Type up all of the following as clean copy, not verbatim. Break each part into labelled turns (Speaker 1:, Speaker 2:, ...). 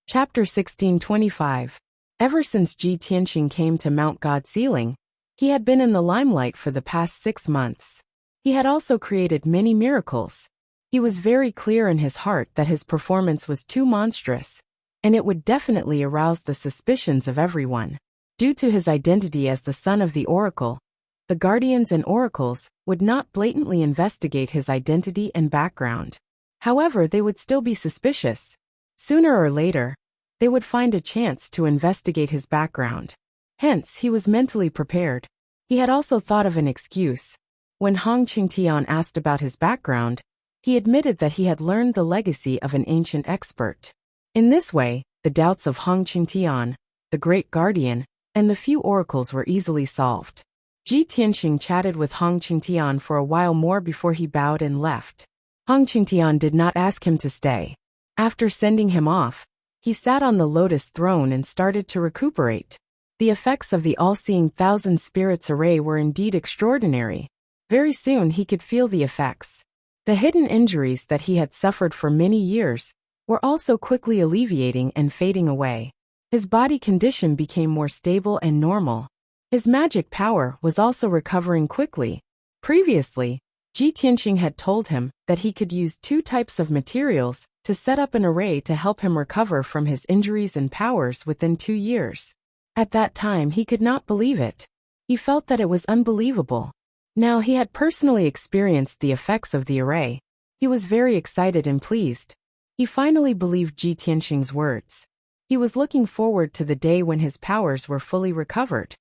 Speaker 1: Chapter 1625. Ever since Ji Tianxing came to Mount God Ceiling, he had been in the limelight for the past 6 months. He had also created many miracles. He was very clear in his heart that his performance was too monstrous, and it would definitely arouse the suspicions of everyone. Due to his identity as the son of the oracle, the guardians and oracles would not blatantly investigate his identity and background. However, they would still be suspicious. Sooner or later, they would find a chance to investigate his background. Hence, he was mentally prepared. He had also thought of an excuse. When Hong Qingtian asked about his background, he admitted that he had learned the legacy of an ancient expert. In this way, the doubts of Hong Qingtian, the great guardian, and the few oracles were easily solved. Ji Tianxing chatted with Hong Qingtian for a while more before he bowed and left. Hong Qingtian did not ask him to stay. After sending him off, he sat on the lotus throne and started to recuperate. The effects of the all-seeing thousand spirits array were indeed extraordinary. Very soon he could feel the effects. The hidden injuries that he had suffered for many years were also quickly alleviating and fading away. His body condition became more stable and normal. His magic power was also recovering quickly. Previously, Ji Tianxing had told him that he could use 2 types of materials to set up an array to help him recover from his injuries and powers within 2 years. At that time he could not believe it. He felt that it was unbelievable. Now he had personally experienced the effects of the array. He was very excited and pleased. He finally believed Ji Tianxing's words. He was looking forward to the day when his powers were fully recovered.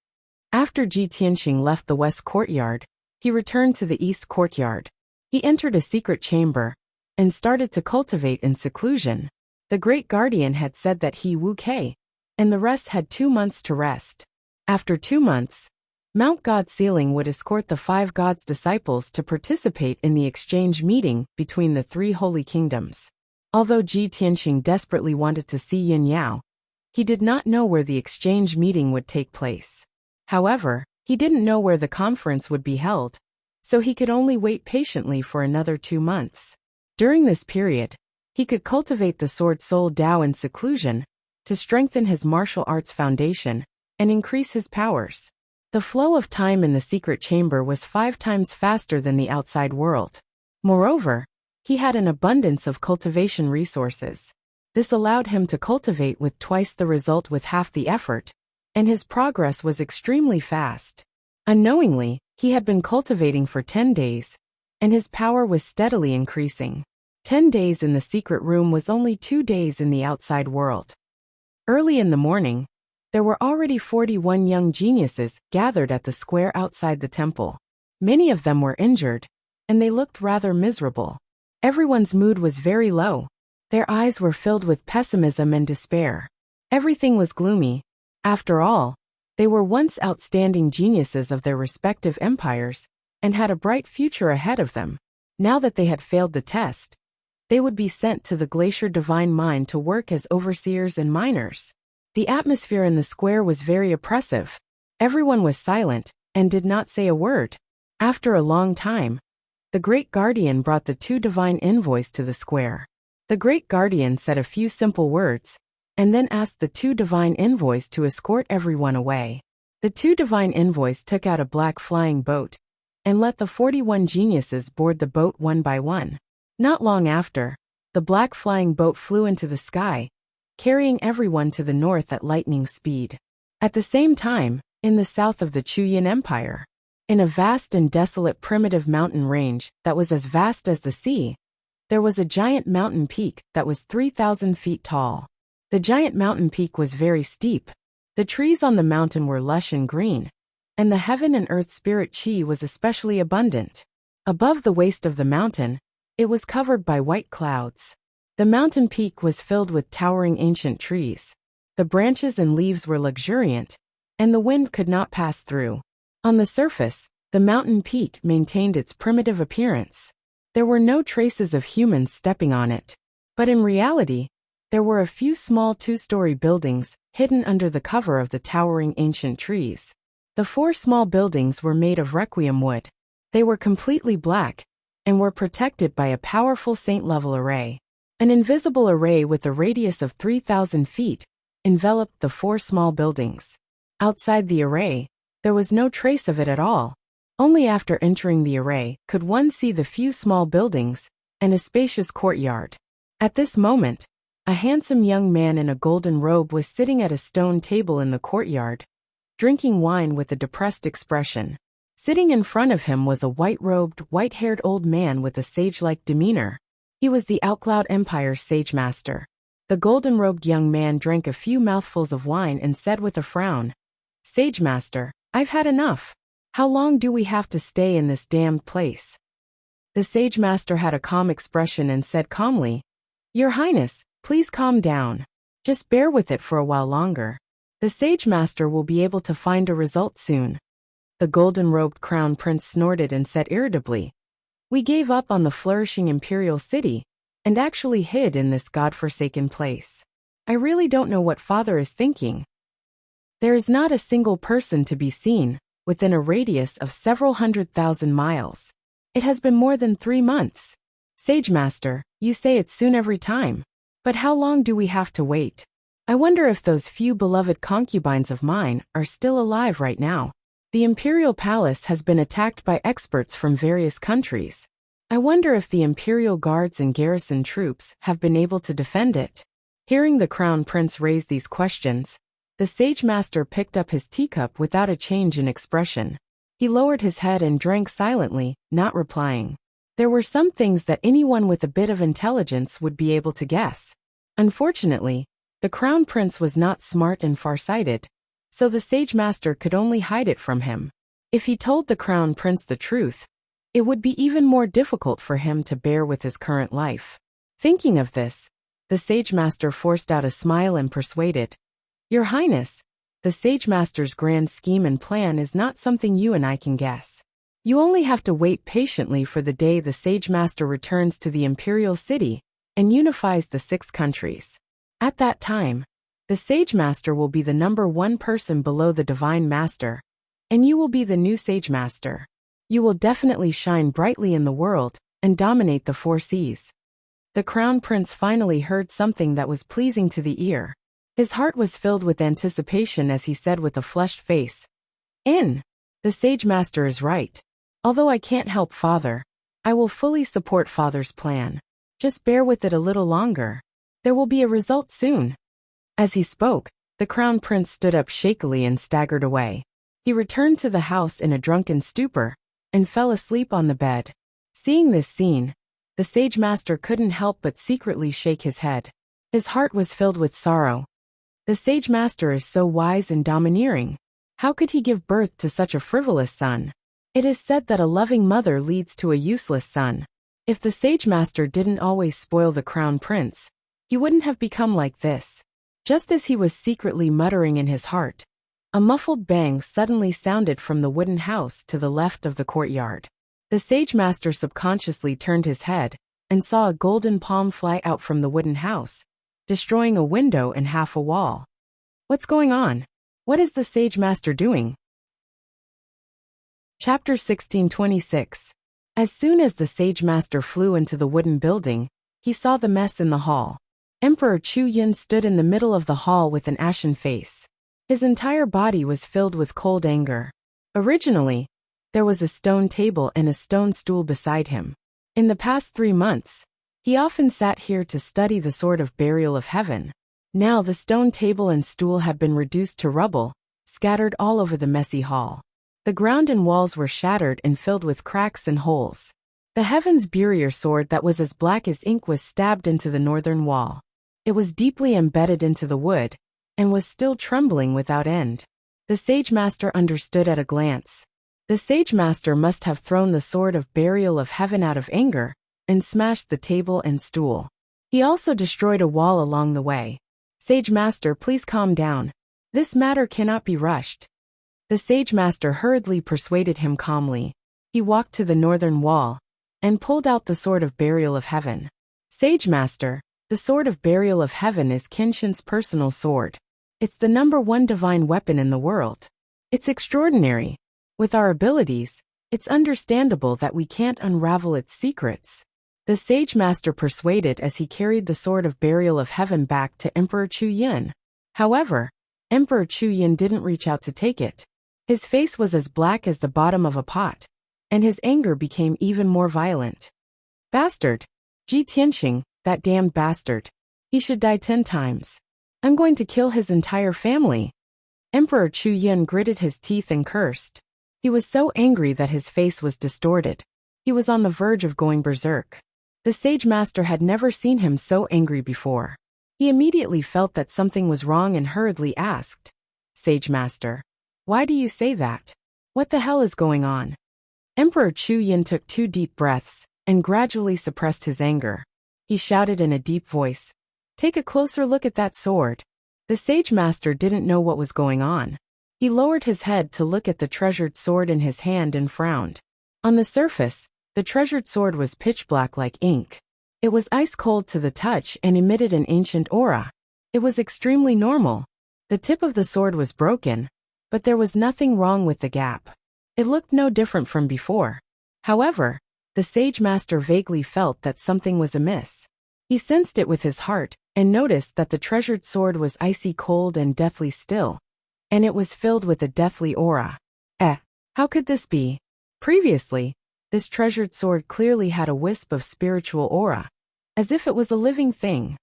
Speaker 1: After Ji Tianxing left the west courtyard, he returned to the east courtyard. He entered a secret chamber and started to cultivate in seclusion. The great guardian had said that he Wuxia and the rest had 2 months to rest. After 2 months, Mount God Ceiling would escort the 5 gods' disciples to participate in the exchange meeting between the 3 holy kingdoms. Although Ji Tianxing desperately wanted to see Yin Yao, he did not know where the exchange meeting would take place. However, he didn't know where the conference would be held, so he could only wait patiently for another 2 months. During this period, he could cultivate the Sword Soul Dao in seclusion to strengthen his martial arts foundation and increase his powers. The flow of time in the secret chamber was 5 times faster than the outside world. Moreover, he had an abundance of cultivation resources. This allowed him to cultivate with twice the result with half the effort, and his progress was extremely fast. Unknowingly, he had been cultivating for 10 days, and his power was steadily increasing. 10 days in the secret room was only 2 days in the outside world. Early in the morning, there were already 41 young geniuses gathered at the square outside the temple. Many of them were injured, and they looked rather miserable. Everyone's mood was very low. Their eyes were filled with pessimism and despair. Everything was gloomy. After all, they were once outstanding geniuses of their respective empires and had a bright future ahead of them. Now that they had failed the test, they would be sent to the Glacier Divine Mine to work as overseers and miners. The atmosphere in the square was very oppressive. Everyone was silent and did not say a word. After a long time, the Great Guardian brought the 2 divine envoys to the square. The Great Guardian said a few simple words, and then asked the 2 divine envoys to escort everyone away. The 2 divine envoys took out a black flying boat and let the 41 geniuses board the boat one by one. Not long after, the black flying boat flew into the sky, carrying everyone to the north at lightning speed. At the same time, in the south of the Chuyin Empire, in a vast and desolate primitive mountain range that was as vast as the sea, there was a giant mountain peak that was 3,000 feet tall. The giant mountain peak was very steep. The trees on the mountain were lush and green, and the heaven and earth spirit chi was especially abundant. Above the waist of the mountain, it was covered by white clouds. The mountain peak was filled with towering ancient trees. The branches and leaves were luxuriant, and the wind could not pass through. On the surface, the mountain peak maintained its primitive appearance. There were no traces of humans stepping on it. But in reality, there were a few small 2-story buildings hidden under the cover of the towering ancient trees. The 4 small buildings were made of requiem wood. They were completely black and were protected by a powerful saint-level array. An invisible array with a radius of 3,000 feet enveloped the 4 small buildings. Outside the array, there was no trace of it at all. Only after entering the array could one see the few small buildings and a spacious courtyard. At this moment, a handsome young man in a golden robe was sitting at a stone table in the courtyard, drinking wine with a depressed expression. Sitting in front of him was a white-robed, white-haired old man with a sage-like demeanor. He was the Outcloud Empire's sage master. The golden-robed young man drank a few mouthfuls of wine and said with a frown, "Sage master, I've had enough. How long do we have to stay in this damned place?" The sage master had a calm expression and said calmly, "Your Highness, please calm down. Just bear with it for a while longer. The sage master will be able to find a result soon." The golden-robed crown prince snorted and said irritably, "We gave up on the flourishing imperial city and actually hid in this godforsaken place. I really don't know what father is thinking. There is not a single person to be seen within a radius of several 100,000 miles. It has been more than 3 months. Sage master, you say it's soon every time. But how long do we have to wait? I wonder if those few beloved concubines of mine are still alive right now. The imperial palace has been attacked by experts from various countries. I wonder if the imperial guards and garrison troops have been able to defend it." Hearing the crown prince raise these questions, the sage master picked up his teacup without a change in expression. He lowered his head and drank silently, not replying. There were some things that anyone with a bit of intelligence would be able to guess. Unfortunately, the crown prince was not smart and farsighted, so the sage master could only hide it from him. If he told the crown prince the truth, it would be even more difficult for him to bear with his current life. Thinking of this, the sage master forced out a smile and persuaded, "Your Highness, the sage master's grand scheme and plan is not something you and I can guess. You only have to wait patiently for the day the sage master returns to the imperial city and unifies the 6 countries. At that time, the sage master will be the #1 person below the divine master, and you will be the new sage master. You will definitely shine brightly in the world and dominate the 4 seas." The crown prince finally heard something that was pleasing to the ear. His heart was filled with anticipation as he said with a flushed face, "The sage master is right. Although I can't help father, I will fully support father's plan. Just bear with it a little longer. There will be a result soon." As he spoke, the crown prince stood up shakily and staggered away. He returned to the house in a drunken stupor and fell asleep on the bed. Seeing this scene, the sage master couldn't help but secretly shake his head. His heart was filled with sorrow. The sage master is so wise and domineering. How could he give birth to such a frivolous son? It is said that a loving mother leads to a useless son. If the sage master didn't always spoil the crown prince, he wouldn't have become like this. Just as he was secretly muttering in his heart, a muffled bang suddenly sounded from the wooden house to the left of the courtyard. The sage master subconsciously turned his head and saw a golden palm fly out from the wooden house, destroying a window and half a wall. What's going on? What is the sage master doing? Chapter 1626. As soon as the sage master flew into the wooden building, he saw the mess in the hall. Emperor Chu Yin stood in the middle of the hall with an ashen face. His entire body was filled with cold anger. Originally, there was a stone table and a stone stool beside him. In the past 3 months, he often sat here to study the sword of burial of heaven. Now the stone table and stool had been reduced to rubble, scattered all over the messy hall. The ground and walls were shattered and filled with cracks and holes. The heaven's burial sword that was as black as ink was stabbed into the northern wall. It was deeply embedded into the wood, and was still trembling without end. The sage master understood at a glance. The sage master must have thrown the sword of burial of heaven out of anger, and smashed the table and stool. He also destroyed a wall along the way. "Sage master, please calm down. This matter cannot be rushed." The sage master hurriedly persuaded him calmly. He walked to the northern wall, and pulled out the sword of burial of heaven. "Sage master, the sword of burial of heaven is Kenshin's personal sword. It's the #1 divine weapon in the world. It's extraordinary. With our abilities, it's understandable that we can't unravel its secrets. The sage master persuaded as he carried the sword of burial of heaven back to Emperor Chu Yin. However, Emperor Chu Yin didn't reach out to take it. His face was as black as the bottom of a pot, and his anger became even more violent. Bastard! Ji Tianqing, that damned bastard. He should die 10 times. I'm going to kill his entire family. Emperor Chu Yin gritted his teeth and cursed. He was so angry that his face was distorted. He was on the verge of going berserk. The sage master had never seen him so angry before. He immediately felt that something was wrong and hurriedly asked, "Sage master, why do you say that? What the hell is going on?" Emperor Chu Yin took 2 deep breaths and gradually suppressed his anger. He shouted in a deep voice, "Take a closer look at that sword." The sage master didn't know what was going on. He lowered his head to look at the treasured sword in his hand and frowned. On the surface, the treasured sword was pitch black like ink. It was ice cold to the touch and emitted an ancient aura. It was extremely normal. The tip of the sword was broken, but there was nothing wrong with the gap. It looked no different from before. However, the sage master vaguely felt that something was amiss. He sensed it with his heart and noticed that the treasured sword was icy cold and deathly still, and it was filled with a deathly aura. How could this be? Previously, this treasured sword clearly had a wisp of spiritual aura, as if it was a living thing.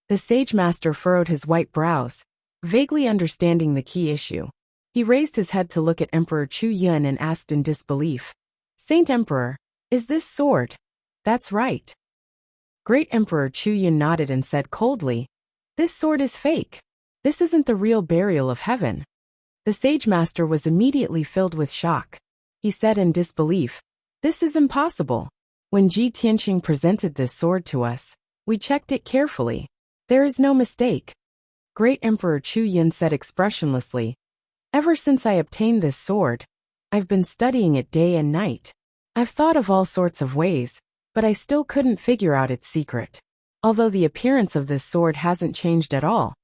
Speaker 1: The sage master furrowed his white brows, vaguely understanding the key issue. He raised his head to look at Emperor Chu Yin and asked in disbelief, "Saint Emperor, is this sword?" "That's right." Great Emperor Chu Yin nodded and said coldly, "This sword is fake. This isn't the real burial of heaven." The sage master was immediately filled with shock. He said in disbelief, "This is impossible. When Ji Tianqing presented this sword to us, we checked it carefully. There is no mistake." Great Emperor Chu Yin said expressionlessly, "Ever since I obtained this sword, I've been studying it day and night. I've thought of all sorts of ways, but I still couldn't figure out its secret. Although the appearance of this sword hasn't changed at all,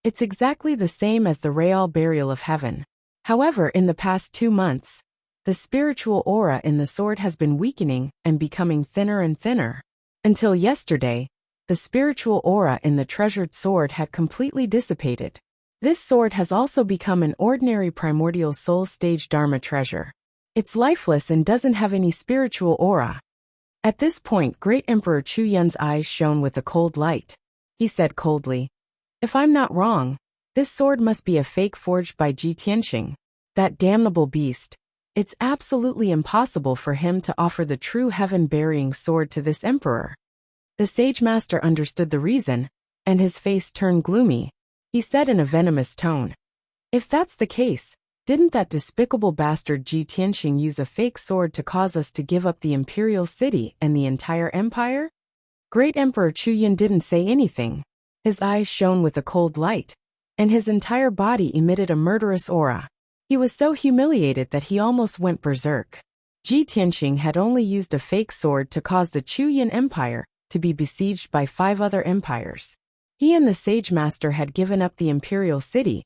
Speaker 1: it's exactly the same as the real burial of heaven. However, in the past 2 months, the spiritual aura in the sword has been weakening and becoming thinner and thinner. Until yesterday, the spiritual aura in the treasured sword had completely dissipated. This sword has also become an ordinary primordial soul stage Dharma treasure. It's lifeless and doesn't have any spiritual aura." At this point, Great Emperor Chu Yin's eyes shone with a cold light. He said coldly, "If I'm not wrong, this sword must be a fake forged by Ji Tianqing. That damnable beast. It's absolutely impossible for him to offer the true heaven-burying sword to this emperor." The sage master understood the reason, and his face turned gloomy. He said in a venomous tone, "If that's the case, didn't that despicable bastard Ji Tianqing use a fake sword to cause us to give up the imperial city and the entire empire?" Great Emperor Chu Yin didn't say anything. His eyes shone with a cold light, and his entire body emitted a murderous aura. He was so humiliated that he almost went berserk. Ji Tianqing had only used a fake sword to cause the Chu Yin Empire to be besieged by 5 other empires. He and the sage master had given up the imperial city,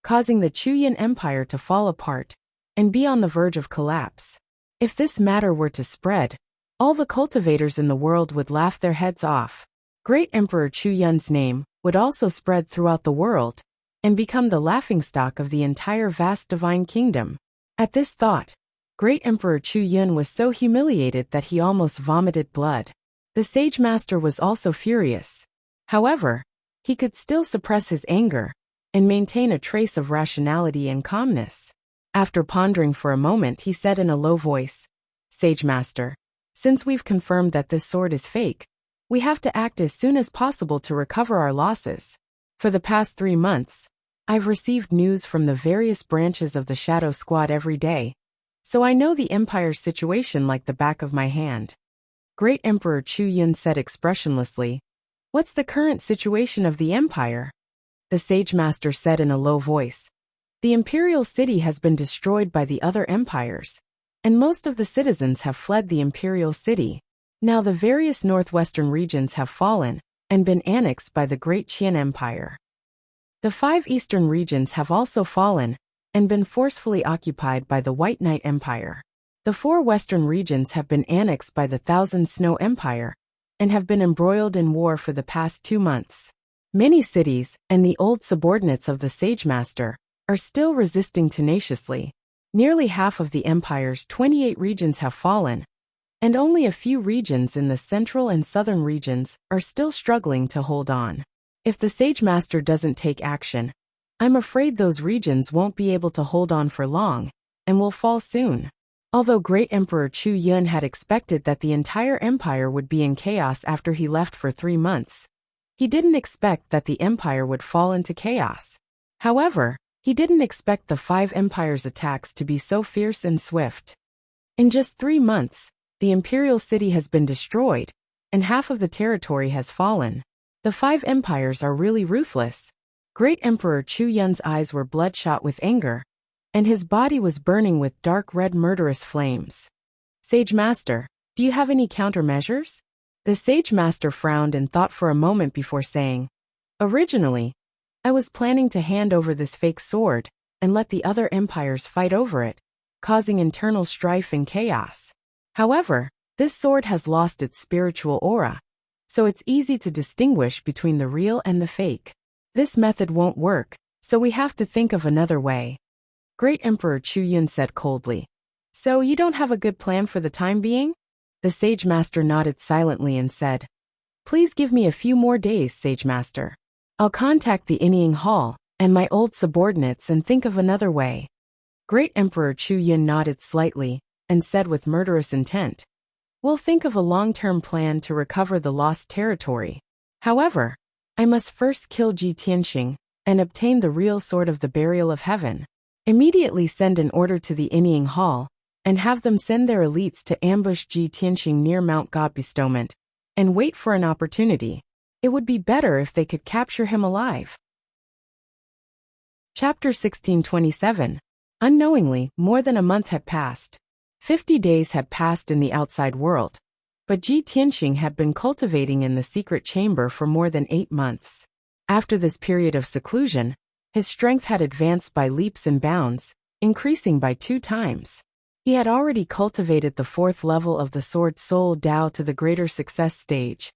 Speaker 1: causing the Chu Yin Empire to fall apart and be on the verge of collapse. If this matter were to spread, all the cultivators in the world would laugh their heads off. Great Emperor Chu Yin's name would also spread throughout the world and become the laughingstock of the entire vast divine kingdom. At this thought, Great Emperor Chu Yin was so humiliated that he almost vomited blood. The sage master was also furious. However, he could still suppress his anger and maintain a trace of rationality and calmness. After pondering for a moment, he said in a low voice, "Sage Master, since we've confirmed that this sword is fake, we have to act as soon as possible to recover our losses. For the past 3 months, I've received news from the various branches of the Shadow Squad every day, so I know the Empire's situation like the back of my hand." Great Emperor Chu Yin said expressionlessly, "What's the current situation of the Empire?" The sage master said in a low voice, "The imperial city has been destroyed by the other empires, and most of the citizens have fled the imperial city. Now the various northwestern regions have fallen and been annexed by the Great Qian Empire. The 5 eastern regions have also fallen and been forcefully occupied by the White Knight Empire. The 4 western regions have been annexed by the Thousand Snow Empire, and have been embroiled in war for the past 2 months. Many cities, and the old subordinates of the Sage Master, are still resisting tenaciously. Nearly half of the empire's 28 regions have fallen, and only a few regions in the central and southern regions are still struggling to hold on. If the Sage Master doesn't take action, I'm afraid those regions won't be able to hold on for long, and will fall soon. Although Great Emperor Chu Yun had expected that the entire empire would be in chaos after he left for 3 months, he didn't expect that the empire would fall into chaos. However, he didn't expect the 5 empires' attacks to be so fierce and swift. In just 3 months, the imperial city has been destroyed, and half of the territory has fallen. The 5 empires are really ruthless. Great Emperor Chu Yun's eyes were bloodshot with anger, and his body was burning with dark red murderous flames. Sage Master, do you have any countermeasures? The Sage Master frowned and thought for a moment before saying, Originally, I was planning to hand over this fake sword and let the other empires fight over it, causing internal strife and chaos. However, this sword has lost its spiritual aura, so it's easy to distinguish between the real and the fake. This method won't work, so we have to think of another way. Great Emperor Chu Yun said coldly. So you don't have a good plan for the time being? The Sage Master nodded silently and said, Please give me a few more days, Sage Master. I'll contact the Inning Hall and my old subordinates and think of another way. Great Emperor Chu Yun nodded slightly and said with murderous intent, We'll think of a long-term plan to recover the lost territory. However, I must first kill Ji Tianxing and obtain the real sword of the burial of heaven. Immediately send an order to the Inning Hall and have them send their elites to ambush Ji Tianxing near Mount God Bestowment and wait for an opportunity. It would be better if they could capture him alive. Chapter 1627. Unknowingly, more than a month had passed. 50 days had passed in the outside world, but Ji Tianxing had been cultivating in the secret chamber for more than 8 months. After this period of seclusion, his strength had advanced by leaps and bounds, increasing by 2 times. He had already cultivated the 4th level of the Sword Soul Dao to the greater success stage,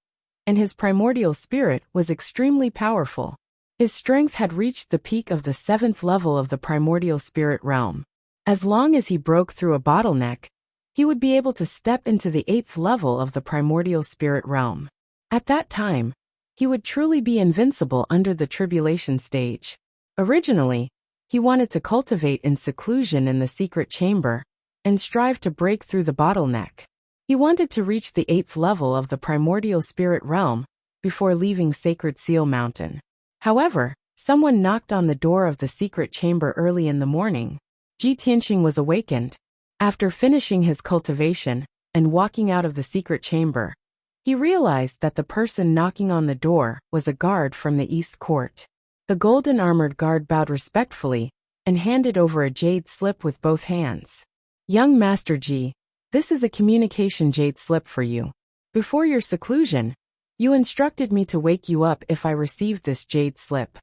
Speaker 1: and his primordial spirit was extremely powerful. His strength had reached the peak of the 7th level of the primordial spirit realm. As long as he broke through a bottleneck, he would be able to step into the 8th level of the primordial spirit realm. At that time, he would truly be invincible under the tribulation stage. Originally, he wanted to cultivate in seclusion in the secret chamber and strive to break through the bottleneck. He wanted to reach the 8th level of the primordial spirit realm before leaving Sacred Seal Mountain. However, someone knocked on the door of the secret chamber early in the morning. Ji Tianxing was awakened. After finishing his cultivation and walking out of the secret chamber, he realized that the person knocking on the door was a guard from the East Court. The golden-armored guard bowed respectfully and handed over a jade slip with both hands. Young Master Ji, this is a communication jade slip for you. Before your seclusion, you instructed me to wake you up if I received this jade slip.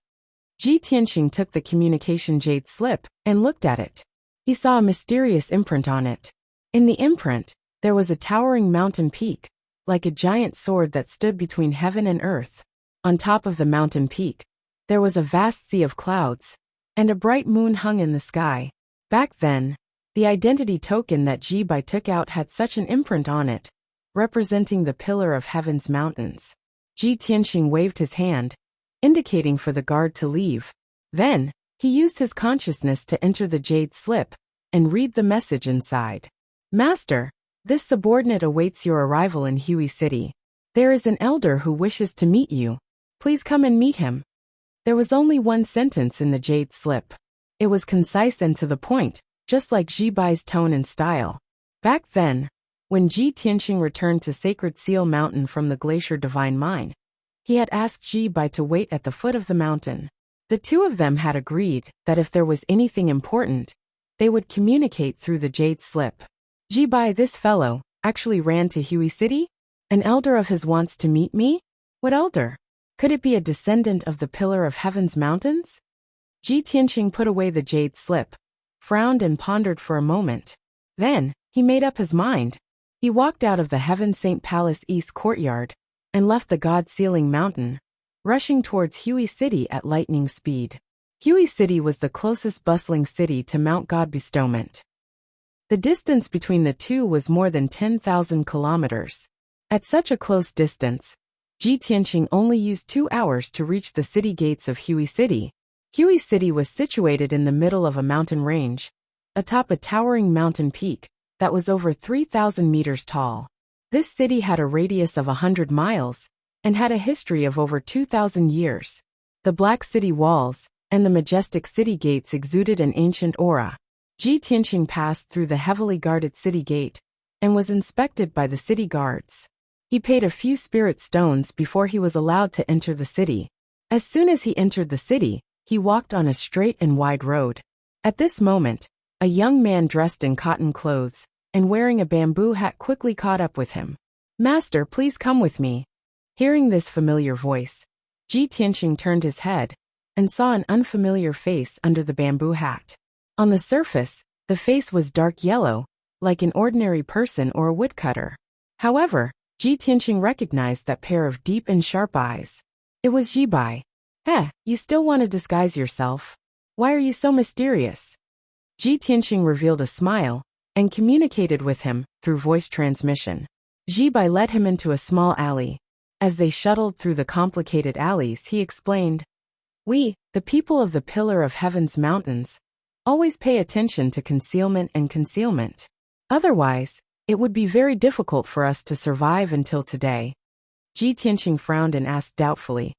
Speaker 1: Ji Tianxing took the communication jade slip and looked at it. He saw a mysterious imprint on it. In the imprint, there was a towering mountain peak, like a giant sword that stood between heaven and earth. On top of the mountain peak, there was a vast sea of clouds, and a bright moon hung in the sky. Back then, the identity token that Ji Bai took out had such an imprint on it, representing the pillar of heaven's mountains. Ji Tianxing waved his hand, indicating for the guard to leave. Then, he used his consciousness to enter the jade slip and read the message inside. Master, this subordinate awaits your arrival in Hui City. There is an elder who wishes to meet you. Please come and meet him. There was only one sentence in the jade slip. It was concise and to the point, just like Ji Bai's tone and style. Back then, when Ji Tianxing returned to Sacred Seal Mountain from the Glacier Divine Mine, he had asked Ji Bai to wait at the foot of the mountain. The two of them had agreed that if there was anything important, they would communicate through the jade slip. Ji Bai, this fellow, actually ran to Hui City? An elder of his wants to meet me? What elder? Could it be a descendant of the Pillar of Heaven's mountains? Ji Tianxing put away the jade slip, frowned and pondered for a moment. Then, he made up his mind. He walked out of the Heaven Saint Palace East Courtyard and left the God-sealing mountain, rushing towards Hui City at lightning speed. Hui City was the closest bustling city to Mount God bestowment. The distance between the two was more than 10,000 kilometers. At such a close distance, Ji Tianqing only used 2 hours to reach the city gates of Hui City. Hui City was situated in the middle of a mountain range, atop a towering mountain peak that was over 3,000 meters tall. This city had a radius of 100 miles and had a history of over 2,000 years. The black city walls and the majestic city gates exuded an ancient aura. Ji Tianqing passed through the heavily guarded city gate and was inspected by the city guards. He paid a few spirit stones before he was allowed to enter the city. As soon as he entered the city, he walked on a straight and wide road. At this moment, a young man dressed in cotton clothes and wearing a bamboo hat quickly caught up with him. "Master, please come with me." Hearing this familiar voice, Ji Tianqing turned his head and saw an unfamiliar face under the bamboo hat. On the surface, the face was dark yellow, like an ordinary person or a woodcutter. However, Ji Tianqing recognized that pair of deep and sharp eyes. It was Ji Bai. You still want to disguise yourself? Why are you so mysterious?" Ji Tianqing revealed a smile and communicated with him through voice transmission. Ji Bai led him into a small alley. As they shuttled through the complicated alleys, he explained, "We, the people of the Pillar of Heaven's mountains, always pay attention to concealment and concealment. Otherwise, it would be very difficult for us to survive until today." Ji Tianqing frowned and asked doubtfully,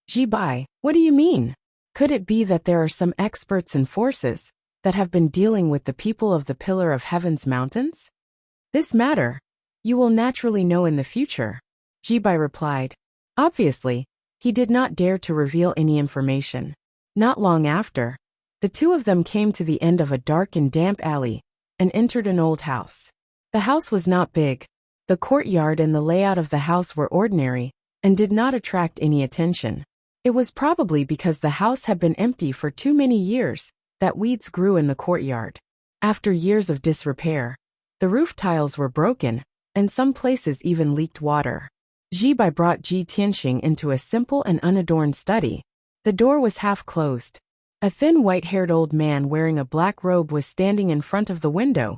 Speaker 1: "Ji Bai, what do you mean? Could it be that there are some experts and forces that have been dealing with the people of the Pillar of Heaven's mountains? This matter, you will naturally know in the future," Ji Bai replied. Obviously, he did not dare to reveal any information. Not long after, the two of them came to the end of a dark and damp alley and entered an old house. The house was not big. The courtyard and the layout of the house were ordinary and did not attract any attention. It was probably because the house had been empty for too many years that weeds grew in the courtyard. After years of disrepair, the roof tiles were broken, and some places even leaked water. Ji Bai brought Ji Tianqing into a simple and unadorned study. The door was half closed. A thin white-haired old man wearing a black robe was standing in front of the window,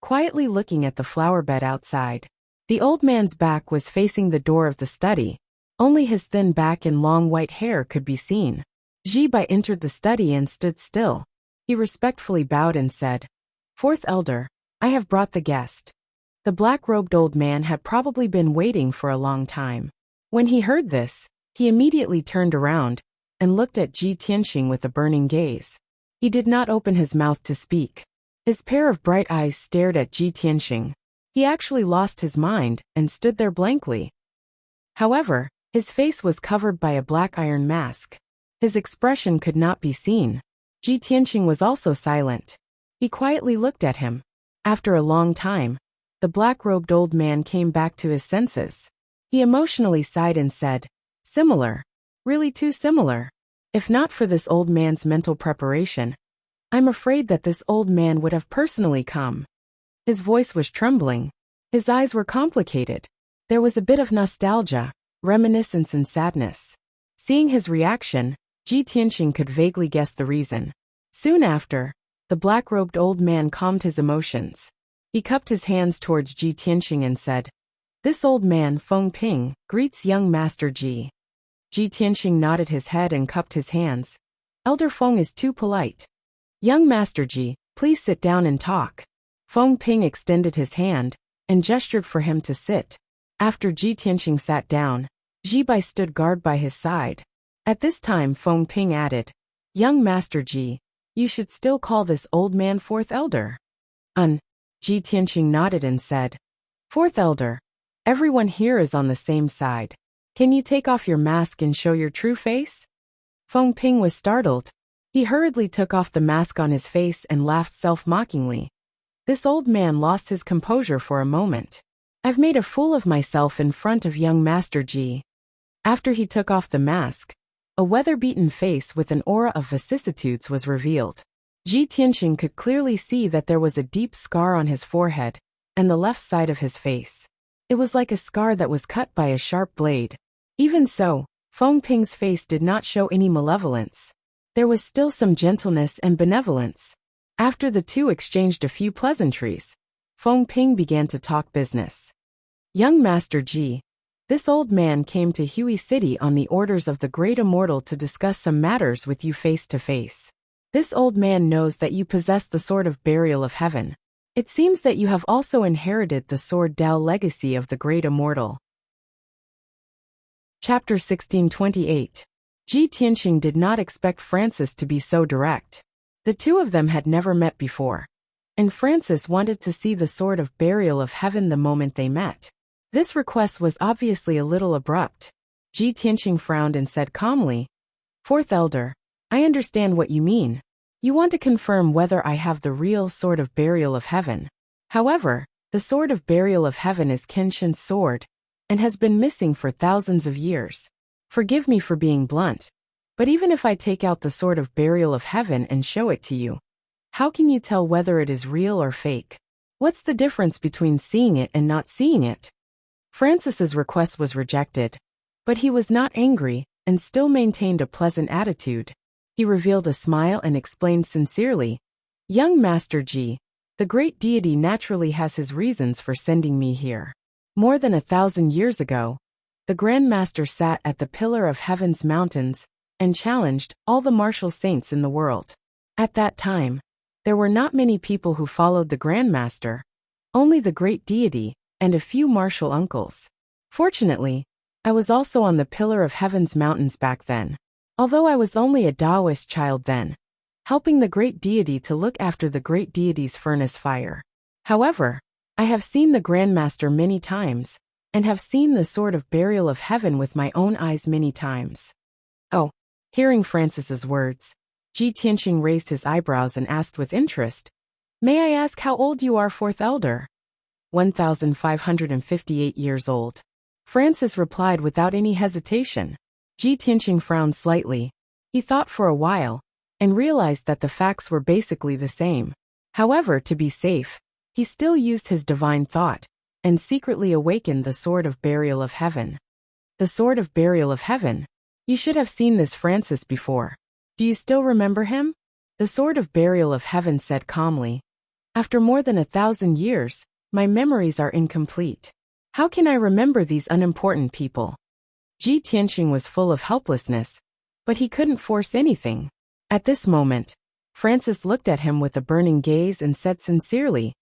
Speaker 1: quietly looking at the flower bed outside. The old man's back was facing the door of the study. Only his thin back and long white hair could be seen. Ji Bai entered the study and stood still. He respectfully bowed and said, "Fourth elder, I have brought the guest." The black-robed old man had probably been waiting for a long time. When he heard this, he immediately turned around and looked at Ji Tianqing with a burning gaze. He did not open his mouth to speak. His pair of bright eyes stared at Ji Tianqing. He actually lost his mind and stood there blankly. However, his face was covered by a black iron mask. His expression could not be seen. Ji Tianqing was also silent. He quietly looked at him. After a long time, the black-robed old man came back to his senses. He emotionally sighed and said, "Similar. Really too similar. If not for this old man's mental preparation, I'm afraid that this old man would have personally come." His voice was trembling. His eyes were complicated. There was a bit of nostalgia, reminiscence and sadness. Seeing his reaction, Ji Tianqing could vaguely guess the reason. Soon after, the black-robed old man calmed his emotions. He cupped his hands towards Ji Tianqing and said, "This old man, Feng Ping, greets young Master Ji." Ji Tianqing nodded his head and cupped his hands. "Elder Feng is too polite. Young Master Ji, please sit down and talk." Feng Ping extended his hand and gestured for him to sit. After Ji Tianqing sat down, Ji Bai stood guard by his side. At this time Feng Ping added, "Young Master Ji, you should still call this old man Fourth Elder." Ji Tianqing nodded and said, "Fourth Elder, everyone here is on the same side. Can you take off your mask and show your true face?" Feng Ping was startled. He hurriedly took off the mask on his face and laughed self-mockingly. This old man lost his composure for a moment. "I've made a fool of myself in front of young Master Ji." After he took off the mask, a weather-beaten face with an aura of vicissitudes was revealed. Ji Tianqing could clearly see that there was a deep scar on his forehead and the left side of his face. It was like a scar that was cut by a sharp blade. Even so, Feng Ping's face did not show any malevolence. There was still some gentleness and benevolence. After the two exchanged a few pleasantries, Feng Ping began to talk business. Young Master Ji, this old man came to Hui City on the orders of the Great Immortal to discuss some matters with you face to face. This old man knows that you possess the Sword of Burial of Heaven. It seems that you have also inherited the Sword Dao legacy of the Great Immortal. Chapter 1628. Ji Tianqing did not expect Francis to be so direct. The two of them had never met before, and Francis wanted to see the Sword of Burial of Heaven the moment they met. This request was obviously a little abrupt. Ji Tianqing frowned and said calmly, "Fourth Elder, I understand what you mean. You want to confirm whether I have the real Sword of Burial of Heaven. However, the Sword of Burial of Heaven is Kenshin's sword, and has been missing for thousands of years. Forgive me for being blunt, but even if I take out the Sword of Burial of Heaven and show it to you, how can you tell whether it is real or fake? What's the difference between seeing it and not seeing it?" Francis's request was rejected, but he was not angry and still maintained a pleasant attitude. He revealed a smile and explained sincerely, "Young Master Ji, the great deity naturally has his reasons for sending me here. More than 1,000 years ago, the Grand Master sat at the Pillar of Heaven's mountains and challenged all the martial saints in the world. At that time, there were not many people who followed the Grand Master, only the great deity and a few martial uncles. Fortunately, I was also on the Pillar of Heaven's mountains back then, although I was only a Taoist child then, helping the great deity to look after the great deity's furnace fire. However, I have seen the Grand Master many times, and have seen the Sword of Burial of Heaven with my own eyes many times." Oh, hearing Francis's words, Ji Tianqing raised his eyebrows and asked with interest, "May I ask how old you are, Fourth Elder?" 1,558 years old. Francis replied without any hesitation. Ji Tianqing frowned slightly. He thought for a while, and realized that the facts were basically the same. However, to be safe, he still used his divine thought, and secretly awakened the Sword of Burial of Heaven. The Sword of Burial of Heaven? You should have seen this Francis before. Do you still remember him? The Sword of Burial of Heaven said calmly. After more than 1,000 years, my memories are incomplete. How can I remember these unimportant people? Ji Tianqing was full of helplessness, but he couldn't force anything. At this moment, Francis looked at him with a burning gaze and said sincerely,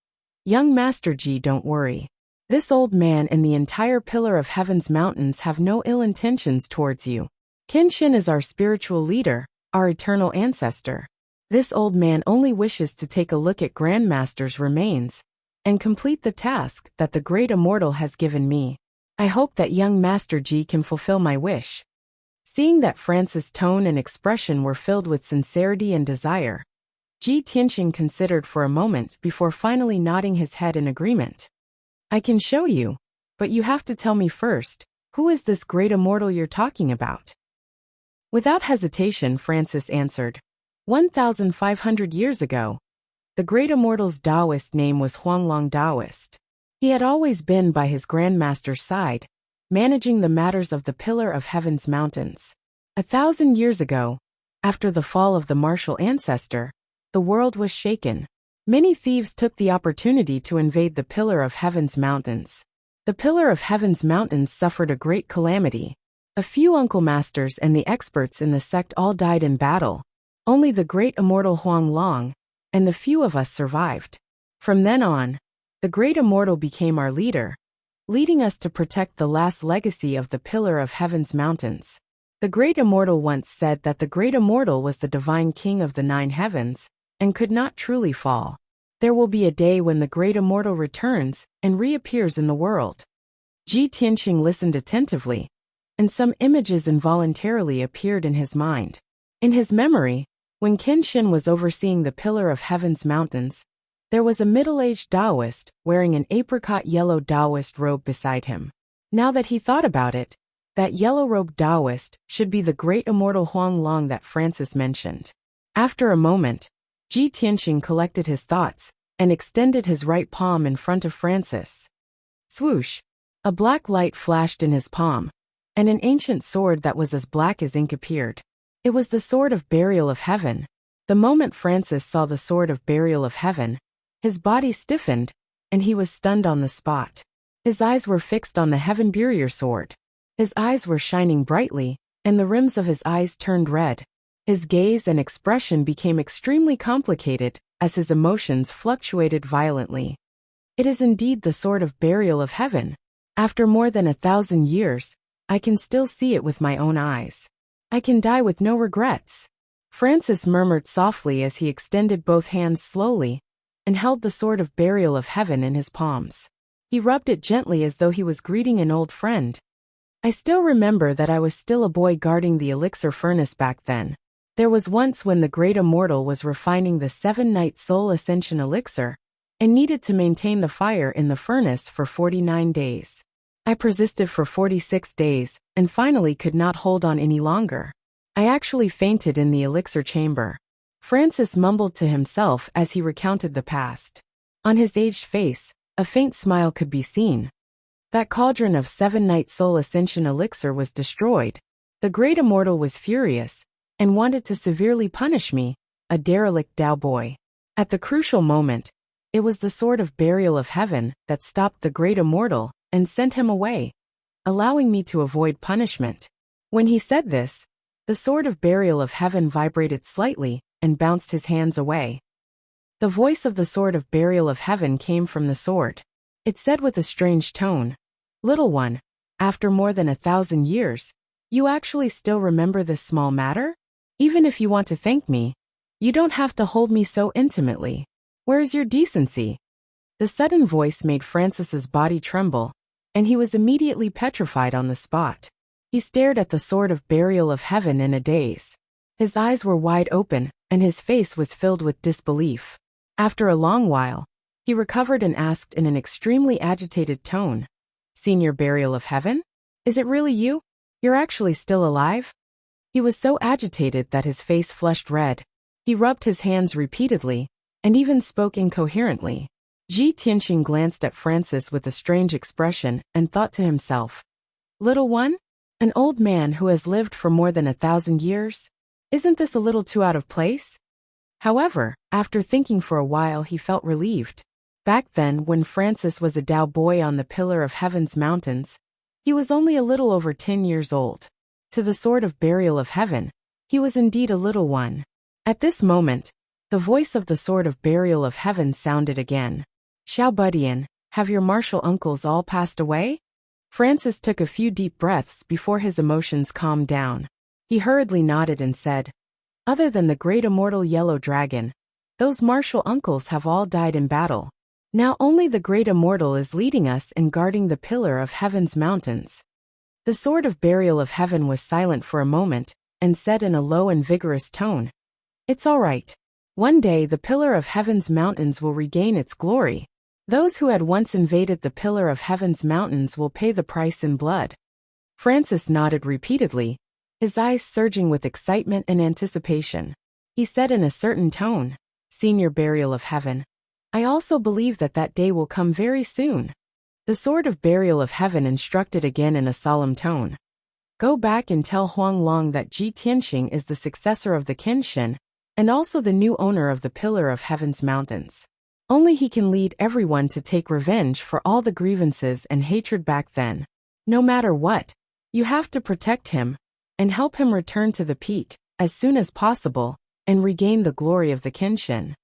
Speaker 1: "Young Master Ji, don't worry. This old man and the entire Pillar of Heaven's mountains have no ill intentions towards you. Kenshin is our spiritual leader, our eternal ancestor. This old man only wishes to take a look at Grandmaster's remains and complete the task that the Great Immortal has given me. I hope that young Master Ji can fulfill my wish." Seeing that Francis' tone and expression were filled with sincerity and desire, Ji Tianqing considered for a moment before finally nodding his head in agreement. "I can show you, but you have to tell me first, who is this Great Immortal you're talking about?" Without hesitation, Francis answered, 1,500 years ago, the Great Immortal's Taoist name was Huanglong Taoist. He had always been by his Grandmaster's side, managing the matters of the Pillar of Heaven's mountains. 1,000 years ago, after the fall of the martial ancestor, the world was shaken. Many thieves took the opportunity to invade the Pillar of Heaven's mountains. The Pillar of Heaven's mountains suffered a great calamity. A few uncle masters and the experts in the sect all died in battle. Only the great immortal Huanglong and the few of us survived. From then on, the Great Immortal became our leader, leading us to protect the last legacy of the Pillar of Heaven's mountains. The Great Immortal once said that the Great Immortal was the divine king of the 9 heavens, and could not truly fall. There will be a day when the Great Immortal returns and reappears in the world. Ji Tianqing listened attentively, and some images involuntarily appeared in his mind. In his memory, when Kenshin was overseeing the Pillar of Heaven's mountains, there was a middle-aged Taoist wearing an apricot-yellow Taoist robe beside him. Now that he thought about it, that yellow-robed Taoist should be the great immortal Huanglong that Francis mentioned. After a moment, Ji Tianqing collected his thoughts and extended his right palm in front of Francis. Swoosh! A black light flashed in his palm, and an ancient sword that was as black as ink appeared. It was the sword of burial of heaven. The moment Francis saw the sword of burial of heaven, his body stiffened, and he was stunned on the spot. His eyes were fixed on the heaven burial sword. His eyes were shining brightly, and the rims of his eyes turned red. His gaze and expression became extremely complicated, as his emotions fluctuated violently. It is indeed the sword of burial of heaven. After more than 1,000 years, I can still see it with my own eyes. I can die with no regrets. Francis murmured softly as he extended both hands slowly and held the sword of burial of heaven in his palms. He rubbed it gently as though he was greeting an old friend. I still remember that I was still a boy guarding the elixir furnace back then. There was once when the great immortal was refining the 7-night soul ascension elixir and needed to maintain the fire in the furnace for 49 days. I persisted for 46 days and finally could not hold on any longer. I actually fainted in the elixir chamber. Francis mumbled to himself as he recounted the past. On his aged face, a faint smile could be seen. That cauldron of 7-night soul ascension elixir was destroyed. The great immortal was furious and wanted to severely punish me, a derelict Tao boy. At the crucial moment, it was the sword of burial of heaven that stopped the great immortal and sent him away, allowing me to avoid punishment. When he said this, the sword of burial of heaven vibrated slightly and bounced his hands away. The voice of the sword of burial of heaven came from the sword. It said with a strange tone, "Little one, after more than 1,000 years, you actually still remember this small matter? Even if you want to thank me, you don't have to hold me so intimately. Where's your decency?" The sudden voice made Francis's body tremble, and he was immediately petrified on the spot. He stared at the sword of burial of heaven in a daze. His eyes were wide open, and his face was filled with disbelief. After a long while, he recovered and asked in an extremely agitated tone, "Senior burial of heaven? Is it really you? You're actually still alive?" He was so agitated that his face flushed red. He rubbed his hands repeatedly, and even spoke incoherently. Ji Tianxing glanced at Francis with a strange expression and thought to himself, "Little one? An old man who has lived for more than 1,000 years? Isn't this a little too out of place?" However, after thinking for a while he felt relieved. Back then, when Francis was a Tao boy on the Pillar of Heaven's mountains, he was only a little over 10 years old. To the sword of burial of heaven, he was indeed a little one. At this moment, the voice of the sword of burial of heaven sounded again. "Xiao Budian, have your martial uncles all passed away?" Francis took a few deep breaths before his emotions calmed down. He hurriedly nodded and said, "Other than the great immortal yellow dragon, those martial uncles have all died in battle. Now only the great immortal is leading us in guarding the Pillar of Heaven's mountains." The sword of burial of heaven was silent for a moment, and said in a low and vigorous tone, "It's all right. One day the Pillar of Heaven's mountains will regain its glory. Those who had once invaded the Pillar of Heaven's mountains will pay the price in blood." Francis nodded repeatedly, his eyes surging with excitement and anticipation. He said in a certain tone, "Senior burial of heaven, I also believe that that day will come very soon." The sword of burial of heaven instructed again in a solemn tone, "Go back and tell Huang Long that Ji Tianxing is the successor of the Kenshin, and also the new owner of the Pillar of Heaven's mountains. Only he can lead everyone to take revenge for all the grievances and hatred back then. No matter what, you have to protect him, and help him return to the peak, as soon as possible, and regain the glory of the Kenshin."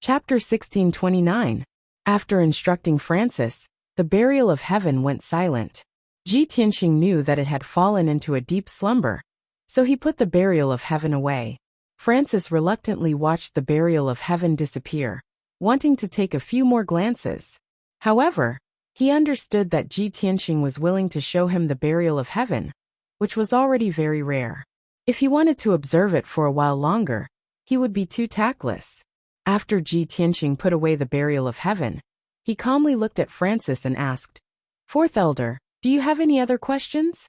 Speaker 1: Chapter 1629. After instructing Francis, the burial of heaven went silent. Ji Tianxing knew that it had fallen into a deep slumber, so he put the burial of heaven away. Francis reluctantly watched the burial of heaven disappear, wanting to take a few more glances. However, he understood that Ji Tianxing was willing to show him the burial of heaven, which was already very rare. If he wanted to observe it for a while longer, he would be too tactless. After Ji Tianxing put away the burial of heaven, he calmly looked at Francis and asked, "Fourth Elder, do you have any other questions?"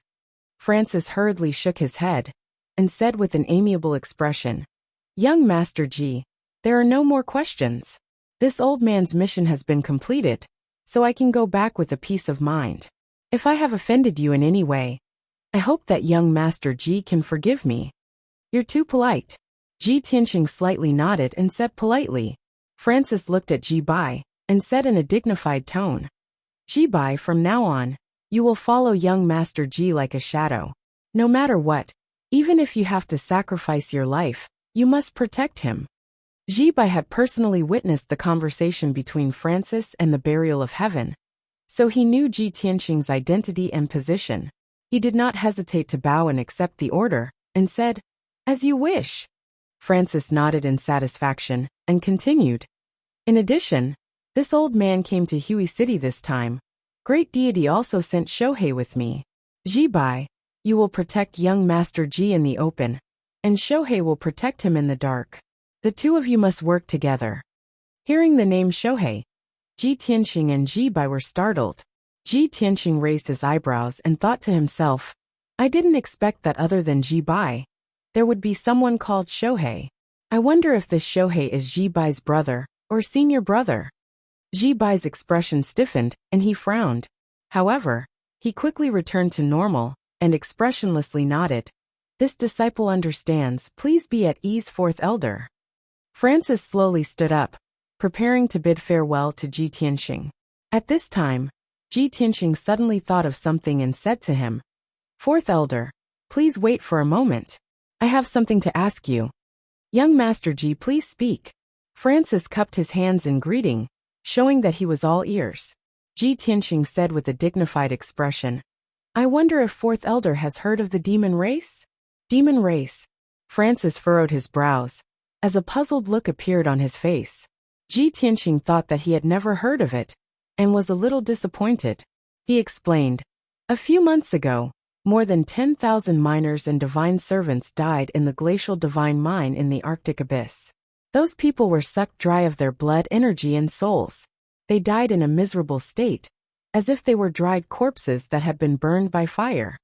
Speaker 1: Francis hurriedly shook his head and said with an amiable expression, "Young Master Ji, there are no more questions. This old man's mission has been completed, so I can go back with a peace of mind. If I have offended you in any way, I hope that young Master Ji can forgive me. You're too polite. Ji Tianqing slightly nodded and said politely. Francis looked at Ji Bai and said in a dignified tone, Ji Bai, from now on, you will follow young Master Ji like a shadow. No matter what, even if you have to sacrifice your life, you must protect him. Ji Bai had personally witnessed the conversation between Francis and the burial of heaven, so he knew Ji Tianqing's identity and position. He did not hesitate to bow and accept the order, and said, As you wish. Francis nodded in satisfaction, and continued. In addition, this old man came to Hui City this time. Great deity also sent Shohei with me. Ji Bai, you will protect young Master Ji in the open, and Shohei will protect him in the dark. The two of you must work together. Hearing the name Shohei, Ji Tianqing and Ji Bai were startled. Ji Tianqing raised his eyebrows and thought to himself, I didn't expect that other than Ji Bai, there would be someone called Shohei. I wonder if this Shohei is Ji Bai's brother, or senior brother. Ji Bai's expression stiffened, and he frowned. However, he quickly returned to normal, and expressionlessly nodded. This disciple understands, please be at ease, fourth elder. Francis slowly stood up, preparing to bid farewell to Ji Tianqing. At this time, Ji Tianqing suddenly thought of something and said to him, Fourth elder, please wait for a moment. I have something to ask you. Young Master Ji, please speak. Francis cupped his hands in greeting, showing that he was all ears. Ji Tianqing said with a dignified expression, I wonder if fourth elder has heard of the demon race? Demon race. Francis furrowed his brows, as a puzzled look appeared on his face. Ji Tianqing thought that he had never heard of it, and was a little disappointed. He explained, A few months ago, more than 10,000 miners and divine servants died in the glacial divine mine in the Arctic abyss. Those people were sucked dry of their blood, energy, and souls. They died in a miserable state, as if they were dried corpses that had been burned by fire.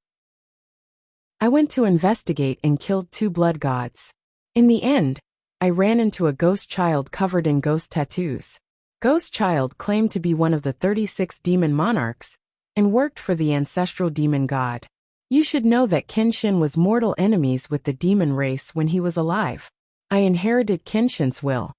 Speaker 1: I went to investigate and killed 2 blood gods. In the end, I ran into a ghost child covered in ghost tattoos. Ghost child claimed to be one of the 36 demon monarchs, and worked for the ancestral demon god. You should know that Kenshin was mortal enemies with the demon race when he was alive. I inherited Kenshin's will,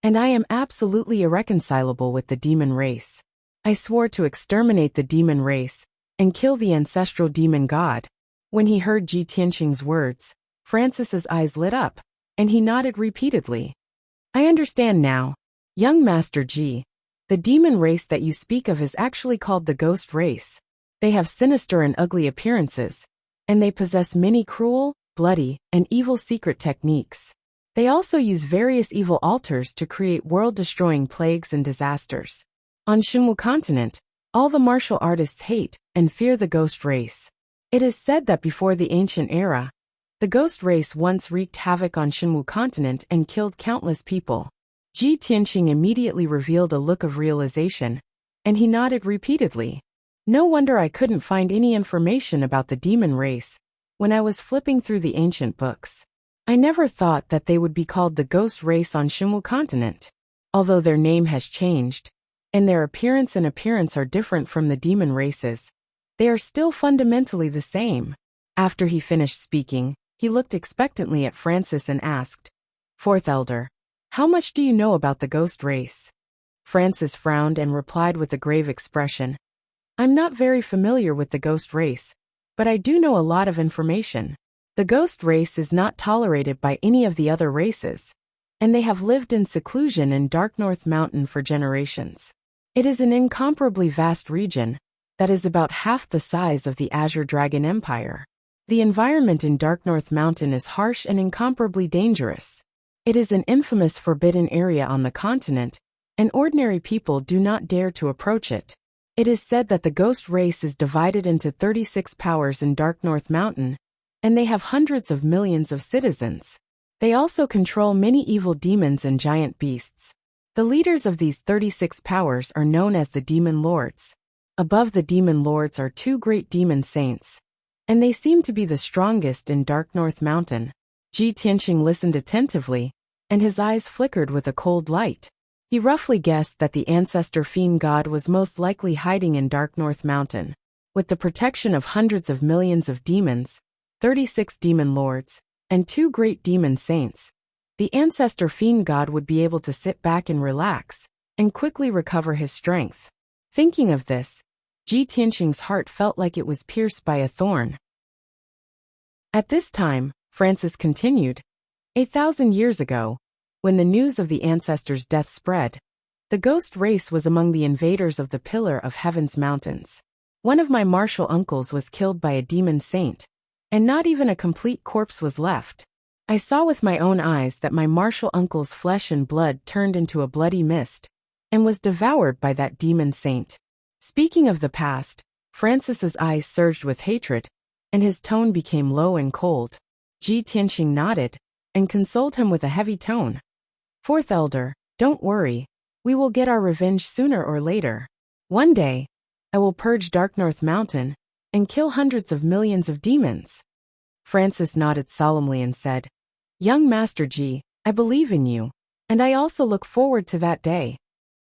Speaker 1: and I am absolutely irreconcilable with the demon race. I swore to exterminate the demon race, and kill the ancestral demon god. When he heard Ji Tianqing's words, Francis's eyes lit up, and he nodded repeatedly. I understand now. Young Master Ji, the demon race that you speak of is actually called the ghost race. They have sinister and ugly appearances, and they possess many cruel, bloody, and evil secret techniques. They also use various evil altars to create world-destroying plagues and disasters. On Shinwu continent, all the martial artists hate and fear the ghost race. It is said that before the ancient era, the ghost race once wreaked havoc on Shinwu continent and killed countless people. Ji Tianqing immediately revealed a look of realization, and he nodded repeatedly. No wonder I couldn't find any information about the demon race when I was flipping through the ancient books. I never thought that they would be called the ghost race on Shinwu continent. Although their name has changed, and their appearance are different from the demon races, they are still fundamentally the same. After he finished speaking, he looked expectantly at Francis and asked, Fourth elder, how much do you know about the ghost race? Francis frowned and replied with a grave expression, I'm not very familiar with the ghost race, but I do know a lot of information. The ghost race is not tolerated by any of the other races, and they have lived in seclusion in Dark North Mountain for generations. It is an incomparably vast region that is about half the size of the Azure Dragon Empire. The environment in Dark North Mountain is harsh and incomparably dangerous. It is an infamous forbidden area on the continent, and ordinary people do not dare to approach it. It is said that the ghost race is divided into 36 powers in Dark North Mountain, and they have hundreds of millions of citizens. They also control many evil demons and giant beasts. The leaders of these 36 powers are known as the Demon Lords. Above the Demon Lords are 2 great demon saints, and they seem to be the strongest in Dark North Mountain. Ji Tianqing listened attentively, and his eyes flickered with a cold light. He roughly guessed that the ancestor fiend god was most likely hiding in Dark North Mountain. With the protection of hundreds of millions of demons, 36 demon lords, and 2 great demon saints, the ancestor fiend god would be able to sit back and relax, and quickly recover his strength. Thinking of this, Ji Tianqing's heart felt like it was pierced by a thorn. At this time, Francis continued, 1,000 years ago, when the news of the ancestor's death spread, the ghost race was among the invaders of the Pillar of Heaven's mountains. One of my martial uncles was killed by a demon saint, and not even a complete corpse was left. I saw with my own eyes that my martial uncle's flesh and blood turned into a bloody mist, and was devoured by that demon saint. Speaking of the past, Francis's eyes surged with hatred, and his tone became low and cold. Ji Tianqing nodded, and consoled him with a heavy tone. Fourth Elder, don't worry, we will get our revenge sooner or later. One day, I will purge Dark North Mountain, and kill hundreds of millions of demons. Francis nodded solemnly and said, Young Master Ji, I believe in you, and I also look forward to that day.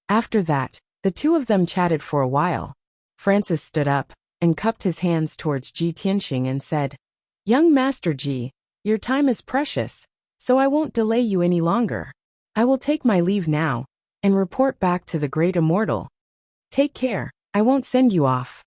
Speaker 1: After that, the two of them chatted for a while. Francis stood up, and cupped his hands towards Ji Tianqing and said, Young Master Ji, your time is precious, so I won't delay you any longer. I will take my leave now, and report back to the Great Immortal. Take care, I won't send you off.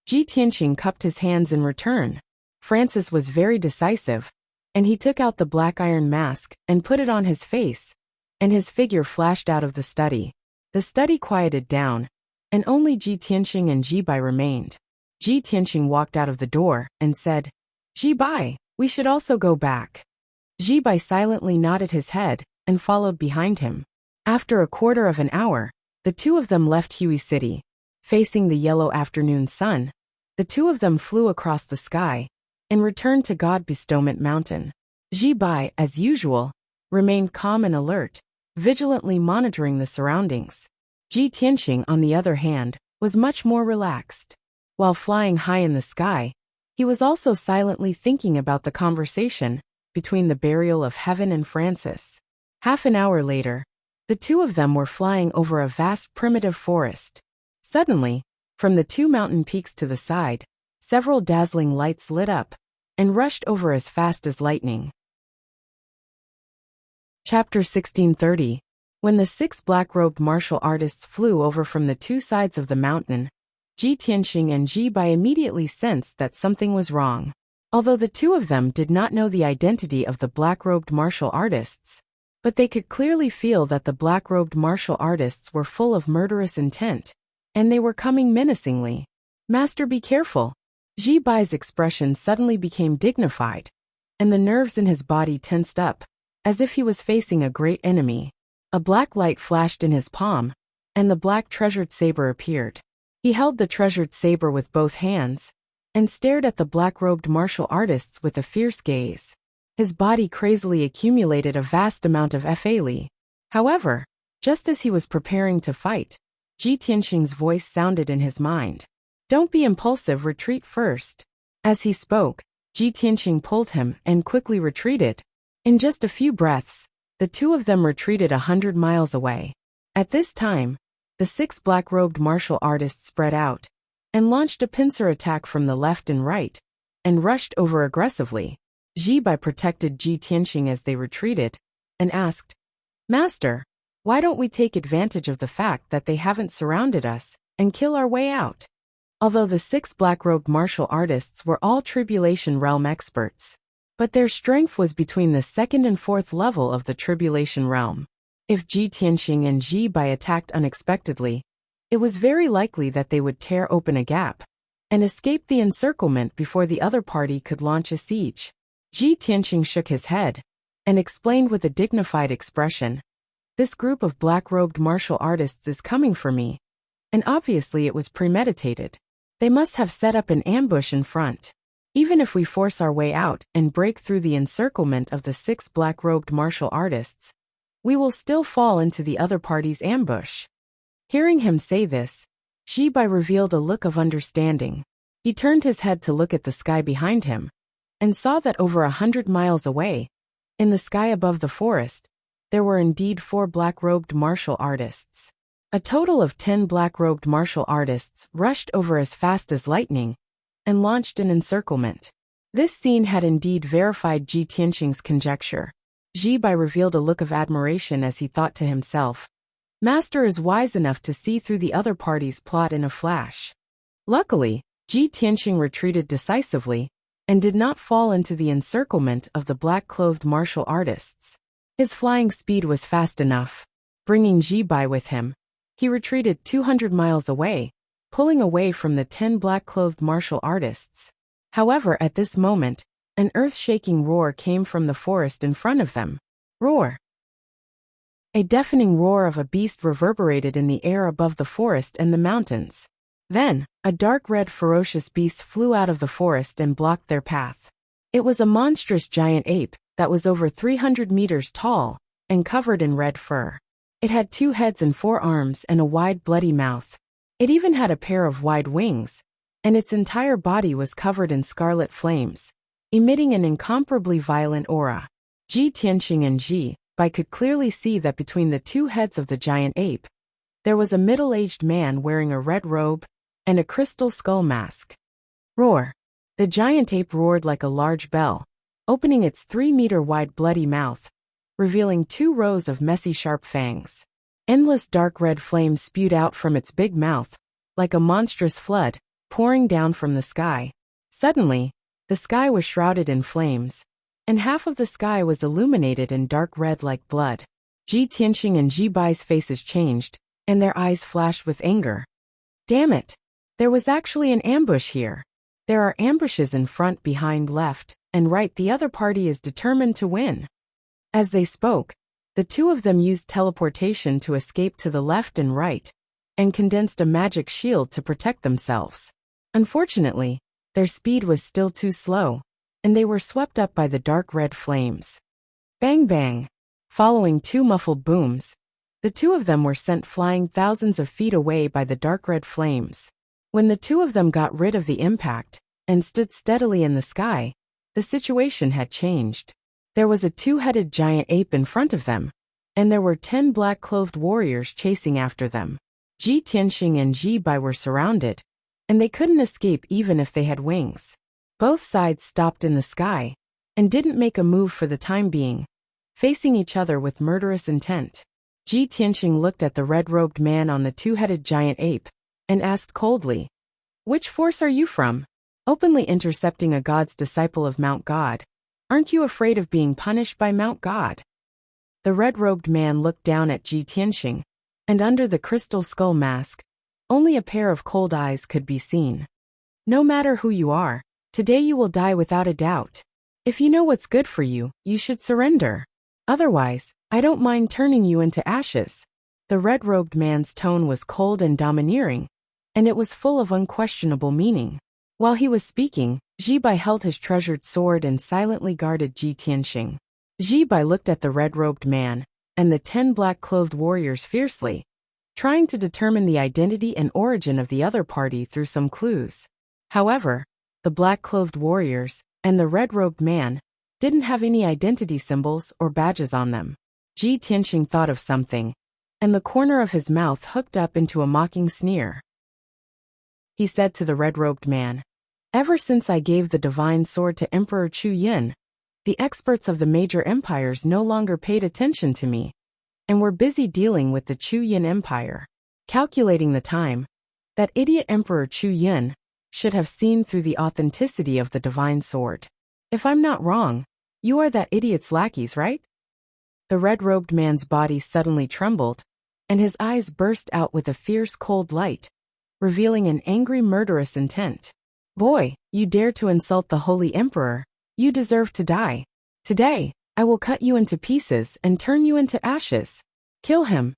Speaker 1: Ji Tianqing cupped his hands in return. Francis was very decisive, and he took out the black iron mask and put it on his face, and his figure flashed out of the study. The study quieted down, and only Ji Tianqing and Ji Bai remained. Ji Tianqing walked out of the door and said, Ji Bai, we should also go back. Ji Bai silently nodded his head and followed behind him. After a quarter of an hour, the two of them left Hui City. Facing the yellow afternoon sun, the two of them flew across the sky and returned to God Bestowment Mountain. Ji Bai, as usual, remained calm and alert, vigilantly monitoring the surroundings. Ji Tianqing, on the other hand, was much more relaxed. While flying high in the sky, he was also silently thinking about the conversation between the burial of Heaven and Francis. Half an hour later, the two of them were flying over a vast primitive forest. Suddenly, from the 2 mountain peaks to the side, several dazzling lights lit up and rushed over as fast as lightning. Chapter 1630. When the 6 black-robed martial artists flew over from the 2 sides of the mountain, Ji Tianqing and Ji Bai immediately sensed that something was wrong. Although the two of them did not know the identity of the black-robed martial artists, but they could clearly feel that the black-robed martial artists were full of murderous intent, and they were coming menacingly. Master, be careful. Ji Bai's expression suddenly became dignified, and the nerves in his body tensed up, as if he was facing a great enemy. A black light flashed in his palm, and the black treasured saber appeared. He held the treasured saber with both hands, and stared at the black-robed martial artists with a fierce gaze. His body crazily accumulated a vast amount of Fa. However, just as he was preparing to fight, Ji Tianqing's voice sounded in his mind. Don't be impulsive, retreat first. As he spoke, Ji Tianqing pulled him and quickly retreated. In just a few breaths, the two of them retreated 100 miles away. At this time, the 6 black-robed martial artists spread out and launched a pincer attack from the left and right, and rushed over aggressively. Ji Bai protected Ji Tianqing as they retreated, and asked, Master, why don't we take advantage of the fact that they haven't surrounded us, and kill our way out? Although the 6 black-robed martial artists were all Tribulation Realm experts, but their strength was between the 2nd and 4th level of the Tribulation Realm. If Ji Tianqing and Ji Bai attacked unexpectedly, it was very likely that they would tear open a gap and escape the encirclement before the other party could launch a siege. Ji Tianqing shook his head and explained with a dignified expression, This group of black-robed martial artists is coming for me, and obviously it was premeditated. They must have set up an ambush in front. Even if we force our way out and break through the encirclement of the 6 black-robed martial artists, we will still fall into the other party's ambush. Hearing him say this, Ji Bai revealed a look of understanding. He turned his head to look at the sky behind him, and saw that over 100 miles away, in the sky above the forest, there were indeed 4 black-robed martial artists. A total of 10 black-robed martial artists rushed over as fast as lightning and launched an encirclement. This scene had indeed verified Ji Tianqing's conjecture. Ji Bai revealed a look of admiration as he thought to himself, "Master is wise enough to see through the other party's plot in a flash." Luckily, Ji Tianqing retreated decisively and did not fall into the encirclement of the black-clothed martial artists. His flying speed was fast enough. Bringing Ji Bai with him, he retreated 200 miles away, pulling away from the 10 black-clothed martial artists. However, at this moment, an earth-shaking roar came from the forest in front of them. Roar! A deafening roar of a beast reverberated in the air above the forest and the mountains. Then, a dark red ferocious beast flew out of the forest and blocked their path. It was a monstrous giant ape that was over 300 meters tall and covered in red fur. It had 2 heads and 4 arms and a wide bloody mouth. It even had a pair of wide wings, and its entire body was covered in scarlet flames, emitting an incomparably violent aura. Ji Tianqing and Ji Bai could clearly see that between the 2 heads of the giant ape, there was a middle-aged man wearing a red robe and a crystal skull mask. Roar! The giant ape roared like a large bell, opening its 3-meter-wide bloody mouth, revealing 2 rows of messy sharp fangs. Endless dark red flames spewed out from its big mouth, like a monstrous flood, pouring down from the sky. Suddenly, the sky was shrouded in flames, and half of the sky was illuminated in dark red like blood. Ji Tianqing and Ji Bai's faces changed, and their eyes flashed with anger. Damn it! There was actually an ambush here. There are ambushes in front, behind, left, and right. The other party is determined to win. As they spoke, the 2 of them used teleportation to escape to the left and right, and condensed a magic shield to protect themselves. Unfortunately, their speed was still too slow, and they were swept up by the dark red flames. Bang bang! Following 2 muffled booms, the 2 of them were sent flying thousands of feet away by the dark red flames. When the 2 of them got rid of the impact and stood steadily in the sky, the situation had changed. There was a 2-headed giant ape in front of them, and there were 10 black-clothed warriors chasing after them. Ji Tianqing and Ji Bai were surrounded, and they couldn't escape even if they had wings. Both sides stopped in the sky and didn't make a move for the time being, facing each other with murderous intent. Ji Tianqing looked at the red-robed man on the 2-headed giant ape and asked coldly, "Which force are you from? Openly intercepting a god's disciple of Mount God. Aren't you afraid of being punished by Mount God?" The red-robed man looked down at Ji Tianqing, and under the crystal skull mask, only a pair of cold eyes could be seen. "No matter who you are, today you will die without a doubt. If you know what's good for you, you should surrender. Otherwise, I don't mind turning you into ashes." The red-robed man's tone was cold and domineering, and it was full of unquestionable meaning. While he was speaking, Ji Bai held his treasured sword and silently guarded Ji Tianqing. Ji Bai looked at the red-robed man and the 10 black-clothed warriors fiercely, trying to determine the identity and origin of the other party through some clues. However, the black-clothed warriors and the red-robed man didn't have any identity symbols or badges on them. Ji Tianqing thought of something, and the corner of his mouth hooked up into a mocking sneer. He said to the red-robed man, "Ever since I gave the divine sword to Emperor Chu Yin, the experts of the major empires no longer paid attention to me, and were busy dealing with the Chu Yin Empire. Calculating the time, that idiot Emperor Chu Yin should have seen through the authenticity of the divine sword. If I'm not wrong, you are that idiot's lackeys, right?" The red-robed man's body suddenly trembled, and his eyes burst out with a fierce cold light, revealing an angry murderous intent. "Boy, you dare to insult the Holy Emperor. You deserve to die. Today, I will cut you into pieces and turn you into ashes. Kill him."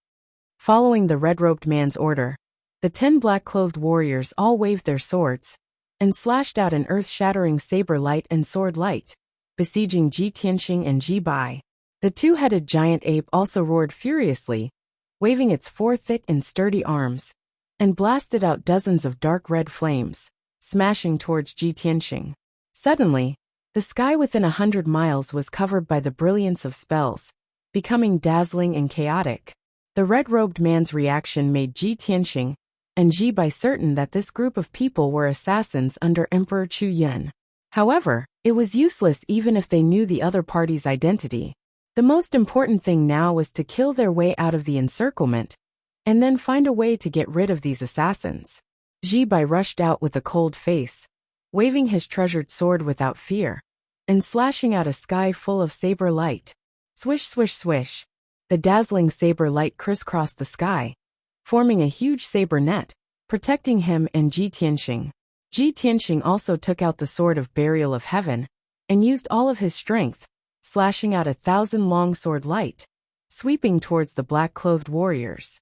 Speaker 1: Following the red-robed man's order, the 10 black-clothed warriors all waved their swords and slashed out an earth-shattering saber light and sword light, besieging Ji Tianqing and Ji Bai. The 2-headed giant ape also roared furiously, waving its 4 thick and sturdy arms, and blasted out dozens of dark red flames, smashing towards Ji Tianqing. Suddenly, the sky within 100 miles was covered by the brilliance of spells, becoming dazzling and chaotic. The red-robed man's reaction made Ji Tianxing and Ji Bai certain that this group of people were assassins under Emperor Chu Yun. However, it was useless even if they knew the other party's identity. The most important thing now was to kill their way out of the encirclement, and then find a way to get rid of these assassins. Ji Bai rushed out with a cold face, waving his treasured sword without fear, and slashing out a sky full of saber light. Swish, swish, swish. The dazzling saber light crisscrossed the sky, forming a huge saber net, protecting him and Ji Tianxing. Ji Tianxing also took out the sword of burial of heaven, and used all of his strength, slashing out 1,000 long sword light, sweeping towards the black-clothed warriors.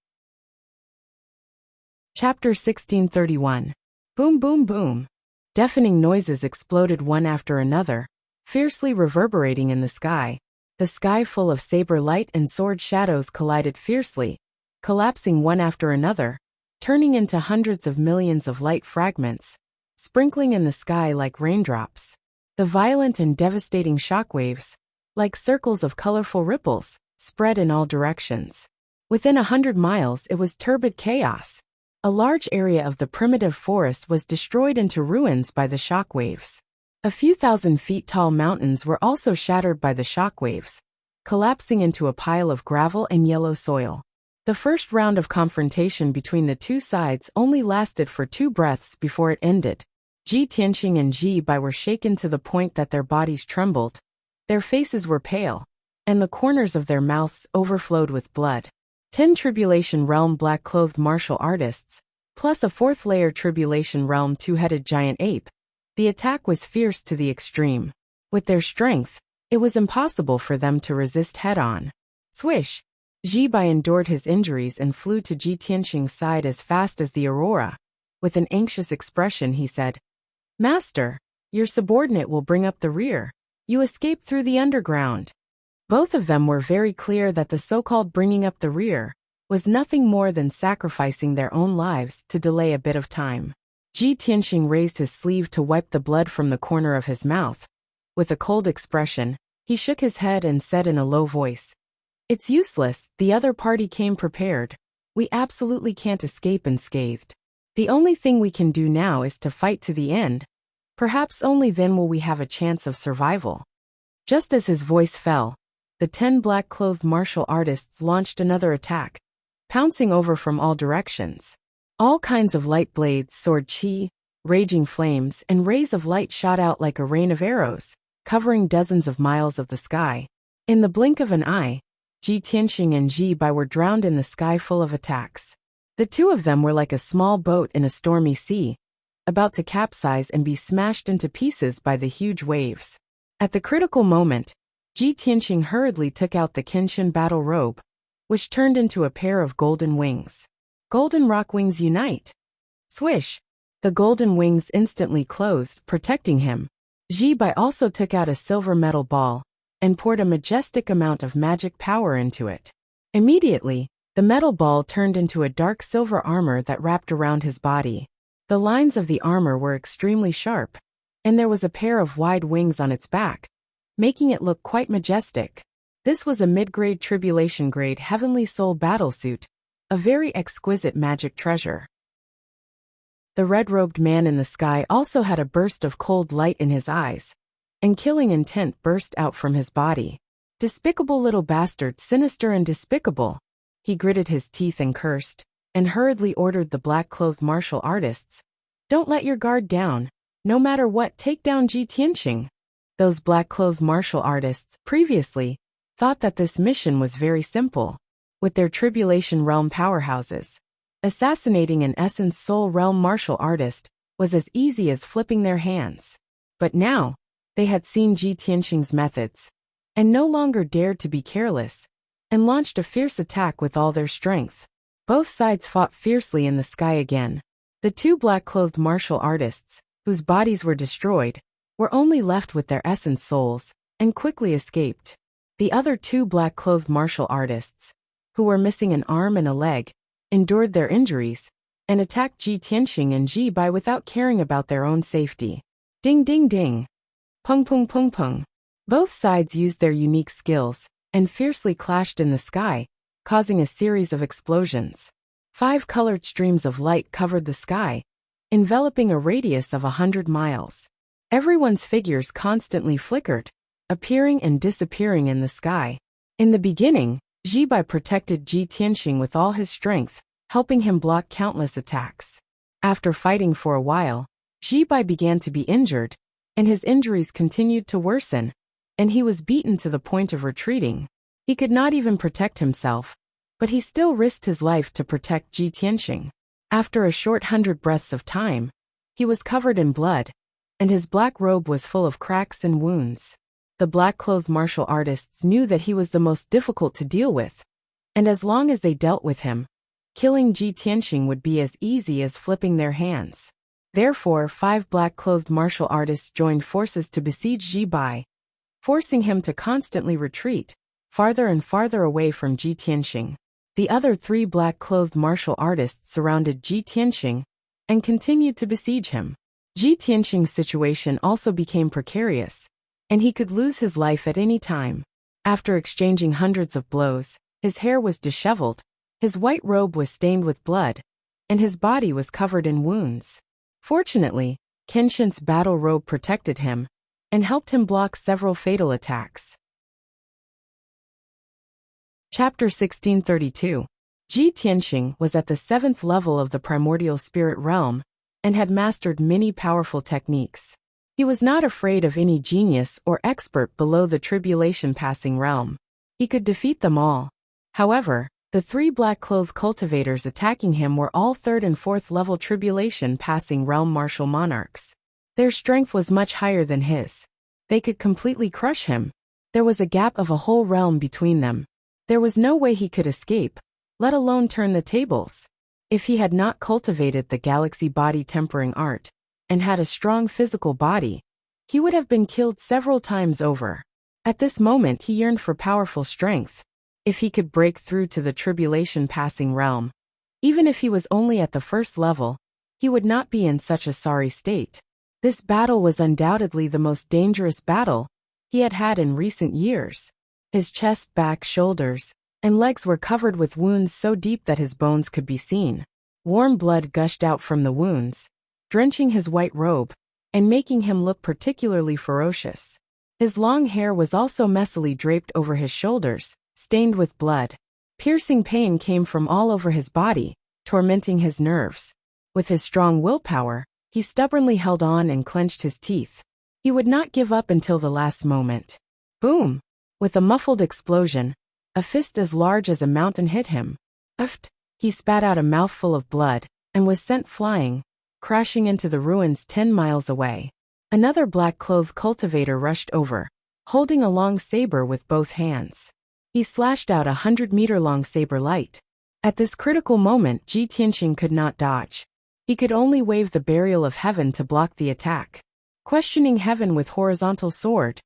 Speaker 1: Chapter 1631. Boom, boom, boom. Deafening noises exploded one after another, fiercely reverberating in the sky. The sky full of saber light and sword shadows collided fiercely, collapsing one after another, turning into hundreds of millions of light fragments, sprinkling in the sky like raindrops. The violent and devastating shockwaves, like circles of colorful ripples, spread in all directions. Within 100 miles it was turbid chaos. A large area of the primitive forest was destroyed into ruins by the shockwaves. A few thousand feet tall mountains were also shattered by the shockwaves, collapsing into a pile of gravel and yellow soil. The first round of confrontation between the two sides only lasted for 2 breaths before it ended. Ji Tianxing and Ji Bai were shaken to the point that their bodies trembled, their faces were pale, and the corners of their mouths overflowed with blood. 10 Tribulation Realm black-clothed martial artists, plus a 4th-layer Tribulation Realm 2-headed giant ape. The attack was fierce to the extreme. With their strength, it was impossible for them to resist head-on. Swish! Ji Bai endured his injuries and flew to Ji Tianxing's side as fast as the aurora. With an anxious expression he said, "Master, your subordinate will bring up the rear. You escaped through the underground." Both of them were very clear that the so-called bringing up the rear was nothing more than sacrificing their own lives to delay a bit of time. Ji Tianxing raised his sleeve to wipe the blood from the corner of his mouth. With a cold expression, he shook his head and said in a low voice, "It's useless, the other party came prepared. We absolutely can't escape unscathed. The only thing we can do now is to fight to the end. Perhaps only then will we have a chance of survival." Just as his voice fell, the 10 black-clothed martial artists launched another attack, pouncing over from all directions. All kinds of light blades, sword chi, raging flames, and rays of light shot out like a rain of arrows, covering dozens of miles of the sky. In the blink of an eye, Ji Tianxing and Ji Bai were drowned in the sky full of attacks. The two of them were like a small boat in a stormy sea, about to capsize and be smashed into pieces by the huge waves. At the critical moment, Ji Tianxing hurriedly took out the Kenshin battle robe, which turned into a pair of golden wings. Golden rock wings unite. Swish! The golden wings instantly closed, protecting him. Ji Bai also took out a silver metal ball and poured a majestic amount of magic power into it. Immediately, the metal ball turned into a dark silver armor that wrapped around his body. The lines of the armor were extremely sharp, and there was a pair of wide wings on its back, making it look quite majestic. This was a mid-grade tribulation-grade heavenly soul battlesuit, a very exquisite magic treasure. The red-robed man in the sky also had a burst of cold light in his eyes, and killing intent burst out from his body. Despicable little bastard, sinister and despicable. He gritted his teeth and cursed, and hurriedly ordered the black-clothed martial artists, "Don't let your guard down. No matter what, take down Ji Tianxing." Those black-clothed martial artists, previously, thought that this mission was very simple. With their Tribulation Realm powerhouses, assassinating an Essence Soul Realm martial artist was as easy as flipping their hands. But now, they had seen Ji Tianxing's methods, and no longer dared to be careless, and launched a fierce attack with all their strength. Both sides fought fiercely in the sky again. The two black-clothed martial artists, whose bodies were destroyed, were only left with their essence souls, and quickly escaped. The other two black-clothed martial artists, who were missing an arm and a leg, endured their injuries, and attacked Ji Tianxing and Ji Bai without caring about their own safety. Ding ding ding. Pung pung pung pung. Both sides used their unique skills, and fiercely clashed in the sky, causing a series of explosions. 5 colored streams of light covered the sky, enveloping a radius of 100 miles. Everyone's figures constantly flickered, appearing and disappearing in the sky. In the beginning, Ji Bai protected Ji Tianxing with all his strength, helping him block countless attacks. After fighting for a while, Ji Bai began to be injured, and his injuries continued to worsen, and he was beaten to the point of retreating. He could not even protect himself, but he still risked his life to protect Ji Tianxing. After a short 100 breaths of time, he was covered in blood, and his black robe was full of cracks and wounds. The black-clothed martial artists knew that he was the most difficult to deal with, and as long as they dealt with him, killing Ji Tianxing would be as easy as flipping their hands. Therefore, 5 black-clothed martial artists joined forces to besiege Ji Bai, forcing him to constantly retreat, farther and farther away from Ji Tianxing. The other 3 black-clothed martial artists surrounded Ji Tianxing and continued to besiege him. Ji Tianxing's situation also became precarious, and he could lose his life at any time. After exchanging hundreds of blows, his hair was disheveled, his white robe was stained with blood, and his body was covered in wounds. Fortunately, Kenshin's battle robe protected him and helped him block several fatal attacks. Chapter 1632. Ji Tianxing was at the 7th level of the primordial spirit realm and had mastered many powerful techniques. He was not afraid of any genius or expert below the tribulation passing realm. He could defeat them all. However, the 3 black-clothed cultivators attacking him were all 3rd and 4th level tribulation passing realm martial monarchs. Their strength was much higher than his. They could completely crush him. There was a gap of a whole realm between them. There was no way he could escape, let alone turn the tables. If he had not cultivated the galaxy body tempering art, and had a strong physical body, he would have been killed several times over. At this moment he yearned for powerful strength. If he could break through to the tribulation passing realm, even if he was only at the 1st level, he would not be in such a sorry state. This battle was undoubtedly the most dangerous battle he had had in recent years. His chest, back, shoulders, and legs were covered with wounds so deep that his bones could be seen. Warm blood gushed out from the wounds, drenching his white robe, and making him look particularly ferocious. His long hair was also messily draped over his shoulders, stained with blood. Piercing pain came from all over his body, tormenting his nerves. With his strong willpower, he stubbornly held on and clenched his teeth. He would not give up until the last moment. Boom! With a muffled explosion, a fist as large as a mountain hit him. Uft! He spat out a mouthful of blood, and was sent flying, crashing into the ruins 10 miles away. Another black-clothed cultivator rushed over, holding a long saber with both hands. He slashed out a 100-meter-long saber light. At this critical moment, Ji Tianxing could not dodge. He could only wave the burial of heaven to block the attack. Questioning heaven with horizontal sword.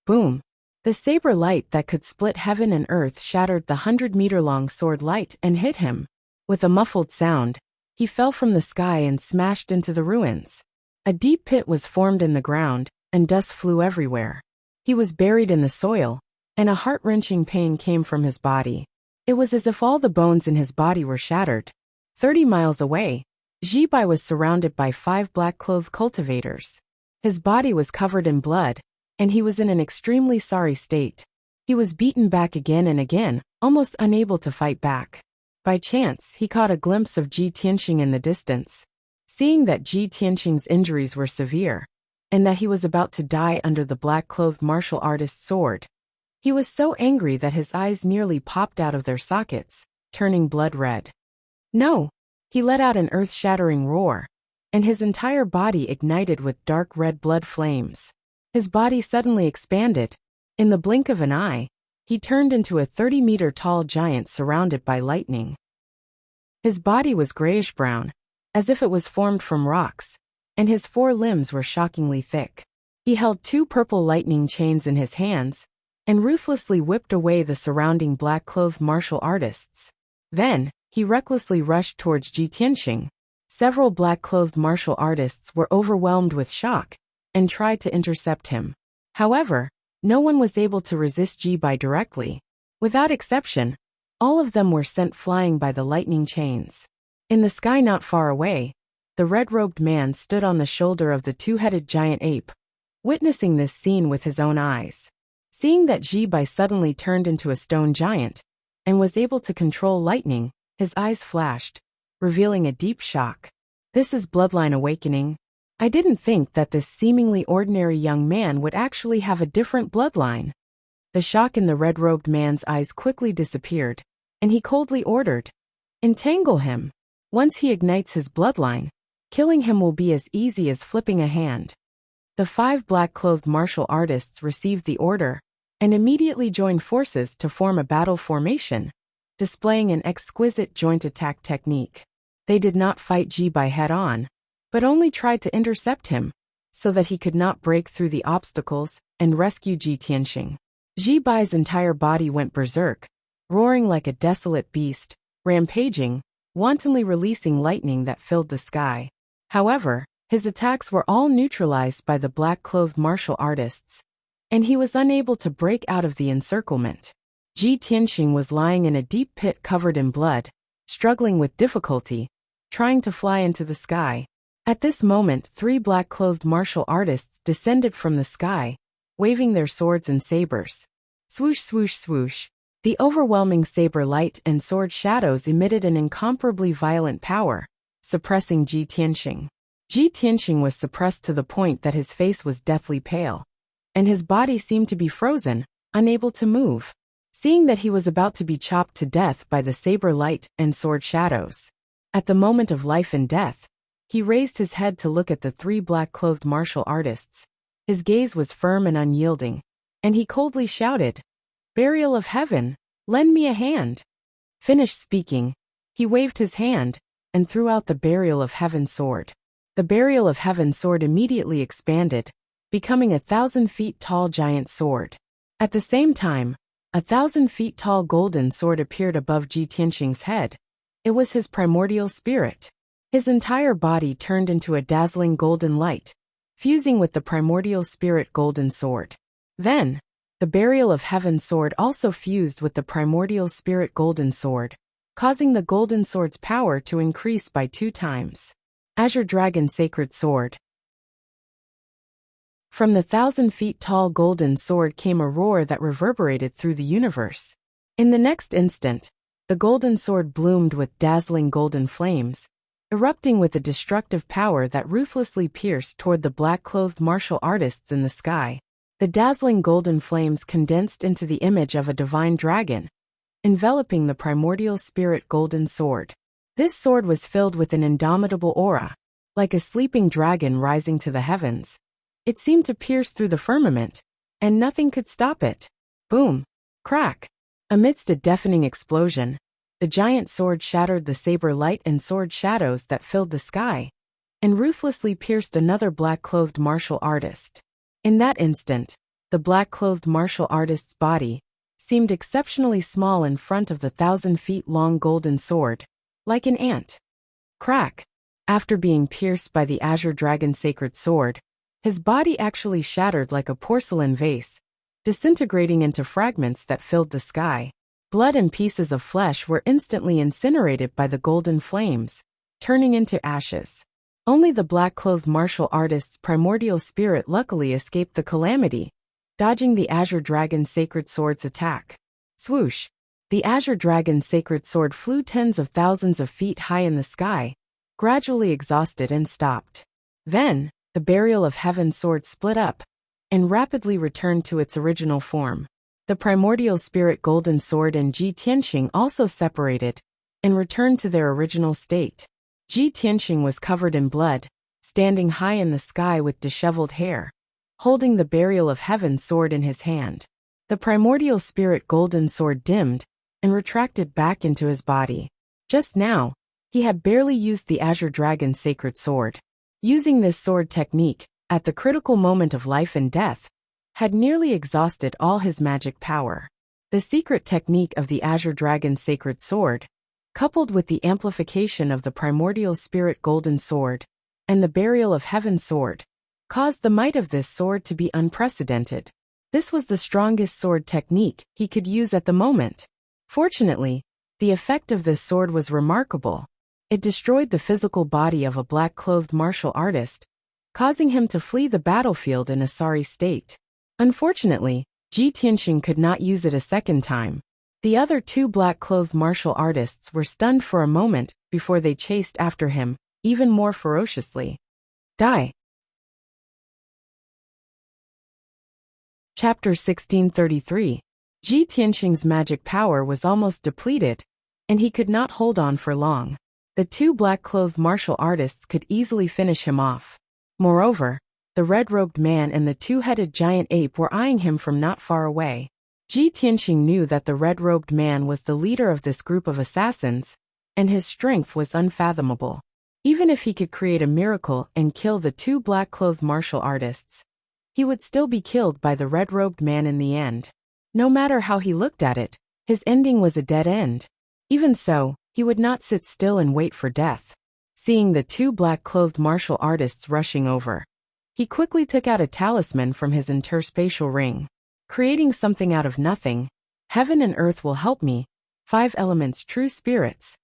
Speaker 1: Boom! The saber light that could split heaven and earth shattered the 100-meter-long sword light and hit him. With a muffled sound, he fell from the sky and smashed into the ruins. A deep pit was formed in the ground, and dust flew everywhere. He was buried in the soil, and a heart-wrenching pain came from his body. It was as if all the bones in his body were shattered. 30 miles away, Ji Bai was surrounded by 5 black-clothed cultivators. His body was covered in blood, and he was in an extremely sorry state. He was beaten back again and again, almost unable to fight back. By chance, he caught a glimpse of Ji Tianxing in the distance. Seeing that Ji Tianxing's injuries were severe, and that he was about to die under the black-clothed martial artist's sword, he was so angry that his eyes nearly popped out of their sockets, turning blood red. No! He let out an earth-shattering roar, and his entire body ignited with dark red blood flames. His body suddenly expanded. In the blink of an eye, he turned into a 30-meter-tall giant surrounded by lightning. His body was grayish-brown, as if it was formed from rocks, and his 4 limbs were shockingly thick. He held 2 purple lightning chains in his hands, and ruthlessly whipped away the surrounding black-clothed martial artists. Then, he recklessly rushed towards Ji Tianxing. Several black-clothed martial artists were overwhelmed with shock, and tried to intercept him. However, no one was able to resist Ji Bai directly. Without exception, all of them were sent flying by the lightning chains. In the sky not far away, the red-robed man stood on the shoulder of the two-headed giant ape, witnessing this scene with his own eyes. Seeing that Ji Bai suddenly turned into a stone giant and was able to control lightning, his eyes flashed, revealing a deep shock. This is bloodline awakening. I didn't think that this seemingly ordinary young man would actually have a different bloodline. The shock in the red-robed man's eyes quickly disappeared, and he coldly ordered, "Entangle him. Once he ignites his bloodline, killing him will be as easy as flipping a hand." The 5 black-clothed martial artists received the order and immediately joined forces to form a battle formation, displaying an exquisite joint attack technique. They did not fight Ji Bai head-on, but only tried to intercept him, so that he could not break through the obstacles and rescue Ji Tianxing. Ji Bai's entire body went berserk, roaring like a desolate beast, rampaging, wantonly releasing lightning that filled the sky. However, his attacks were all neutralized by the black-clothed martial artists, and he was unable to break out of the encirclement. Ji Tianxing was lying in a deep pit covered in blood, struggling with difficulty, trying to fly into the sky. At this moment, 3 black-clothed martial artists descended from the sky, waving their swords and sabers. Swoosh, swoosh, swoosh. The overwhelming saber light and sword shadows emitted an incomparably violent power, suppressing Ji Tianxing. Ji Tianxing was suppressed to the point that his face was deathly pale, and his body seemed to be frozen, unable to move. Seeing that he was about to be chopped to death by the saber light and sword shadows, at the moment of life and death, he raised his head to look at the 3 black-clothed martial artists. His gaze was firm and unyielding, and he coldly shouted, "Burial of Heaven, lend me a hand." Finished speaking, he waved his hand and threw out the Burial of Heaven sword. The Burial of Heaven sword immediately expanded, becoming 1,000 feet tall giant sword. At the same time, 1,000 feet tall golden sword appeared above Ji Tianxing's head. It was his primordial spirit. His entire body turned into a dazzling golden light, fusing with the primordial spirit golden sword. Then, the Burial of Heaven sword also fused with the primordial spirit golden sword, causing the golden sword's power to increase by 2 times. Azure Dragon Sacred Sword. From the 1,000 feet tall golden sword came a roar that reverberated through the universe. In the next instant, the golden sword bloomed with dazzling golden flames, erupting with a destructive power that ruthlessly pierced toward the black-clothed martial artists in the sky. The dazzling golden flames condensed into the image of a divine dragon, enveloping the primordial spirit golden sword. This sword was filled with an indomitable aura, like a sleeping dragon rising to the heavens. It seemed to pierce through the firmament, and nothing could stop it. Boom! Crack! Amidst a deafening explosion, the giant sword shattered the saber light and sword shadows that filled the sky, and ruthlessly pierced another black-clothed martial artist. In that instant, the black-clothed martial artist's body seemed exceptionally small in front of the 1,000 feet long golden sword, like an ant. Crack! After being pierced by the Azure Dragon Sacred Sword, his body actually shattered like a porcelain vase, disintegrating into fragments that filled the sky. Blood and pieces of flesh were instantly incinerated by the golden flames, turning into ashes. Only the black-clothed martial artist's primordial spirit luckily escaped the calamity, dodging the Azure Dragon Sacred Sword's attack. Swoosh! The Azure Dragon Sacred Sword flew tens of thousands of feet high in the sky, gradually exhausted and stopped. Then, the Burial of Heaven sword split up and rapidly returned to its original form. The primordial spirit golden sword and Ji Tianxing also separated and returned to their original state. Ji Tianxing was covered in blood, standing high in the sky with disheveled hair, holding the Burial of Heaven sword in his hand. The primordial spirit golden sword dimmed and retracted back into his body. Just now, he had barely used the Azure Dragon Sacred Sword. Using this sword technique, at the critical moment of life and death, had nearly exhausted all his magic power. The secret technique of the Azure Dragon Sacred Sword, coupled with the amplification of the primordial spirit golden sword and the Burial of Heaven sword, caused the might of this sword to be unprecedented. This was the strongest sword technique he could use at the moment. Fortunately, the effect of this sword was remarkable. It destroyed the physical body of a black-clothed martial artist, causing him to flee the battlefield in a sorry state. Unfortunately, Ji Tianxing could not use it a second time. The other two black-clothed martial artists were stunned for a moment before they chased after him, even more ferociously. Die! Chapter 1633. Ji Tianxing's magic power was almost depleted, and he could not hold on for long. The two black-clothed martial artists could easily finish him off. Moreover, the red-robed man and the two-headed giant ape were eyeing him from not far away. Ji Tianxing knew that the red-robed man was the leader of this group of assassins, and his strength was unfathomable. Even if he could create a miracle and kill the two black-clothed martial artists, he would still be killed by the red-robed man in the end. No matter how he looked at it, his ending was a dead end. Even so, he would not sit still and wait for death. Seeing the two black-clothed martial artists rushing over, he quickly took out a talisman from his interspatial ring. Creating something out of nothing. Heaven and earth will help me. 5 elements true spirits.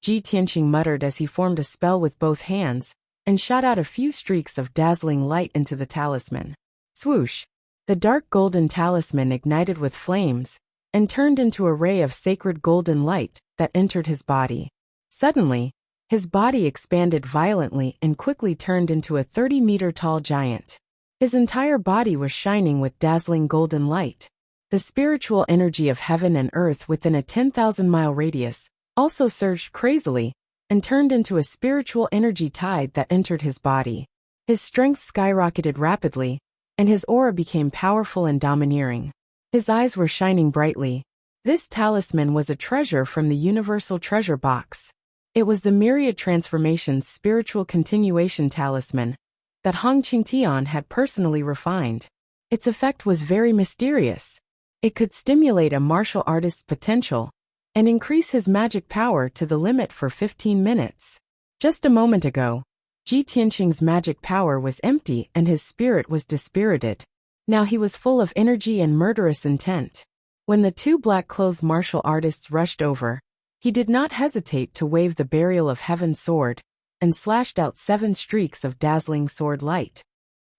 Speaker 1: Ji Tianxing muttered as he formed a spell with both hands, and shot out a few streaks of dazzling light into the talisman. Swoosh! The dark golden talisman ignited with flames, and turned into a ray of sacred golden light that entered his body. Suddenly, his body expanded violently and quickly turned into a 30-meter-tall giant. His entire body was shining with dazzling golden light. The spiritual energy of heaven and earth within a 10,000-mile radius also surged crazily and turned into a spiritual energy tide that entered his body. His strength skyrocketed rapidly, and his aura became powerful and domineering. His eyes were shining brightly. This talisman was a treasure from the Universal Treasure Box. It was the Myriad Transformations Spiritual Continuation Talisman that Hong Qingtian had personally refined. Its effect was very mysterious. It could stimulate a martial artist's potential and increase his magic power to the limit for 15 minutes. Just a moment ago, Ji Tianxing's magic power was empty and his spirit was dispirited. Now he was full of energy and murderous intent. When the two black-clothed martial artists rushed over, he did not hesitate to wave the Burial of Heaven sword, and slashed out 7 streaks of dazzling sword light.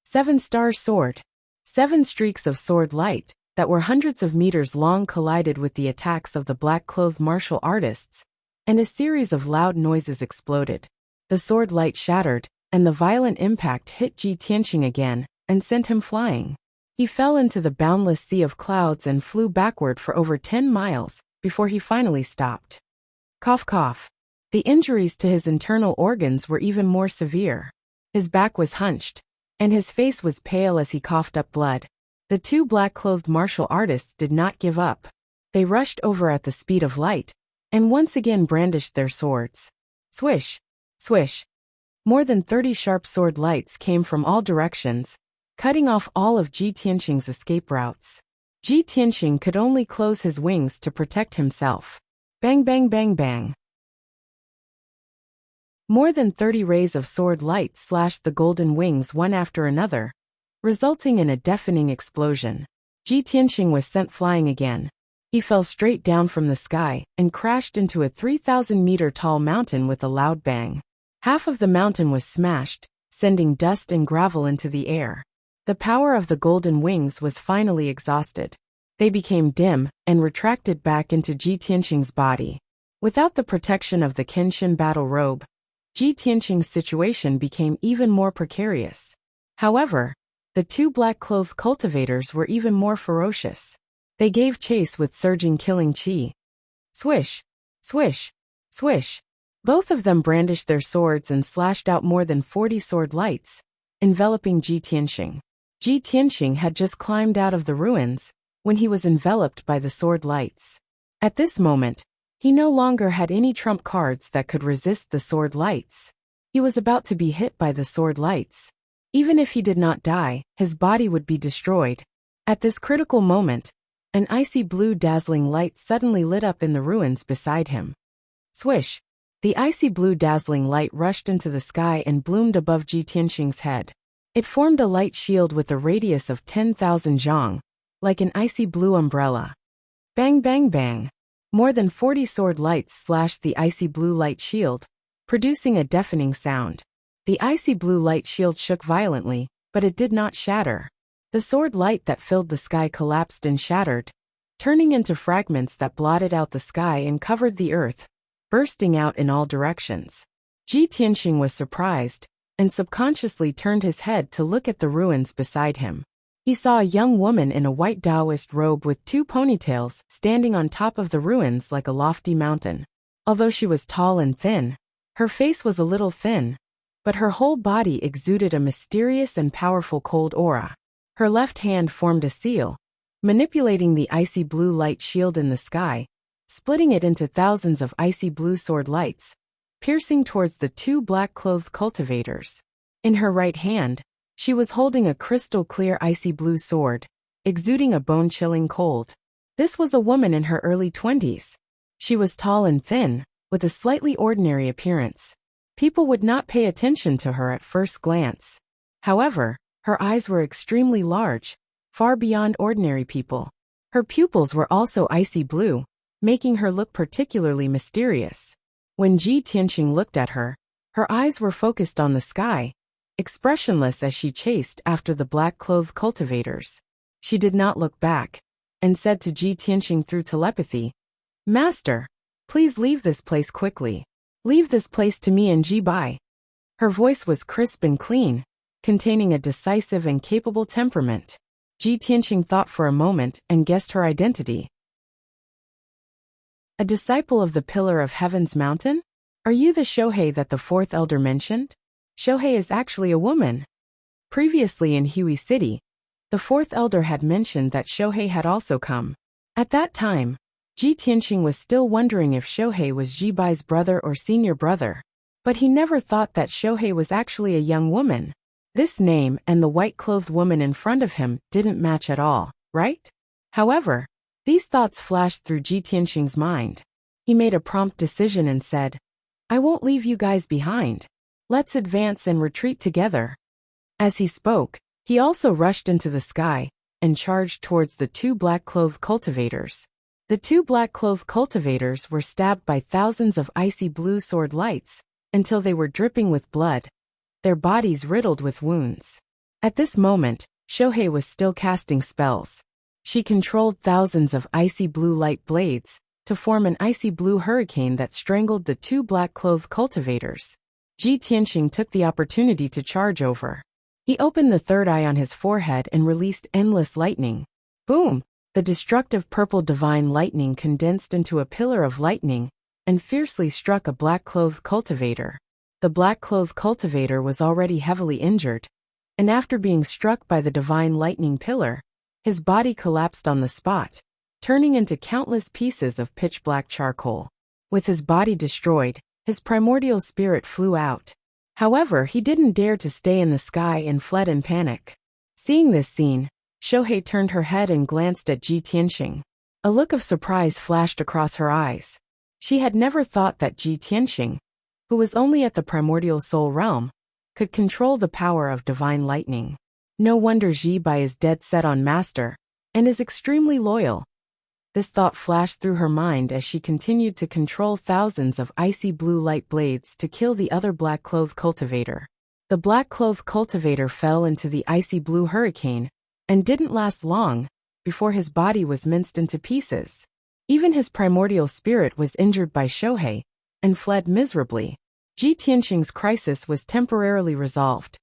Speaker 1: 7-star sword. 7 streaks of sword light, that were hundreds of meters long, collided with the attacks of the black-clothed martial artists, and a series of loud noises exploded. The sword light shattered, and the violent impact hit Ji Tianxing again, and sent him flying. He fell into the boundless sea of clouds and flew backward for over 10 miles, before he finally stopped. Cough cough. The injuries to his internal organs were even more severe. His back was hunched, and his face was pale as he coughed up blood. The two black-clothed martial artists did not give up. They rushed over at the speed of light, and once again brandished their swords. Swish! Swish! More than 30 sharp sword lights came from all directions, cutting off all of Ji Tianxing's escape routes. Ji Tianxing could only close his wings to protect himself. Bang bang bang bang. More than 30 rays of sword light slashed the golden wings one after another, resulting in a deafening explosion. Ji Tianxing was sent flying again. He fell straight down from the sky and crashed into a 3,000-meter-tall mountain with a loud bang. Half of the mountain was smashed, sending dust and gravel into the air. The power of the golden wings was finally exhausted. They became dim and retracted back into Ji Tianxing's body. Without the protection of the Kenshin battle robe, Ji Tianxing's situation became even more precarious. However, the two black-clothed cultivators were even more ferocious. They gave chase with surging killing chi. Swish! Swish! Swish! Both of them brandished their swords and slashed out more than 40 sword lights, enveloping Ji Tianxing. Ji Tianxing had just climbed out of the ruins when he was enveloped by the sword lights. At this moment, he no longer had any trump cards that could resist the sword lights. He was about to be hit by the sword lights. Even if he did not die, his body would be destroyed. At this critical moment, an icy blue dazzling light suddenly lit up in the ruins beside him. Swish! The icy blue dazzling light rushed into the sky and bloomed above Ji Tianxing's head. It formed a light shield with a radius of 10,000 zhang, like an icy blue umbrella. Bang bang bang. More than 40 sword lights slashed the icy blue light shield, producing a deafening sound. The icy blue light shield shook violently, but it did not shatter. The sword light that filled the sky collapsed and shattered, turning into fragments that blotted out the sky and covered the earth, bursting out in all directions. Ji Tianxing was surprised, and subconsciously turned his head to look at the ruins beside him. He saw a young woman in a white Taoist robe with 2 ponytails standing on top of the ruins like a lofty mountain. Although she was tall and thin, her face was a little thin, but her whole body exuded a mysterious and powerful cold aura. Her left hand formed a seal, manipulating the icy blue light shield in the sky, splitting it into thousands of icy blue sword lights, piercing towards the 2 black-clothed cultivators. In her right hand, she was holding a crystal-clear icy blue sword, exuding a bone-chilling cold. This was a woman in her early 20s. She was tall and thin, with a slightly ordinary appearance. People would not pay attention to her at first glance. However, her eyes were extremely large, far beyond ordinary people. Her pupils were also icy blue, making her look particularly mysterious. When Ji Tianxing looked at her, her eyes were focused on the sky, expressionless as she chased after the black-clothed cultivators. She did not look back, and said to Ji Tianxing through telepathy, "Master, please leave this place quickly. Leave this place to me and Ji Bai." Her voice was crisp and clean, containing a decisive and capable temperament. Ji Tianxing thought for a moment and guessed her identity. A disciple of the Pillar of Heaven's mountain? Are you the Shohei that the 4th elder mentioned? Shohei is actually a woman. Previously in Hui City, the 4th elder had mentioned that Shohei had also come. At that time, Ji Tianxing was still wondering if Shohei was Ji Bai's brother or senior brother. But he never thought that Shohei was actually a young woman. This name and the white-clothed woman in front of him didn't match at all, right? However, these thoughts flashed through Ji Tianxing's mind. He made a prompt decision and said, "I won't leave you guys behind. Let's advance and retreat together." As he spoke, he also rushed into the sky and charged towards the 2 black-clothed cultivators. The 2 black-clothed cultivators were stabbed by thousands of icy blue sword lights until they were dripping with blood, their bodies riddled with wounds. At this moment, Shohei was still casting spells. She controlled thousands of icy blue light blades to form an icy blue hurricane that strangled the 2 black-clothed cultivators. Ji Tianxing took the opportunity to charge over. He opened the 3rd eye on his forehead and released endless lightning. Boom! The destructive purple divine lightning condensed into a pillar of lightning and fiercely struck a black-clothed cultivator. The black-clothed cultivator was already heavily injured, and after being struck by the divine lightning pillar, his body collapsed on the spot, turning into countless pieces of pitch-black charcoal. With his body destroyed, his primordial spirit flew out. However, he didn't dare to stay in the sky and fled in panic. Seeing this scene, Shohei turned her head and glanced at Ji Tianxing. A look of surprise flashed across her eyes. She had never thought that Ji Tianxing, who was only at the primordial soul realm, could control the power of divine lightning. No wonder Ji Bai is dead set on master, and is extremely loyal. This thought flashed through her mind as she continued to control thousands of icy blue light blades to kill the other black-clothed cultivator. The black-clothed cultivator fell into the icy blue hurricane, and didn't last long before his body was minced into pieces. Even his primordial spirit was injured by Shohei, and fled miserably. Ji Tianxing's crisis was temporarily resolved.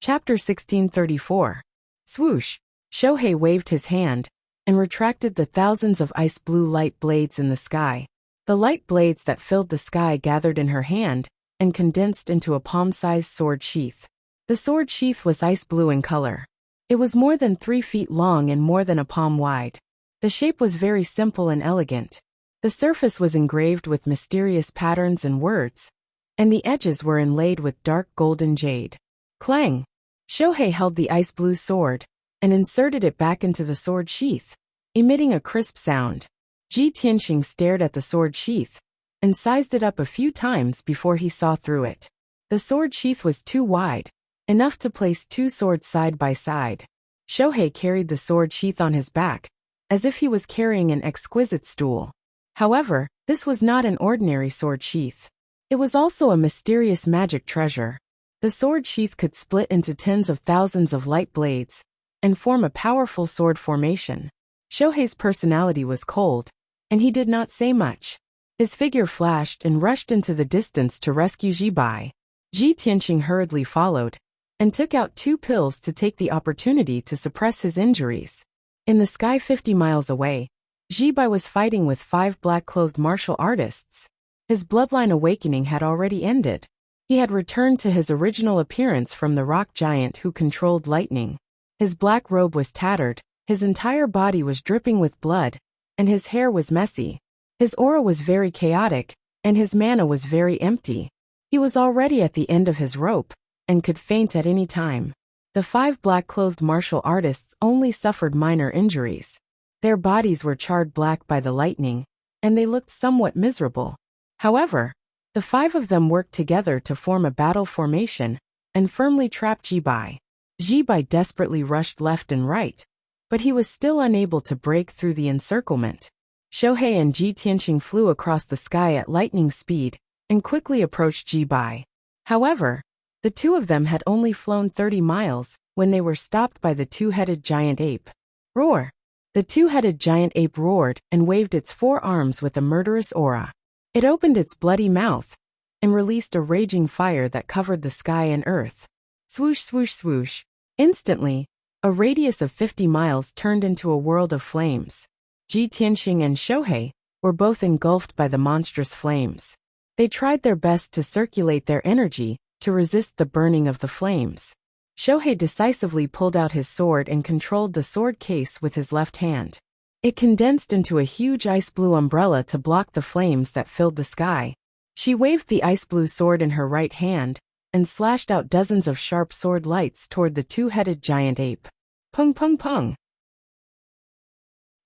Speaker 1: Chapter 1634. Swoosh! Shohei waved his hand, and retracted the thousands of ice blue light blades in the sky. The light blades that filled the sky gathered in her hand, and condensed into a palm-sized sword sheath. The sword sheath was ice blue in color. It was more than 3 feet long and more than a palm wide. The shape was very simple and elegant. The surface was engraved with mysterious patterns and words, and the edges were inlaid with dark golden jade. Clang! Shohei held the ice blue sword, and inserted it back into the sword sheath, emitting a crisp sound. Ji Tianxing stared at the sword sheath, and sized it up a few times before he saw through it. The sword sheath was too wide, enough to place two swords side by side. Shohei carried the sword sheath on his back, as if he was carrying an exquisite stool. However, this was not an ordinary sword sheath. It was also a mysterious magic treasure. The sword sheath could split into tens of thousands of light blades and form a powerful sword formation. Shohei's personality was cold, and he did not say much. His figure flashed and rushed into the distance to rescue Jibai. Ji Tianqing hurriedly followed and took out 2 pills to take the opportunity to suppress his injuries. In the sky 50 miles away, Jibai was fighting with 5 black-clothed martial artists. His bloodline awakening had already ended. He had returned to his original appearance from the rock giant who controlled lightning. His black robe was tattered, his entire body was dripping with blood, and his hair was messy. His aura was very chaotic, and his mana was very empty. He was already at the end of his rope, and could faint at any time. The 5 black-clothed martial artists only suffered minor injuries. Their bodies were charred black by the lightning, and they looked somewhat miserable. However, the 5 of them worked together to form a battle formation and firmly trap Jibai. Jibai desperately rushed left and right, but he was still unable to break through the encirclement. Shohei and Ji Tianqing flew across the sky at lightning speed and quickly approached Jibai. However, the 2 of them had only flown 30 miles when they were stopped by the 2-headed giant ape. Roar! The 2-headed giant ape roared and waved its 4 arms with a murderous aura. It opened its bloody mouth and released a raging fire that covered the sky and earth. Swoosh, swoosh, swoosh. Instantly, a radius of 50 miles turned into a world of flames. Ji Tianqing and Shohei were both engulfed by the monstrous flames. They tried their best to circulate their energy to resist the burning of the flames. Shohei decisively pulled out his sword and controlled the sword case with his left hand. It condensed into a huge ice-blue umbrella to block the flames that filled the sky. She waved the ice-blue sword in her right hand and slashed out dozens of sharp sword lights toward the 2-headed giant ape. Pung pung pung.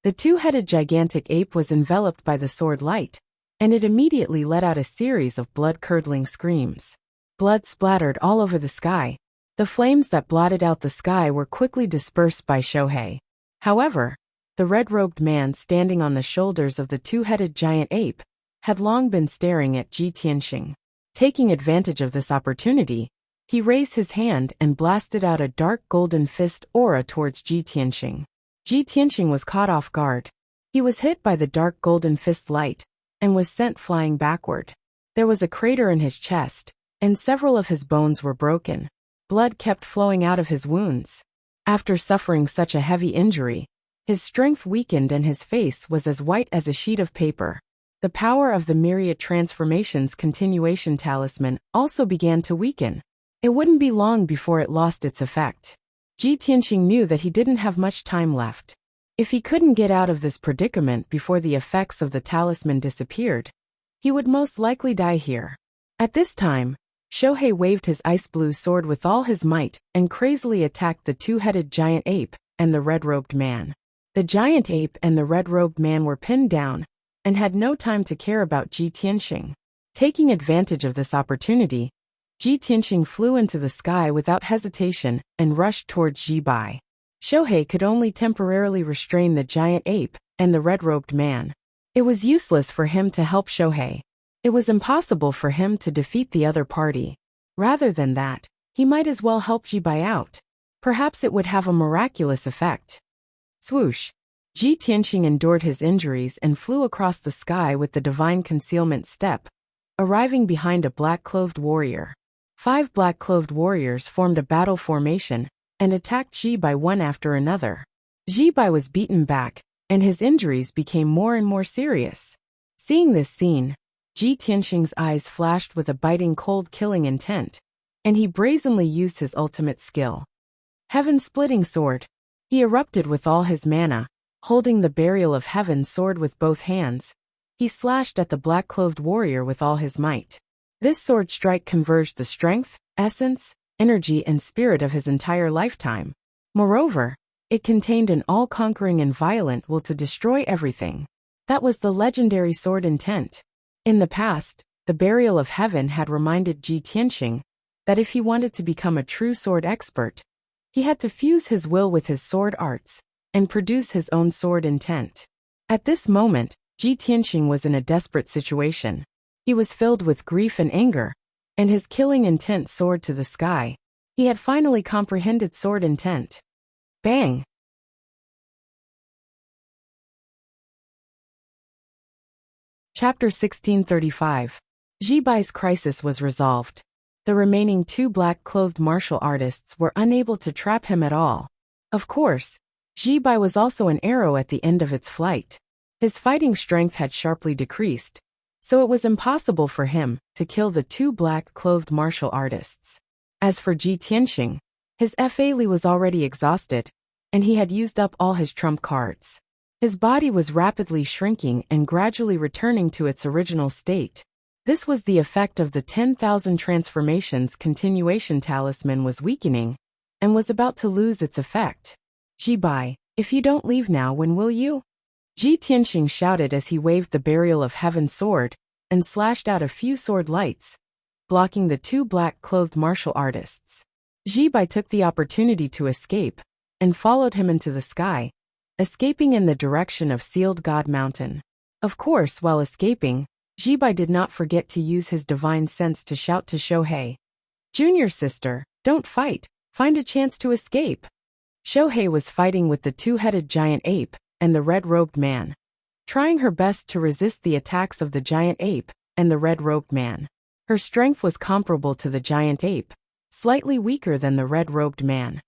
Speaker 1: The 2-headed gigantic ape was enveloped by the sword light, and it immediately let out a series of blood-curdling screams. Blood splattered all over the sky. The flames that blotted out the sky were quickly dispersed by Shohei. However, the red-robed man standing on the shoulders of the 2-headed giant ape had long been staring at Ji Tianqing. Taking advantage of this opportunity, he raised his hand and blasted out a dark golden fist aura towards Ji Tianqing. Ji Tianqing was caught off guard. He was hit by the dark golden fist light and was sent flying backward. There was a crater in his chest, and several of his bones were broken. Blood kept flowing out of his wounds. After suffering such a heavy injury, his strength weakened and his face was as white as a sheet of paper. The power of the myriad transformations continuation talisman also began to weaken. It wouldn't be long before it lost its effect. Ji Tianqing knew that he didn't have much time left. If he couldn't get out of this predicament before the effects of the talisman disappeared, he would most likely die here. At this time, Shohei waved his ice-blue sword with all his might and crazily attacked the 2-headed giant ape and the red-robed man. The giant ape and the red-robed man were pinned down and had no time to care about Ji Tianqing. Taking advantage of this opportunity, Ji Tianqing flew into the sky without hesitation and rushed towards Jibai. Shohei could only temporarily restrain the giant ape and the red-robed man. It was useless for him to help Shohei. It was impossible for him to defeat the other party. Rather than that, he might as well help Jibai out. Perhaps it would have a miraculous effect. Swoosh! Ji Tianqing endured his injuries and flew across the sky with the divine concealment step, arriving behind a black-clothed warrior. 5 black-clothed warriors formed a battle formation and attacked Jibai one after another. Jibai was beaten back, and his injuries became more and more serious. Seeing this scene, Ji Tianqing's eyes flashed with a biting cold killing intent, and he brazenly used his ultimate skill. Heaven-splitting sword. He erupted with all his mana, holding the burial of heaven sword with both hands. He slashed at the black-clothed warrior with all his might. This sword strike converged the strength, essence, energy and spirit of his entire lifetime. Moreover, it contained an all-conquering and violent will to destroy everything. That was the legendary sword intent. In the past, the burial of heaven had reminded Ji Tianqing that if he wanted to become a true sword expert, he had to fuse his will with his sword arts and produce his own sword intent. At this moment, Ji Tianxing was in a desperate situation. He was filled with grief and anger, and his killing intent soared to the sky. He had finally comprehended sword intent. Bang! Chapter 1635. Ji Bai's crisis was resolved. The remaining two black-clothed martial artists were unable to trap him at all. Of course, Ji Bai was also an arrow at the end of its flight. His fighting strength had sharply decreased, so it was impossible for him to kill the two black-clothed martial artists. As for Ji Tianxing, his fa li was already exhausted, and he had used up all his trump cards. His body was rapidly shrinking and gradually returning to its original state. This was the effect of the 10,000 transformations continuation talisman was weakening, and was about to lose its effect. Ji Bai, if you don't leave now, when will you? Ji Tianxing shouted as he waved the Burial of Heaven sword, and slashed out a few sword lights, blocking the two black-clothed martial artists. Ji Bai took the opportunity to escape, and followed him into the sky, escaping in the direction of Sealed God Mountain. Of course, while escaping, Ji Bai did not forget to use his divine sense to shout to Shohei, "Junior sister, don't fight, find a chance to escape." Shohei was fighting with the two-headed giant ape and the red-robed man, trying her best to resist the attacks of the giant ape and the red-robed man. Her strength was comparable to the giant ape, slightly weaker than the red-robed man,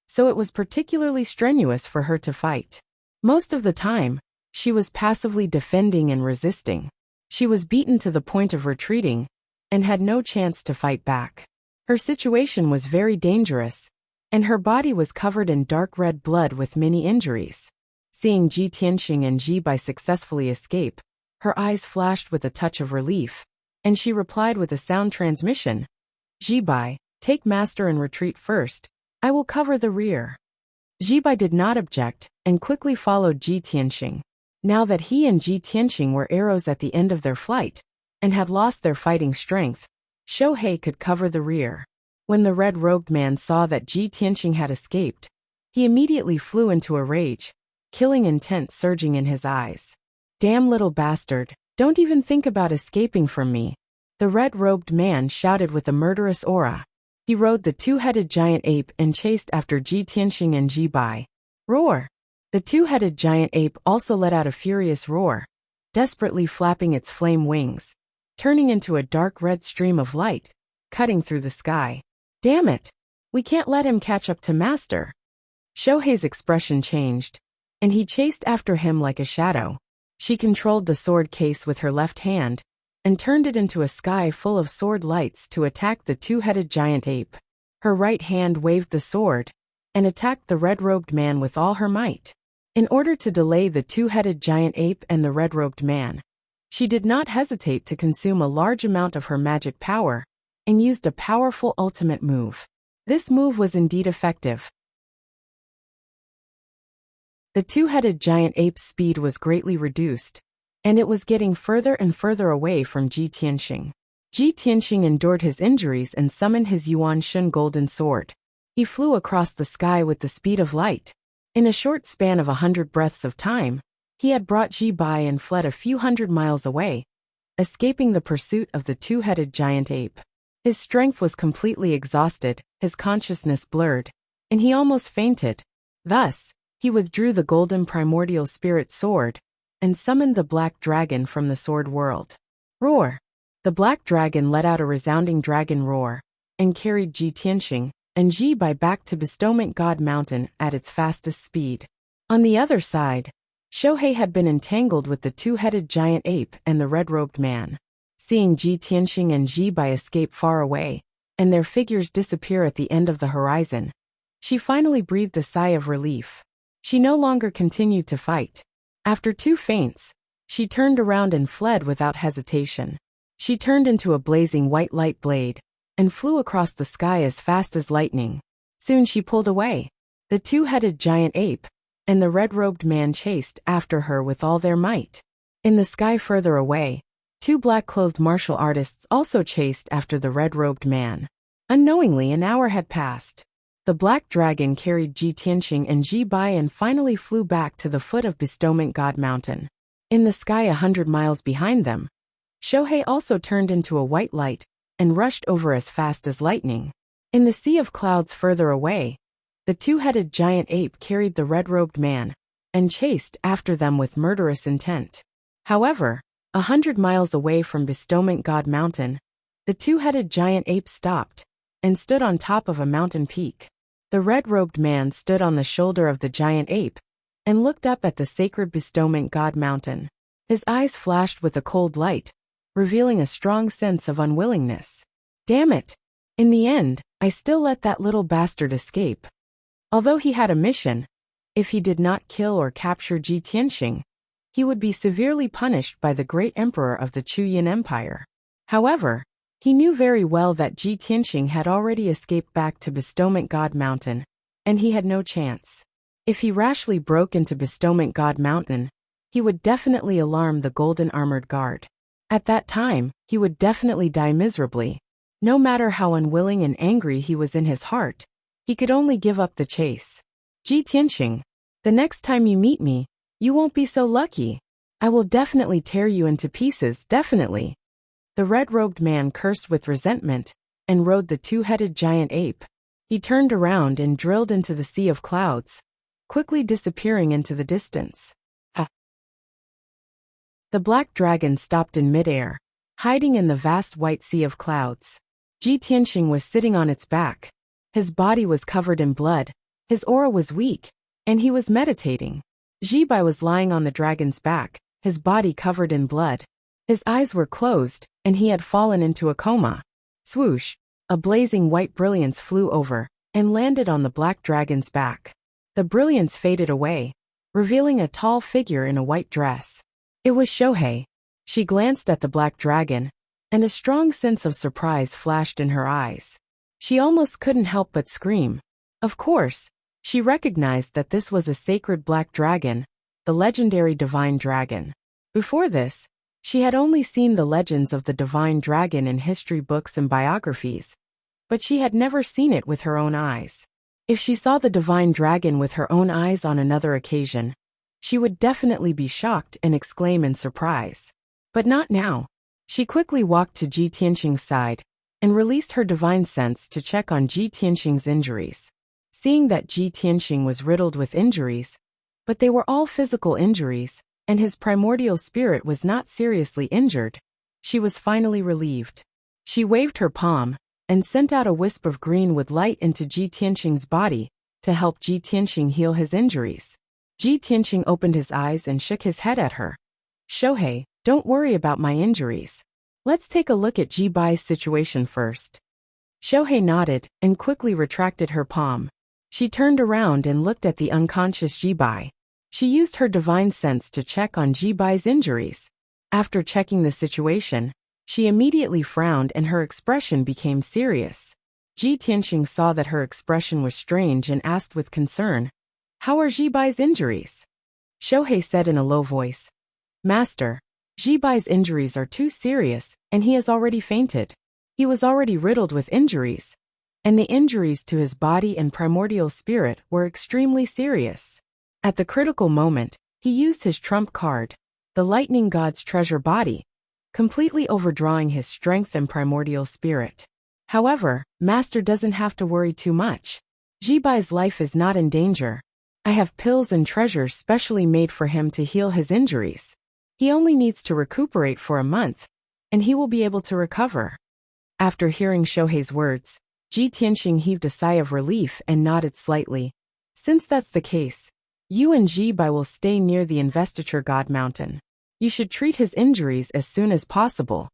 Speaker 1: so it was particularly strenuous for her to fight. Most of the time, she was passively defending and resisting. She was beaten to the point of retreating, and had no chance to fight back. Her situation was very dangerous, and her body was covered in dark red blood with many injuries. Seeing Ji Tianxing and Ji Bai successfully escape, her eyes flashed with a touch of relief, and she replied with a sound transmission, "Ji Bai, take master and retreat first. I will cover the rear." Ji Bai did not object, and quickly followed Ji Tianxing. Now that he and Ji Tianxing were arrows at the end of their flight, and had lost their fighting strength, Shohei could cover the rear. When the red-robed man saw that Ji Tianxing had escaped, he immediately flew into a rage, killing intent surging in his eyes. "Damn little bastard, don't even think about escaping from me," the red-robed man shouted with a murderous aura. He rode the two-headed giant ape and chased after Ji Tianxing and Ji Bai. Roar! The two-headed giant ape also let out a furious roar, desperately flapping its flame wings, turning into a dark red stream of light, cutting through the sky. "Damn it! We can't let him catch up to master." Shohei's expression changed, and he chased after him like a shadow. She controlled the sword case with her left hand, and turned it into a sky full of sword lights to attack the two-headed giant ape. Her right hand waved the sword, and attacked the red-robed man with all her might. In order to delay the two-headed giant ape and the red-robed man, she did not hesitate to consume a large amount of her magic power, and used a powerful ultimate move. This move was indeed effective. The two-headed giant ape's speed was greatly reduced, and it was getting further and further away from Ji Tianxing. Ji Tianxing endured his injuries and summoned his Yuan Shun golden sword. He flew across the sky with the speed of light. In a short span of 100 breaths of time, he had brought Ji Bai and fled a few hundred miles away, escaping the pursuit of the two-headed giant ape. His strength was completely exhausted, his consciousness blurred, and he almost fainted. Thus, he withdrew the golden primordial spirit sword, and summoned the black dragon from the sword world. Roar! The black dragon let out a resounding dragon roar, and carried Ji Tianxing and Ji Bai back to Bestowment God Mountain at its fastest speed. On the other side, Shohei had been entangled with the two-headed giant ape and the red-robed man. Seeing Ji Tianxing and Ji Bai escape far away, and their figures disappear at the end of the horizon, she finally breathed a sigh of relief. She no longer continued to fight. After 2 feints, she turned around and fled without hesitation. She turned into a blazing white light blade, and flew across the sky as fast as lightning. Soon she pulled away. The two-headed giant ape and the red-robed man chased after her with all their might. In the sky further away, 2 black-clothed martial artists also chased after the red-robed man. Unknowingly, an hour had passed. The black dragon carried Ji Tianqing and Ji Bai and finally flew back to the foot of Bestowment God Mountain. In the sky 100 miles behind them, Shohei also turned into a white light and rushed over as fast as lightning. In the sea of clouds further away, the two-headed giant ape carried the red-robed man and chased after them with murderous intent. However, 100 miles away from Bestowment God Mountain, the two-headed giant ape stopped and stood on top of a mountain peak. The red-robed man stood on the shoulder of the giant ape and looked up at the sacred Bestowment God Mountain. His eyes flashed with a cold light, revealing a strong sense of unwillingness. Damn it! In the end, I still let that little bastard escape. Although he had a mission, if he did not kill or capture Ji Tianqing, he would be severely punished by the great emperor of the Chuyin Empire. However, he knew very well that Ji Tianqing had already escaped back to Bestowment God Mountain, and he had no chance. If he rashly broke into Bestowment God Mountain, he would definitely alarm the golden armored guard. At that time, he would definitely die miserably. No matter how unwilling and angry he was in his heart, he could only give up the chase. Ji Tianqing, the next time you meet me, you won't be so lucky. I will definitely tear you into pieces, definitely. The red-robed man cursed with resentment and rode the two-headed giant ape. He turned around and drilled into the sea of clouds, quickly disappearing into the distance. The black dragon stopped in midair, hiding in the vast white sea of clouds. Ji Tianqing was sitting on its back. His body was covered in blood, his aura was weak, and he was meditating. Ji Bai was lying on the dragon's back, his body covered in blood. His eyes were closed, and he had fallen into a coma. Swoosh! A blazing white brilliance flew over and landed on the black dragon's back. The brilliance faded away, revealing a tall figure in a white dress. It was Shohei. She glanced at the black dragon, and a strong sense of surprise flashed in her eyes. She almost couldn't help but scream. Of course, she recognized that this was a sacred black dragon, the legendary divine dragon. Before this, she had only seen the legends of the divine dragon in history books and biographies, but she had never seen it with her own eyes. If she saw the divine dragon with her own eyes on another occasion, she would definitely be shocked and exclaim in surprise. But not now. She quickly walked to Ji Tianqing's side and released her divine sense to check on Ji Tianqing's injuries. Seeing that Ji Tianqing was riddled with injuries, but they were all physical injuries, and his primordial spirit was not seriously injured, she was finally relieved. She waved her palm and sent out a wisp of green with light into Ji Tianqing's body to help Ji Tianqing heal his injuries. Ji Tianqing opened his eyes and shook his head at her. Shohei, don't worry about my injuries. Let's take a look at Ji Bai's situation first. Shohei nodded and quickly retracted her palm. She turned around and looked at the unconscious Ji Bai. She used her divine sense to check on Ji Bai's injuries. After checking the situation, she immediately frowned and her expression became serious. Ji Tianqing saw that her expression was strange and asked with concern, "How are Ji Bai's injuries?" Shohei said in a low voice, "Master, Ji Bai's injuries are too serious, and he has already fainted. He was already riddled with injuries, and the injuries to his body and primordial spirit were extremely serious." At the critical moment, he used his trump card, the lightning god's treasure body, completely overdrawing his strength and primordial spirit. However, Master doesn't have to worry too much. Ji Bai's life is not in danger. I have pills and treasures specially made for him to heal his injuries. He only needs to recuperate for a month, and he will be able to recover. After hearing Shohei's words, Ji Tianqing heaved a sigh of relief and nodded slightly. Since that's the case, you and Ji Bai will stay near the Investiture God Mountain. You should treat his injuries as soon as possible.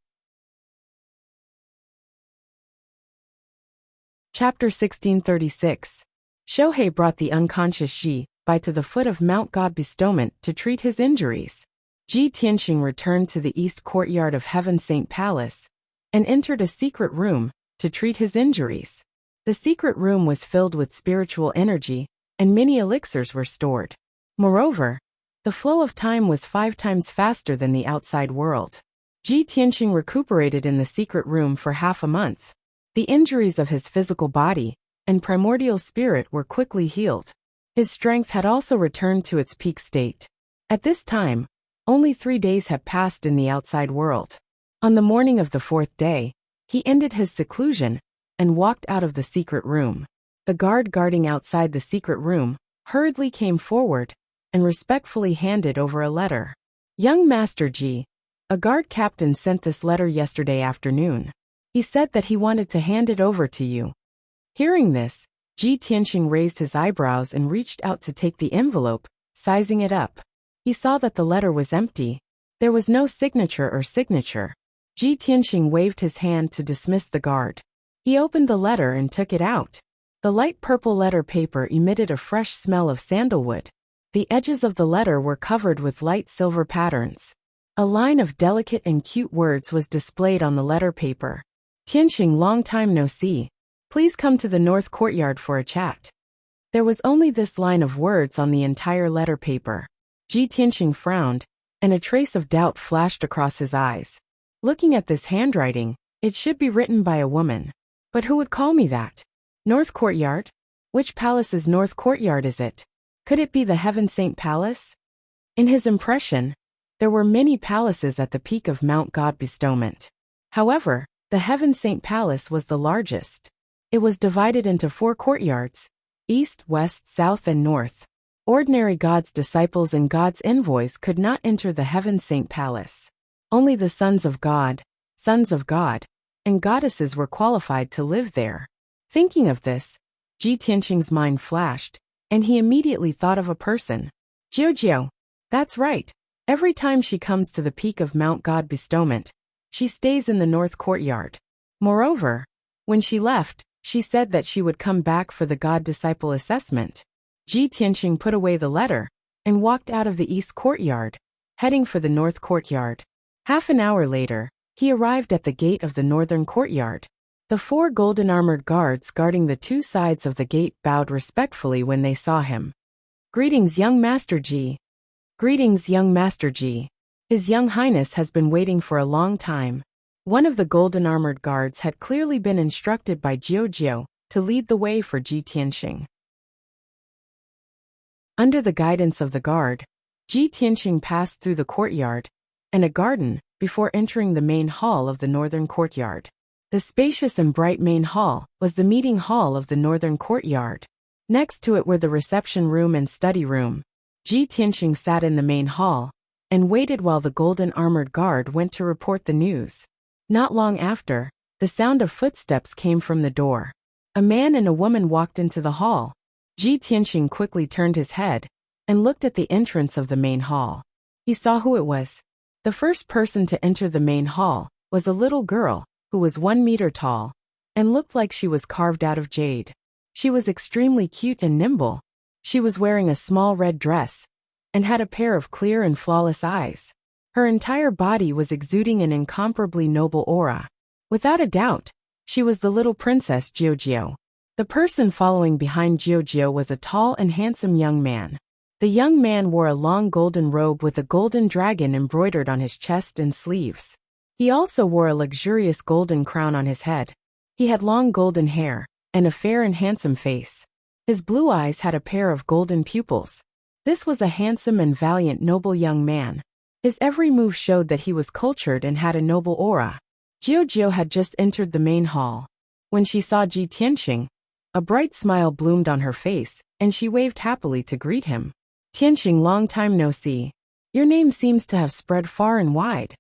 Speaker 1: Chapter 1636. Shohei brought the unconscious Ji Bai to the foot of Mount God Bestowment to treat his injuries. Ji Tianqing returned to the east courtyard of Heaven Saint Palace and entered a secret room to treat his injuries. The secret room was filled with spiritual energy, and many elixirs were stored. Moreover, the flow of time was 5 times faster than the outside world. Ji Tianqing recuperated in the secret room for half a month. The injuries of his physical body and primordial spirit were quickly healed. His strength had also returned to its peak state. At this time, only 3 days had passed in the outside world. On the morning of the 4th day, he ended his seclusion and walked out of the secret room. The guard guarding outside the secret room hurriedly came forward and respectfully handed over a letter. Young Master Ji, a guard captain sent this letter yesterday afternoon. He said that he wanted to hand it over to you. Hearing this, Ji Tianqing raised his eyebrows and reached out to take the envelope, sizing it up. He saw that the letter was empty. There was no signature. Ji Tianqing waved his hand to dismiss the guard. He opened the letter and took it out. The light purple letter paper emitted a fresh smell of sandalwood. The edges of the letter were covered with light silver patterns. A line of delicate and cute words was displayed on the letter paper. Tianqing, long time no see. Please come to the north courtyard for a chat. There was only this line of words on the entire letter paper. Ji Tianqing frowned, and a trace of doubt flashed across his eyes. Looking at this handwriting, it should be written by a woman. But who would call me that? North Courtyard? Which palace's North Courtyard is it? Could it be the Heaven Saint Palace? In his impression, there were many palaces at the peak of Mount God Bestowment. However, the Heaven Saint Palace was the largest. It was divided into 4 courtyards: east, west, south, and north. Ordinary God's disciples and God's envoys could not enter the Heaven Saint Palace. Only the sons of God, and goddesses were qualified to live there. Thinking of this, Ji Tianqing's mind flashed, and he immediately thought of a person. Jiujiu. That's right. Every time she comes to the peak of Mount God Bestowment, she stays in the north courtyard. Moreover, when she left, she said that she would come back for the God Disciple assessment. Ji Tianqing put away the letter and walked out of the east courtyard, heading for the north courtyard. Half an hour later, he arrived at the gate of the northern courtyard. The 4 golden-armored guards guarding the 2 sides of the gate bowed respectfully when they saw him. Greetings, young Master Ji. Greetings, young Master Ji. His young highness has been waiting for a long time. One of the golden-armored guards had clearly been instructed by Jiujiu to lead the way for Ji Tianqing. Under the guidance of the guard, Ji Tianqing passed through the courtyard and a garden before entering the main hall of the northern courtyard. The spacious and bright main hall was the meeting hall of the northern courtyard. Next to it were the reception room and study room. Ji Tianqing sat in the main hall and waited while the golden-armored guard went to report the news. Not long after, the sound of footsteps came from the door. A man and a woman walked into the hall. Ji Tianqing quickly turned his head and looked at the entrance of the main hall. He saw who it was. The first person to enter the main hall was a little girl who was 1 meter tall and looked like she was carved out of jade. She was extremely cute and nimble. She was wearing a small red dress and had a pair of clear and flawless eyes. Her entire body was exuding an incomparably noble aura. Without a doubt, she was the little princess Jiujiu. The person following behind Jiujiu was a tall and handsome young man. The young man wore a long golden robe with a golden dragon embroidered on his chest and sleeves. He also wore a luxurious golden crown on his head. He had long golden hair and a fair and handsome face. His blue eyes had a pair of golden pupils. This was a handsome and valiant noble young man. His every move showed that he was cultured and had a noble aura. Jiujiu had just entered the main hall. When she saw Ji Tianqing, a bright smile bloomed on her face, and she waved happily to greet him. Tianqing, long time no see. Your name seems to have spread far and wide.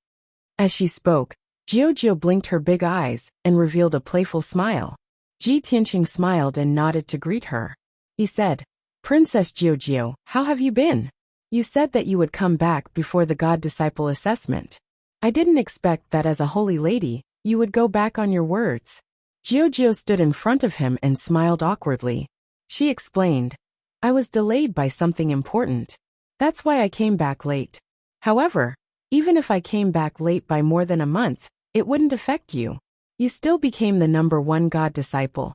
Speaker 1: As she spoke, Jiujiu blinked her big eyes and revealed a playful smile. Ji Tianqing smiled and nodded to greet her. He said, Princess Jiujiu, how have you been? You said that you would come back before the God Disciple assessment. I didn't expect that as a holy lady, you would go back on your words. Jiujiu stood in front of him and smiled awkwardly. She explained, I was delayed by something important. That's why I came back late. However, even if I came back late by more than a month, it wouldn't affect you. You still became the #1 God Disciple.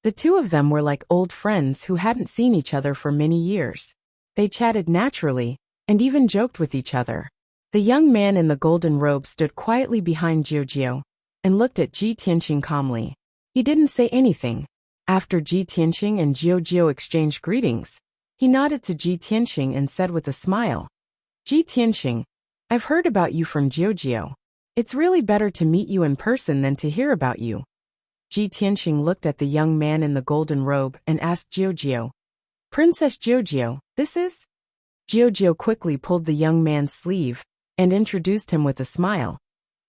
Speaker 1: The two of them were like old friends who hadn't seen each other for many years. They chatted naturally, and even joked with each other. The young man in the golden robe stood quietly behind Jiujiu, and looked at Ji Tianqing calmly. He didn't say anything. After Ji Tianqing and Jiu exchanged greetings, he nodded to Ji Tianqing and said with a smile, Ji Tianqing, I've heard about you from Jiu. It's really better to meet you in person than to hear about you. Ji Tianqing looked at the young man in the golden robe and asked Jiu, Princess Jiu, this is? Jiu quickly pulled the young man's sleeve and introduced him with a smile.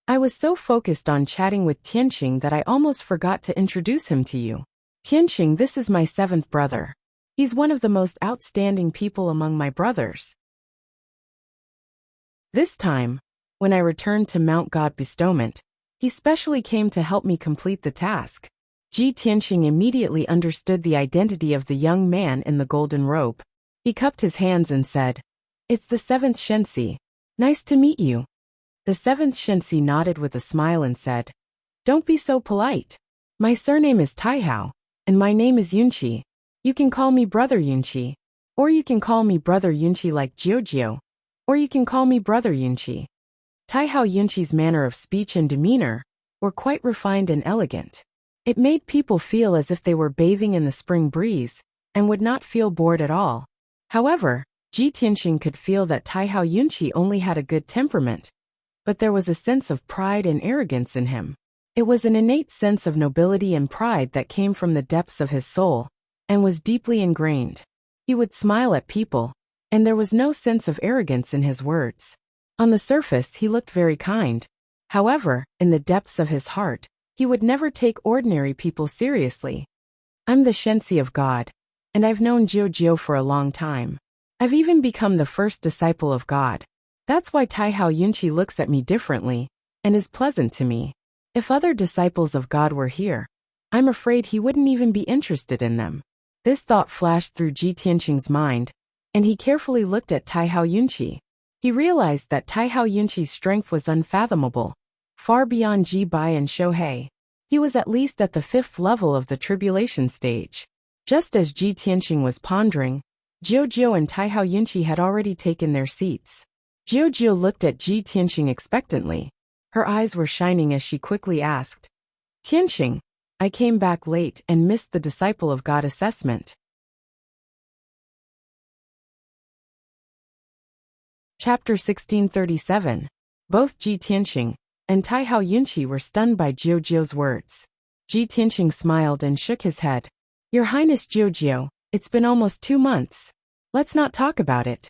Speaker 1: I was so focused on chatting with Tianqing that I almost forgot to introduce him to you. Tianqing, this is my 7th brother. He's one of the most outstanding people among my brothers. This time, when I returned to Mount God Bestowment, he specially came to help me complete the task. Ji Tianqing immediately understood the identity of the young man in the golden robe. He cupped his hands and said, It's the 7th Shensi. Nice to meet you. The 7th Shensi nodded with a smile and said, Don't be so polite. My surname is Taihao, and my name is Yunqi. You can call me Brother Yunqi, or you can call me Brother Yunqi like Jiu, or you can call me Brother Yunqi. Taihao Yunqi's manner of speech and demeanor were quite refined and elegant. It made people feel as if they were bathing in the spring breeze and would not feel bored at all. However, Ji Tianqing could feel that Taihao Yunqi only had a good temperament, but there was a sense of pride and arrogance in him. It was an innate sense of nobility and pride that came from the depths of his soul and was deeply ingrained. He would smile at people, and there was no sense of arrogance in his words. On the surface, he looked very kind. However, in the depths of his heart, he would never take ordinary people seriously. I'm the Shensi of God, and I've known Jiu for a long time. I've even become the first disciple of God. That's why Taihao Yunqi looks at me differently and is pleasant to me. If other disciples of God were here, I'm afraid he wouldn't even be interested in them. This thought flashed through Ji Tianqing's mind, and he carefully looked at Taihao Yunqi. He realized that Taihao Yunqi's strength was unfathomable, far beyond Ji Bai and Shohei. He was at least at the 5th level of the tribulation stage. Just as Ji Tianqing was pondering, Jiu and Taihao Yunqi had already taken their seats. Jiu looked at Ji Tianqing expectantly. Her eyes were shining as she quickly asked, Tianqing, I came back late and missed the Disciple of God assessment. Chapter 1637. Both Ji Tianqing and Taihao Yunqi were stunned by Jiu's words. Ji Tianqing smiled and shook his head. Your Highness Jiu, it's been almost 2 months. Let's not talk about it.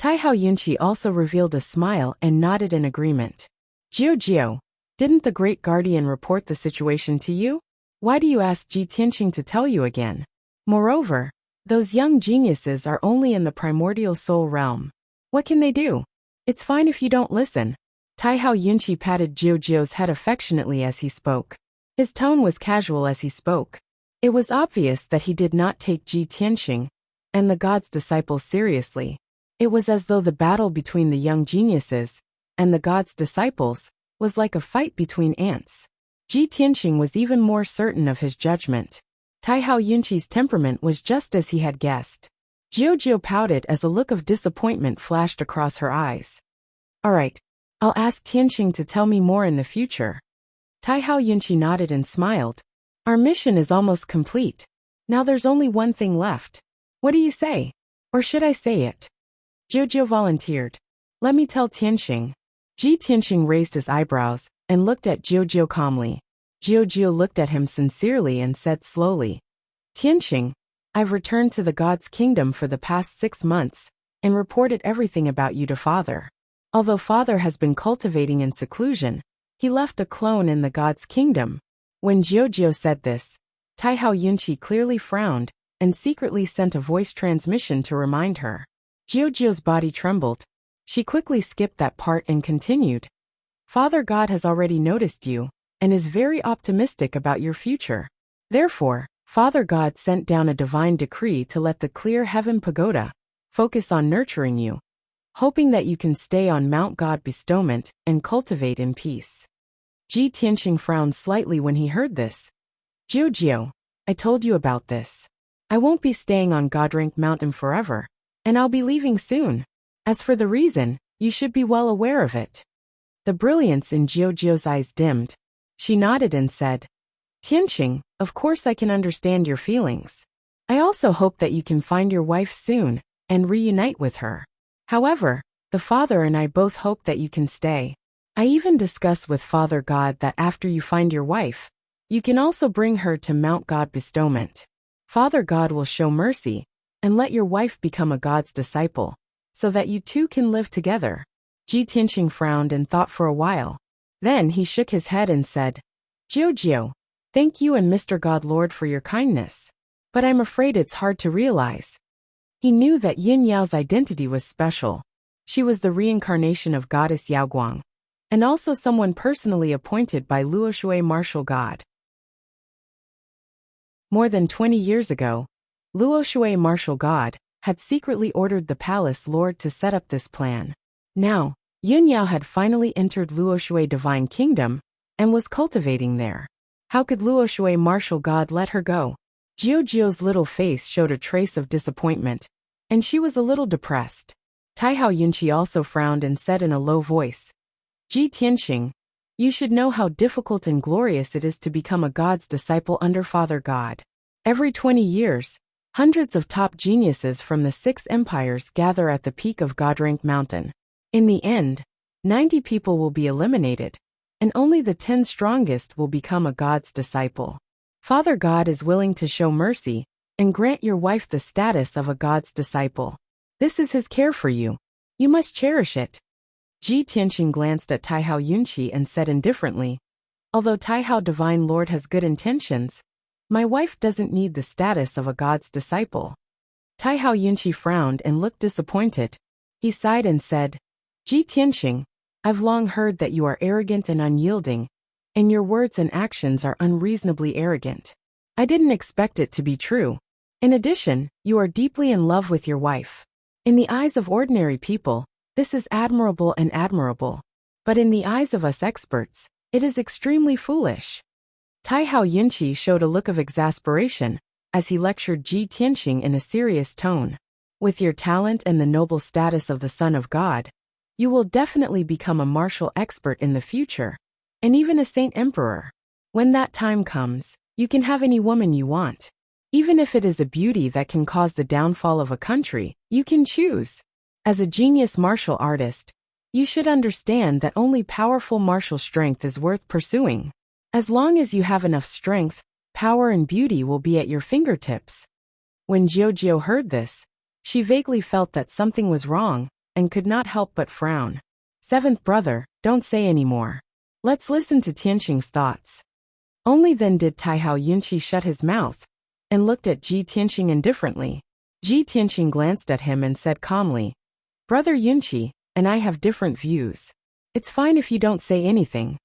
Speaker 1: Taihao Yunqi also revealed a smile and nodded in agreement. Jiu, didn't the Great Guardian report the situation to you? Why do you ask Ji Tianqing to tell you again? Moreover, those young geniuses are only in the primordial soul realm. What can they do? It's fine if you don't listen. Taihao Yunqi patted Jiu's head affectionately as he spoke. His tone was casual as he spoke. It was obvious that he did not take Ji Tianqing and the God's disciples seriously. It was as though the battle between the young geniuses and the God's disciples was like a fight between ants. Ji Tianqing was even more certain of his judgment. Taihao Yunqi's temperament was just as he had guessed. Jiu pouted as a look of disappointment flashed across her eyes. All right, I'll ask Tianqing to tell me more in the future. Taihao Yunqi nodded and smiled. Our mission is almost complete. Now there's only one thing left. What do you say? Or should I say it? Jiu volunteered. Let me tell Tianqing. Ji Tianqing raised his eyebrows and looked at Jiu calmly. Jiu looked at him sincerely and said slowly, Tianqing, I've returned to the God's kingdom for the past 6 months and reported everything about you to Father. Although Father has been cultivating in seclusion, he left a clone in the God's kingdom. When Jiu said this, Taihao Yunqi clearly frowned and secretly sent a voice transmission to remind her. Jiu's body trembled. She quickly skipped that part and continued. Father God has already noticed you and is very optimistic about your future. Therefore, Father God sent down a divine decree to let the clear heaven pagoda focus on nurturing you, hoping that you can stay on Mount God Bestowment and cultivate in peace. Ji Tianqing frowned slightly when he heard this. Jiu, I told you about this. I won't be staying on Godrank Mountain forever, and I'll be leaving soon. As for the reason, you should be well aware of it. The brilliance in Jiu's eyes dimmed. She nodded and said, Tianqing, of course I can understand your feelings. I also hope that you can find your wife soon and reunite with her. However, the father and I both hope that you can stay. I even discussed with Father God that after you find your wife, you can also bring her to Mount God Bestowment. Father God will show mercy and let your wife become a God's disciple, so that you two can live together. Ji Tianqing frowned and thought for a while. Then he shook his head and said, Jiu, thank you and Mr. God Lord for your kindness. But I'm afraid it's hard to realize. He knew that Yin Yao's identity was special. She was the reincarnation of goddess Yaoguang, and also someone personally appointed by Luoshui martial god. More than 20 years ago, Luoshui martial god had secretly ordered the palace lord to set up this plan. Now, Yin Yao had finally entered Luoshui divine kingdom and was cultivating there. How could Luoshui martial god let her go? Jiu's little face showed a trace of disappointment, and she was a little depressed. Taihao Yunqi also frowned and said in a low voice, Ji Tianqing, you should know how difficult and glorious it is to become a god's disciple under Father God. Every 20 years, hundreds of top geniuses from the 6 empires gather at the peak of Godrank Mountain. In the end, 90 people will be eliminated, and only the 10 strongest will become a god's disciple. Father God is willing to show mercy and grant your wife the status of a god's disciple. This is his care for you. You must cherish it. Ji Tianqing glanced at Taihao Yunqi and said indifferently, although Taihao Divine Lord has good intentions, my wife doesn't need the status of a god's disciple. Taihao Yunqi frowned and looked disappointed. He sighed and said, Ji Tianqing, I've long heard that you are arrogant and unyielding, and your words and actions are unreasonably arrogant. I didn't expect it to be true. In addition, you are deeply in love with your wife. In the eyes of ordinary people, this is admirable and admirable. But in the eyes of us experts, it is extremely foolish. Taihao Yunqi showed a look of exasperation as he lectured Ji Tianqing in a serious tone. With your talent and the noble status of the Son of God, you will definitely become a martial expert in the future, and even a saint emperor. When that time comes, you can have any woman you want. Even if it is a beauty that can cause the downfall of a country, you can choose. As a genius martial artist, you should understand that only powerful martial strength is worth pursuing. As long as you have enough strength, power and beauty will be at your fingertips. When Jiu heard this, she vaguely felt that something was wrong and could not help but frown. Seventh brother, don't say any more. Let's listen to Tianqing's thoughts. Only then did Taihao Yunqi shut his mouth and looked at Ji Tianqing indifferently. Ji Tianqing glanced at him and said calmly, Brother Yunqi and I have different views. It's fine if you don't say anything.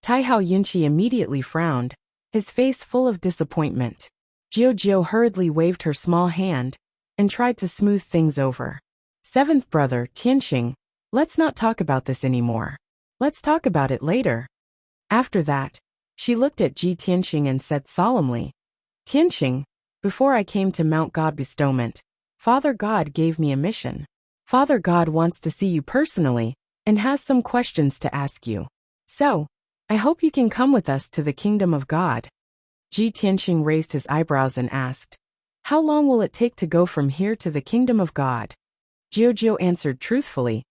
Speaker 1: Taihao Yunqi immediately frowned, his face full of disappointment. Jiu hurriedly waved her small hand and tried to smooth things over. Seventh brother, Tianqing, let's not talk about this anymore. Let's talk about it later. After that, she looked at Ji Tianqing and said solemnly, Tianqing, before I came to Mount God Bestowment, Father God gave me a mission. Father God wants to see you personally and has some questions to ask you. So, I hope you can come with us to the kingdom of God. Ji Tianqing raised his eyebrows and asked, How long will it take to go from here to the kingdom of God? Jiu answered truthfully,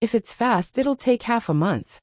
Speaker 1: If it's fast, it'll take half a month.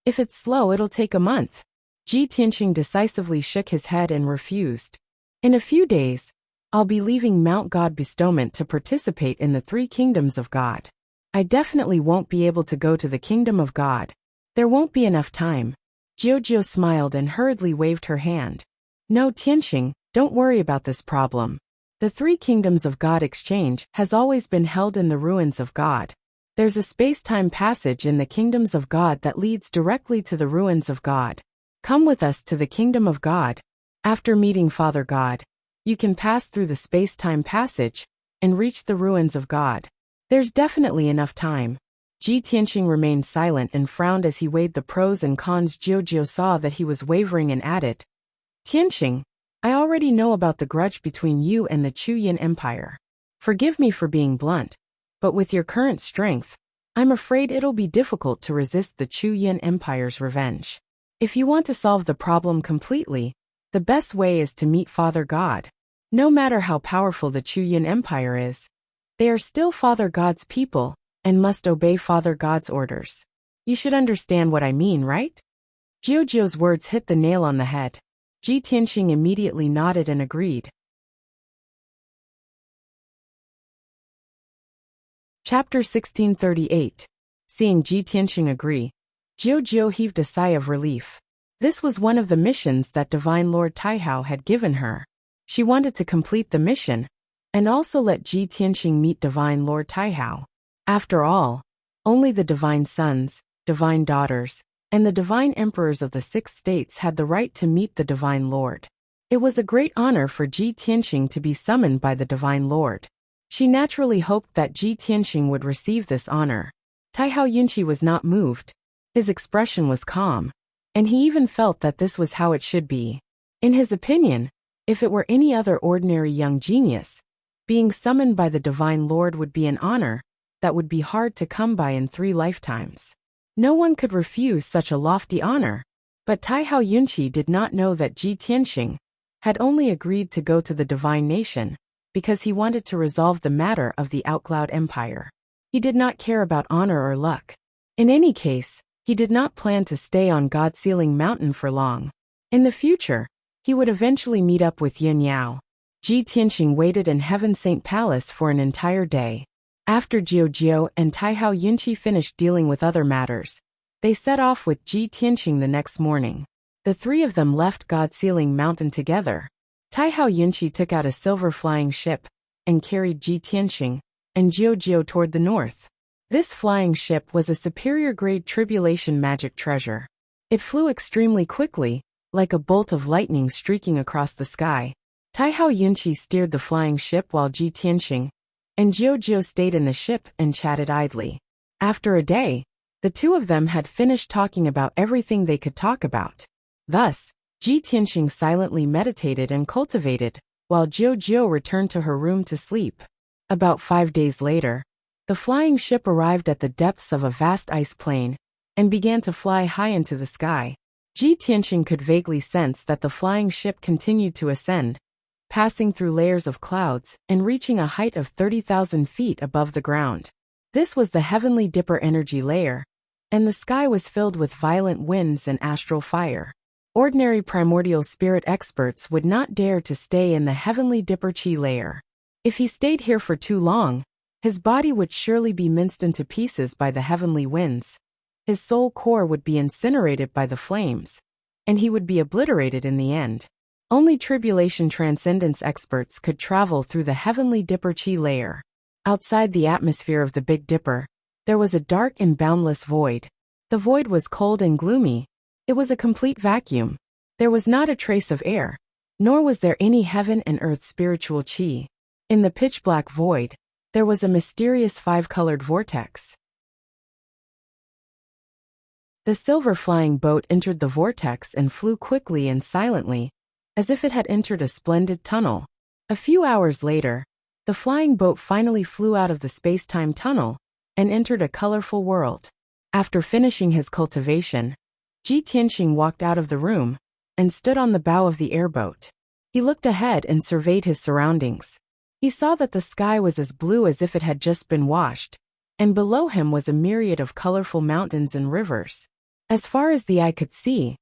Speaker 1: If it's slow, it'll take a month. Ji Tianqing decisively shook his head and refused. In a few days, I'll be leaving Mount God Bestowment to participate in the 3 kingdoms of God. I definitely won't be able to go to the kingdom of God. There won't be enough time. Jiu smiled and hurriedly waved her hand. No, Tianqing, don't worry about this problem. The 3 kingdoms of God exchange has always been held in the ruins of God. There's a space-time passage in the kingdoms of God that leads directly to the ruins of God. Come with us to the kingdom of God. After meeting Father God, you can pass through the space-time passage and reach the ruins of God. There's definitely enough time. Ji Tianqing remained silent and frowned as he weighed the pros and cons. Jiu saw that he was wavering and added, Tianqing, I already know about the grudge between you and the Chu Yin Empire. Forgive me for being blunt, but with your current strength, I'm afraid it'll be difficult to resist the Chu Yin Empire's revenge. If you want to solve the problem completely, the best way is to meet Father God. No matter how powerful the Chuyin Empire is, they are still Father God's people and must obey Father God's orders. You should understand what I mean, right? Jiujiu's words hit the nail on the head. Ji Tianxing immediately nodded and agreed. Chapter 1638. Seeing Ji Tianxing agree, Jiujiu heaved a sigh of relief. This was one of the missions that Divine Lord Taihao had given her. She wanted to complete the mission, and also let Ji Tianxing meet Divine Lord Taihao. After all, only the Divine Sons, Divine Daughters, and the Divine Emperors of the 6 states had the right to meet the Divine Lord. It was a great honor for Ji Tianxing to be summoned by the Divine Lord. She naturally hoped that Ji Tianxing would receive this honor. Taihao Yunqi was not moved. His expression was calm, and he even felt that this was how it should be. In his opinion, if it were any other ordinary young genius, being summoned by the Divine Lord would be an honor that would be hard to come by in 3 lifetimes. No one could refuse such a lofty honor. But Taihao Yunqi did not know that Ji Tianxing had only agreed to go to the Divine Nation because he wanted to resolve the matter of the Outcloud Empire. He did not care about honor or luck. In any case, he did not plan to stay on God Sealing Mountain for long. In the future, he would eventually meet up with Yin Yao. Ji Tianxing waited in Heaven Saint Palace for an entire day. After Jiujiu and Taihao Yunqi finished dealing with other matters, they set off with Ji Tianxing the next morning. The 3 of them left God Sealing Mountain together. Taihao Yunqi took out a silver flying ship and carried Ji Tianxing and Jiujiu toward the north. This flying ship was a superior-grade tribulation magic treasure. It flew extremely quickly, like a bolt of lightning streaking across the sky. Taihao Yunqi steered the flying ship while Ji Tianxing and Jiujiu stayed in the ship and chatted idly. After a day, the 2 of them had finished talking about everything they could talk about. Thus, Ji Tianxing silently meditated and cultivated, while Jiujiu returned to her room to sleep. About 5 days later, the flying ship arrived at the depths of a vast ice plain and began to fly high into the sky. Ji Tianxing could vaguely sense that the flying ship continued to ascend, passing through layers of clouds and reaching a height of 30,000 feet above the ground. This was the Heavenly Dipper energy layer, and the sky was filled with violent winds and astral fire. Ordinary primordial spirit experts would not dare to stay in the Heavenly Dipper chi layer. If he stayed here for too long, his body would surely be minced into pieces by the heavenly winds. His soul core would be incinerated by the flames, and he would be obliterated in the end. Only tribulation transcendence experts could travel through the Heavenly Dipper chi layer. Outside the atmosphere of the Big Dipper, there was a dark and boundless void. The void was cold and gloomy. It was a complete vacuum. There was not a trace of air, nor was there any heaven and earth spiritual chi. In the pitch-black void, there was a mysterious 5-colored vortex. The silver flying boat entered the vortex and flew quickly and silently, as if it had entered a splendid tunnel. A few hours later, the flying boat finally flew out of the space-time tunnel and entered a colorful world. After finishing his cultivation, Ji Tianxing walked out of the room and stood on the bow of the airboat. He looked ahead and surveyed his surroundings. He saw that the sky was as blue as if it had just been washed, and below him was a myriad of colorful mountains and rivers. As far as the eye could see,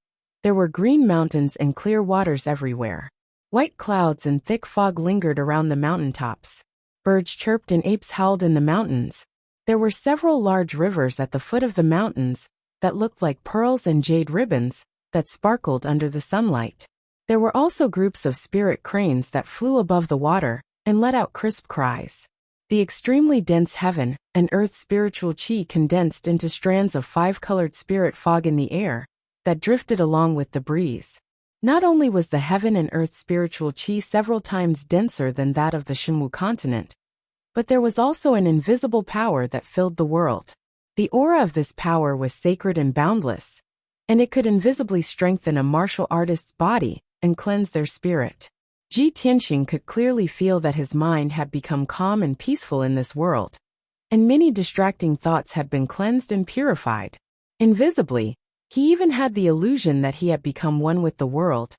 Speaker 1: there were green mountains and clear waters everywhere. White clouds and thick fog lingered around the mountaintops. Birds chirped and apes howled in the mountains. There were several large rivers at the foot of the mountains that looked like pearls and jade ribbons that sparkled under the sunlight. There were also groups of spirit cranes that flew above the water and let out crisp cries. The extremely dense heaven and earth spiritual chi condensed into strands of 5-colored spirit fog in the air that drifted along with the breeze. Not only was the heaven and earth spiritual chi several times denser than that of the Shenwu continent, but there was also an invisible power that filled the world. The aura of this power was sacred and boundless, and it could invisibly strengthen a martial artist's body and cleanse their spirit. Ji Tianxing could clearly feel that his mind had become calm and peaceful in this world, and many distracting thoughts had been cleansed and purified. Invisibly, He even had the illusion that he had become one with the world,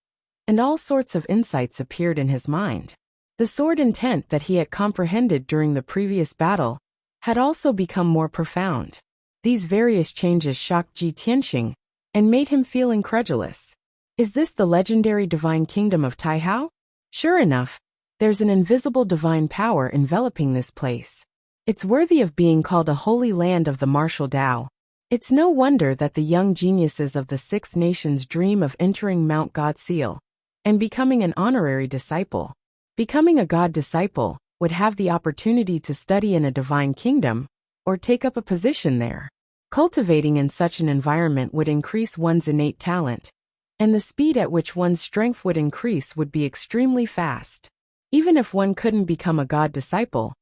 Speaker 1: and all sorts of insights appeared in his mind. The sword intent that he had comprehended during the previous battle had also become more profound. These various changes shocked Ji Tianxing and made him feel incredulous. Is this the legendary divine kingdom of Taihao? Sure enough, there's an invisible divine power enveloping this place. It's worthy of being called a holy land of the martial Tao. It's no wonder that the young geniuses of the Six Nations dream of entering Mount God Seal and becoming an honorary disciple. Becoming a God disciple would have the opportunity to study in a divine kingdom or take up a position there. Cultivating in such an environment would increase one's innate talent, and the speed at which one's strength would increase would be extremely fast. Even if one couldn't become a God disciple,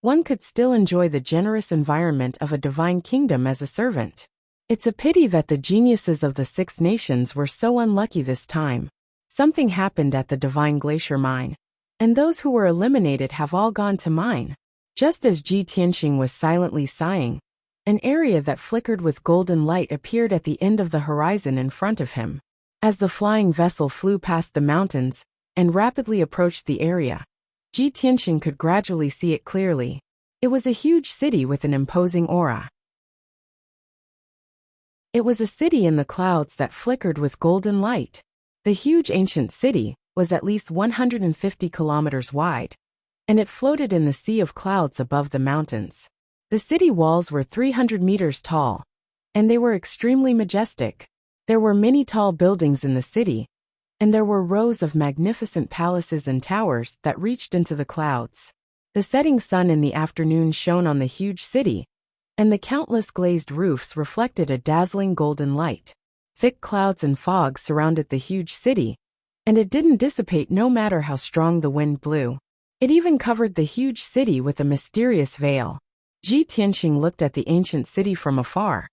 Speaker 1: one could still enjoy the generous environment of a divine kingdom as a servant. It's a pity that the geniuses of the Six Nations were so unlucky this time. Something happened at the Divine Glacier Mine, and those who were eliminated have all gone to mine. Just as Ji Tianxing was silently sighing, an area that flickered with golden light appeared at the end of the horizon in front of him. As the flying vessel flew past the mountains and rapidly approached the area, Ji Tianxing could gradually see it clearly. It was a huge city with an imposing aura. It was a city in the clouds that flickered with golden light. The huge ancient city was at least 150 kilometers wide, and it floated in the sea of clouds above the mountains. The city walls were 300 meters tall, and they were extremely majestic. There were many tall buildings in the city, and there were rows of magnificent palaces and towers that reached into the clouds. The setting sun in the afternoon shone on the huge city, and the countless glazed roofs reflected a dazzling golden light. Thick clouds and fog surrounded the huge city, and it didn't dissipate no matter how strong the wind blew. It even covered the huge city with a mysterious veil. Ji Tianxing looked at the ancient city from afar,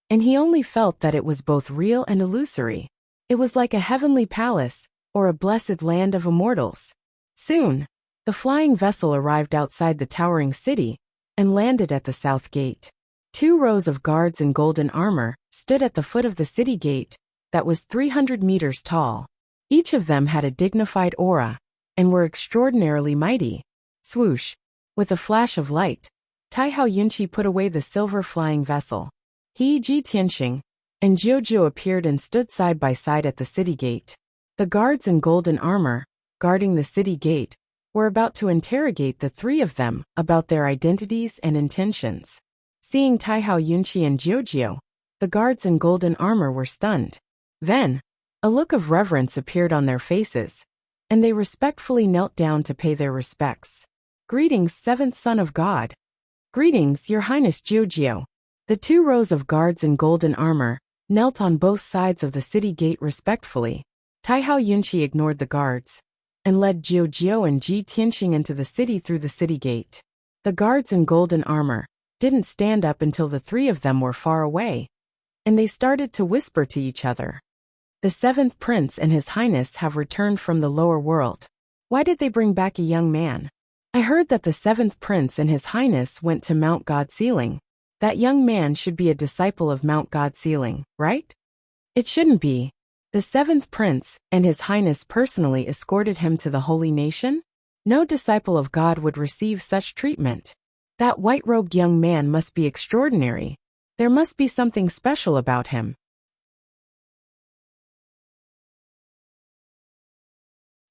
Speaker 1: and he only felt that it was both real and illusory. It was like a heavenly palace, or a blessed land of immortals. Soon, the flying vessel arrived outside the towering city and landed at the south gate. 2 rows of guards in golden armor stood at the foot of the city gate that was 300 meters tall. Each of them had a dignified aura and were extraordinarily mighty. Swoosh! With a flash of light, Taihao Yunqi put away the silver flying vessel. He, Ji Tianxing, and Jiujiu appeared and stood side by side at the city gate. The guards in golden armor, guarding the city gate, were about to interrogate the 3 of them about their identities and intentions. Seeing Taihao Yunqi and Jiujiu, the guards in golden armor were stunned. Then, a look of reverence appeared on their faces, and they respectfully knelt down to pay their respects. Greetings, 7th son of God. Greetings, Your Highness Jiujiu. The 2 rows of guards in golden armor knelt on both sides of the city gate respectfully. Taihao Yunqi ignored the guards and led Jiujiu and Ji Tianxing into the city through the city gate. The guards in golden armor didn't stand up until the 3 of them were far away, and they started to whisper to each other. The 7th prince and his highness have returned from the lower world. Why did they bring back a young man? I heard that the 7th prince and his highness went to Mount God Ceiling. That young man should be a disciple of Mount God Ceiling, right? It shouldn't be. The 7th prince and his highness personally escorted him to the holy nation? No disciple of God would receive such treatment. That white-robed young man must be extraordinary. There must be something special about him.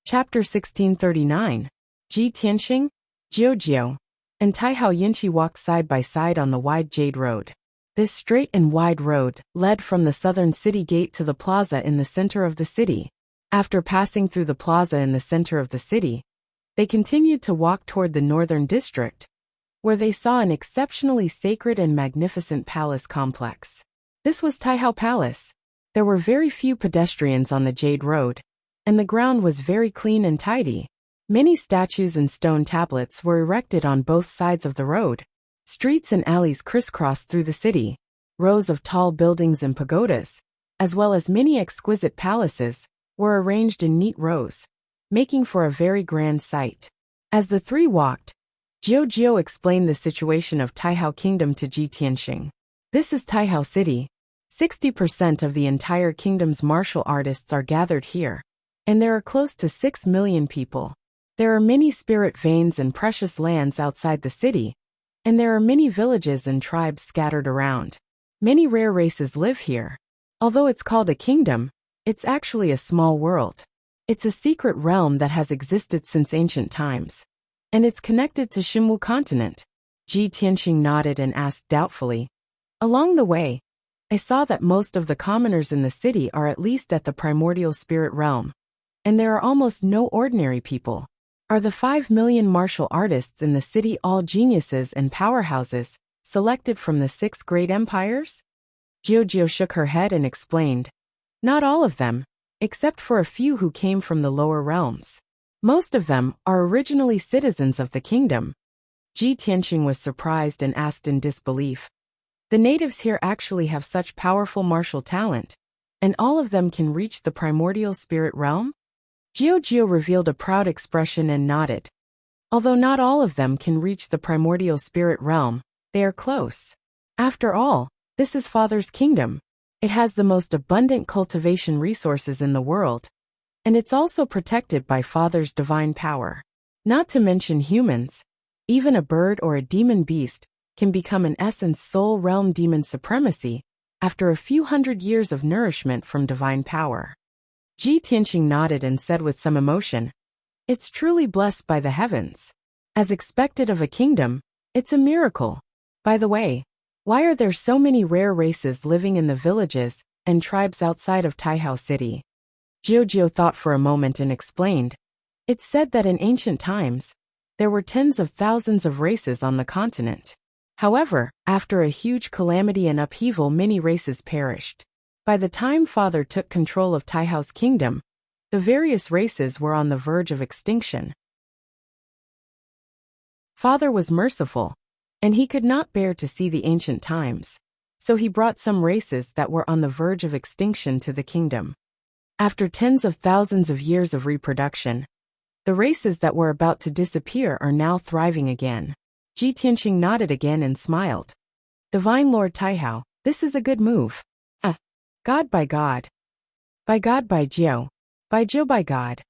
Speaker 1: Chapter 1639. Ji Tianxing, Jiujiu, and Taihao Yunqi walked side by side on the wide jade road. This straight and wide road led from the southern city gate to the plaza in the center of the city. After passing through the plaza in the center of the city, they continued to walk toward the northern district, where they saw an exceptionally sacred and magnificent palace complex. This was Taihao Palace. There were very few pedestrians on the Jade Road, and the ground was very clean and tidy. Many statues and stone tablets were erected on both sides of the road. Streets and alleys crisscrossed through the city. Rows of tall buildings and pagodas, as well as many exquisite palaces, were arranged in neat rows, making for a very grand sight. As the 3 walked, Jiujiu explained the situation of Taihao Kingdom to Ji Tianxing. This is Taihao City. 60% of the entire kingdom's martial artists are gathered here, and there are close to 6 million people. There are many spirit veins and precious lands outside the city, and there are many villages and tribes scattered around. Many rare races live here. Although it's called a kingdom, it's actually a small world. It's a secret realm that has existed since ancient times, and it's connected to Xinwu continent. Ji Tianxing nodded and asked doubtfully. Along the way, I saw that most of the commoners in the city are at least at the primordial spirit realm, and there are almost no ordinary people. Are the 5 million martial artists in the city all geniuses and powerhouses, selected from the 6 great empires? Jiu shook her head and explained. Not all of them, except for a few who came from the lower realms. Most of them are originally citizens of the kingdom. Ji Tianxing was surprised and asked in disbelief. The natives here actually have such powerful martial talent, and all of them can reach the primordial spirit realm? Jiu revealed a proud expression and nodded. Although not all of them can reach the primordial spirit realm, they are close. After all, this is Father's kingdom. It has the most abundant cultivation resources in the world, and it's also protected by Father's divine power. Not to mention humans, even a bird or a demon beast can become an essence soul realm demon supremacy after a few hundred years of nourishment from divine power. Ji Tianxing nodded and said with some emotion, It's truly blessed by the heavens. As expected of a kingdom, it's a miracle. By the way, why are there so many rare races living in the villages and tribes outside of Taihao City? Jiu thought for a moment and explained. It's said that in ancient times, there were tens of thousands of races on the continent. However, after a huge calamity and upheaval, many races perished. By the time Father took control of Taihao's kingdom, the various races were on the verge of extinction. Father was merciful, and he could not bear to see the ancient times, so he brought some races that were on the verge of extinction to the kingdom. After tens of thousands of years of reproduction, the races that were about to disappear are now thriving again. Ji Tianxing nodded again and smiled. Divine Lord Taihao, this is a good move. God by God. By God by Jiu. By Jiu by God.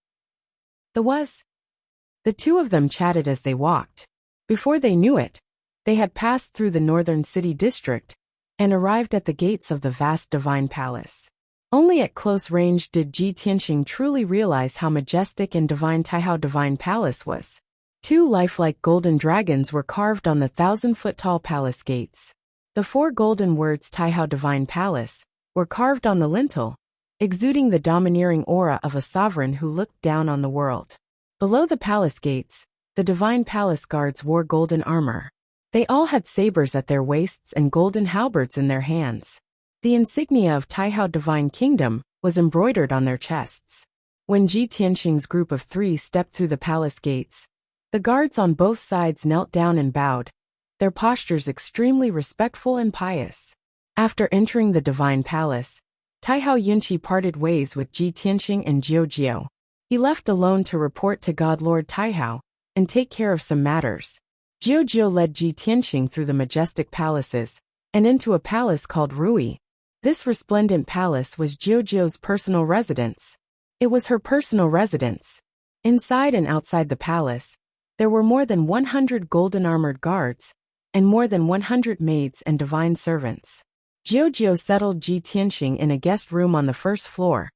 Speaker 1: The two of them chatted as they walked. Before they knew it, they had passed through the northern city district and arrived at the gates of the vast divine palace. Only at close range did Ji Tianxing truly realize how majestic and divine Taihao divine palace was. 2 lifelike golden dragons were carved on the 1,000-foot-tall palace gates. The 4 golden words Taihao divine palace were carved on the lintel, exuding the domineering aura of a sovereign who looked down on the world. Below the palace gates, the divine palace guards wore golden armor. They all had sabers at their waists and golden halberds in their hands. The insignia of Taihao Divine Kingdom was embroidered on their chests. When Ji Tianxing's group of 3 stepped through the palace gates, the guards on both sides knelt down and bowed, their postures extremely respectful and pious. After entering the divine palace, Taihao Yunqi parted ways with Ji Tianxing and Jiu. He left alone to report to God Lord Taihao and take care of some matters. Jiu led Ji Tianxing through the majestic palaces and into a palace called Rui. This resplendent palace was Jiu's personal residence. It was her personal residence. Inside and outside the palace, there were more than 100 golden armored guards and more than 100 maids and divine servants. Jiu settled Ji Tianxing in a guest room on the first floor,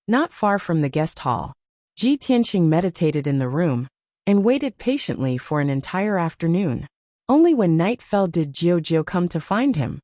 Speaker 1: not far from the guest hall. Ji Tianxing meditated in the room and waited patiently for an entire afternoon. Only when night fell did Jiu come to find him.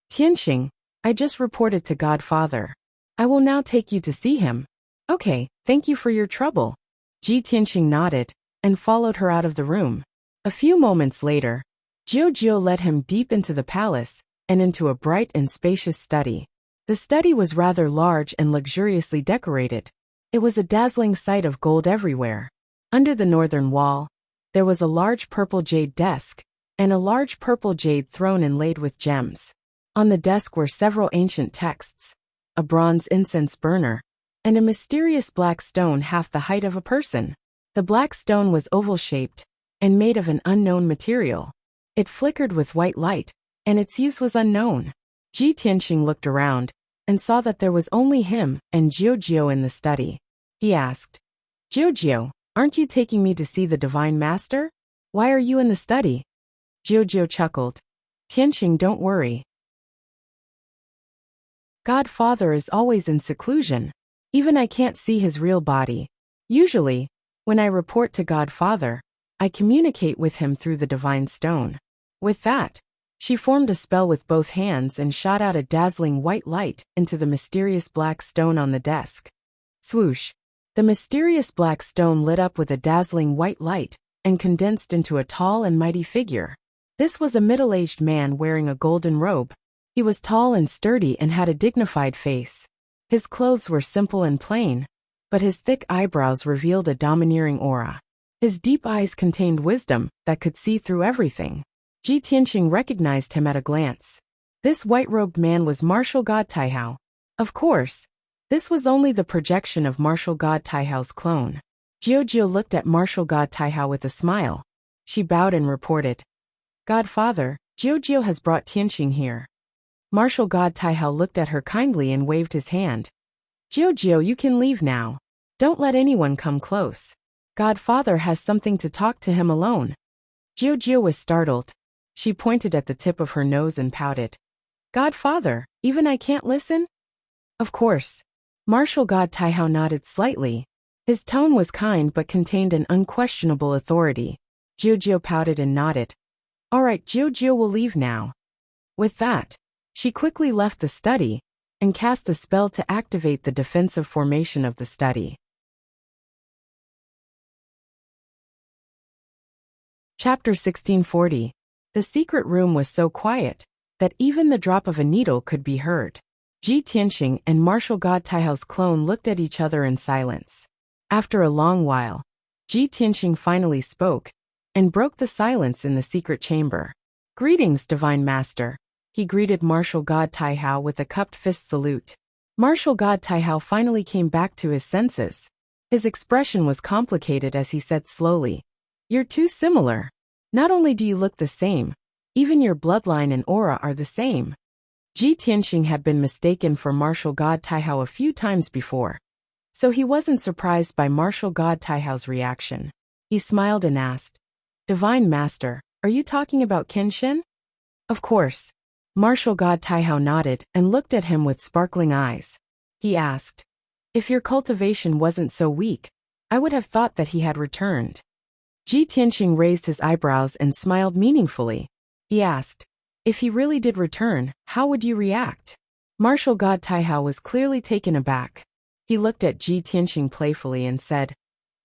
Speaker 1: Tianxing, I just reported to Godfather. I will now take you to see him. Okay, thank you for your trouble. Ji Tianxing nodded and followed her out of the room. A few moments later, Jiu led him deep into the palace and into a bright and spacious study. The study was rather large and luxuriously decorated. It was a dazzling sight of gold everywhere. Under the northern wall, there was a large purple jade desk and a large purple jade throne inlaid with gems. On the desk were several ancient texts, a bronze incense burner, and a mysterious black stone half the height of a person. The black stone was oval-shaped and made of an unknown material. It flickered with white light, and its use was unknown. Ji Tianqing looked around and saw that there was only him and Jiu in the study. He asked, Jiu, aren't you taking me to see the Divine Master? Why are you in the study? Jiu chuckled. Tianqing, don't worry. Godfather is always in seclusion. Even I can't see his real body. Usually, when I report to Godfather, I communicate with him through the divine stone. With that, she formed a spell with both hands and shot out a dazzling white light into the mysterious black stone on the desk. Swoosh! The mysterious black stone lit up with a dazzling white light and condensed into a tall and mighty figure. This was a middle-aged man wearing a golden robe. He was tall and sturdy and had a dignified face. His clothes were simple and plain, but his thick eyebrows revealed a domineering aura. His deep eyes contained wisdom that could see through everything. Ji Tianqing recognized him at a glance. This white-robed man was Martial God Taihao. Of course, this was only the projection of Martial God Taihao's clone. Jiu looked at Martial God Taihao with a smile. She bowed and reported, Godfather, Jiu has brought Tianqing here. Martial God Taihao looked at her kindly and waved his hand. Jiu, you can leave now. Don't let anyone come close. Godfather has something to talk to him alone. Jiu was startled. She pointed at the tip of her nose and pouted. Godfather, even I can't listen? Of course. Martial God Taihao nodded slightly. His tone was kind but contained an unquestionable authority. Jiu pouted and nodded. All right, Jiu will leave now. With that, she quickly left the study and cast a spell to activate the defensive formation of the study. Chapter 1640. The secret room was so quiet that even the drop of a needle could be heard. Ji Tianqing and Martial God Taihao's clone looked at each other in silence. After a long while, Ji Tianqing finally spoke and broke the silence in the secret chamber. Greetings, Divine Master. He greeted Martial God Taihao with a cupped fist salute. Martial God Taihao finally came back to his senses. His expression was complicated as he said slowly, You're too similar. Not only do you look the same, even your bloodline and aura are the same. Ji Tianqing had been mistaken for Martial God Taihao a few times before, so he wasn't surprised by Martial God Taihao's reaction. He smiled and asked, Divine Master, are you talking about Kenshin? Of course. Martial God Taihao nodded and looked at him with sparkling eyes. He asked, If your cultivation wasn't so weak, I would have thought that he had returned. Ji Tianqing raised his eyebrows and smiled meaningfully. He asked, If he really did return, how would you react? Martial God Taihao was clearly taken aback. He looked at Ji Tianqing playfully and said,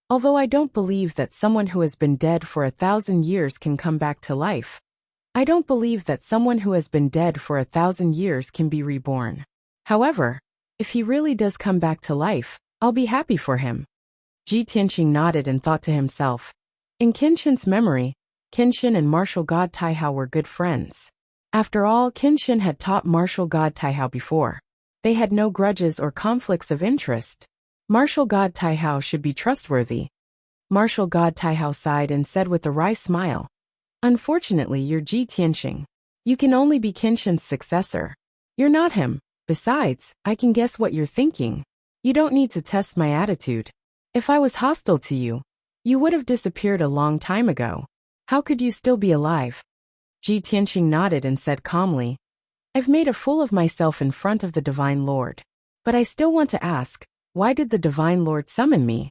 Speaker 1: Although I don't believe that someone who has been dead for 1,000 years can come back to life, I don't believe that someone who has been dead for 1,000 years can be reborn. However, if he really does come back to life, I'll be happy for him. Ji Tianqing nodded and thought to himself, In Kenshin's memory, Kenshin and Martial God Taihao were good friends. After all, Kenshin had taught Martial God Taihao before. They had no grudges or conflicts of interest. Martial God Taihao should be trustworthy. Martial God Taihao sighed and said with a wry smile, Unfortunately, you're Ji Tianqing. You can only be Kenshin's successor. You're not him. Besides, I can guess what you're thinking. You don't need to test my attitude. If I was hostile to you, you would have disappeared a long time ago. How could you still be alive? Ji Tianqing nodded and said calmly, I've made a fool of myself in front of the Divine Lord. But I still want to ask, why did the Divine Lord summon me?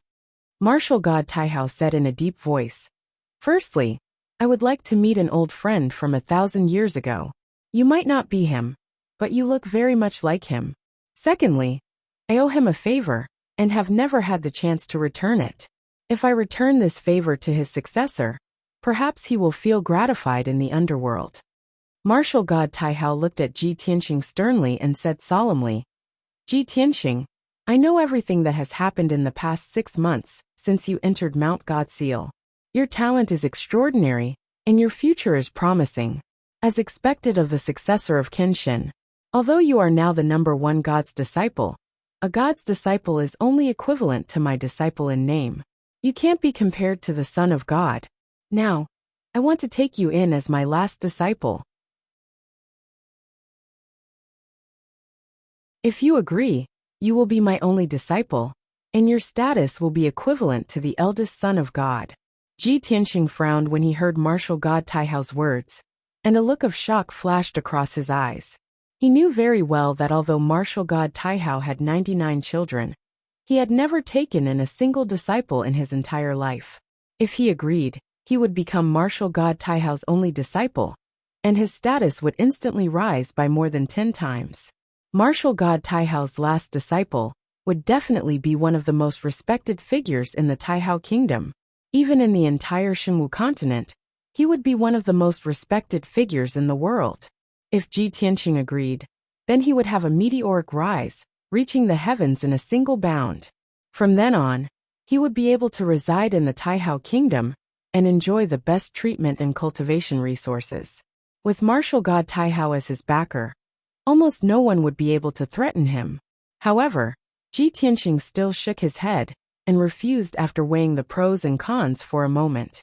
Speaker 1: Martial God Taihao said in a deep voice, Firstly, I would like to meet an old friend from 1,000 years ago. You might not be him, but you look very much like him. Secondly, I owe him a favor, and have never had the chance to return it. If I return this favor to his successor, perhaps he will feel gratified in the underworld. Martial God Taihao looked at Ji Tianqing sternly and said solemnly, Ji Tianqing, I know everything that has happened in the past 6 months since you entered Mount Godseal. Your talent is extraordinary, and your future is promising. As expected of the successor of Kenshin, although you are now the #1 God's disciple, a God's disciple is only equivalent to my disciple in name. You can't be compared to the Son of God. Now, I want to take you in as my last disciple. If you agree, you will be my only disciple, and your status will be equivalent to the eldest son of God. Ji Tianqing frowned when he heard Martial God Taihao's words, and a look of shock flashed across his eyes. He knew very well that although Martial God Taihao had 99 children, he had never taken in a single disciple in his entire life. If he agreed, he would become Martial God Taihao's only disciple, and his status would instantly rise by more than 10 times. Martial God Taihao's last disciple would definitely be one of the most respected figures in the Taihao kingdom. Even in the entire Shenwu continent, he would be one of the most respected figures in the world. If Ji Tianqing agreed, then he would have a meteoric rise, reaching the heavens in a single bound. From then on, he would be able to reside in the Taihao kingdom and enjoy the best treatment and cultivation resources. With Martial God Taihao as his backer, almost no one would be able to threaten him. However, Ji Tianqing still shook his head and refused after weighing the pros and cons for a moment.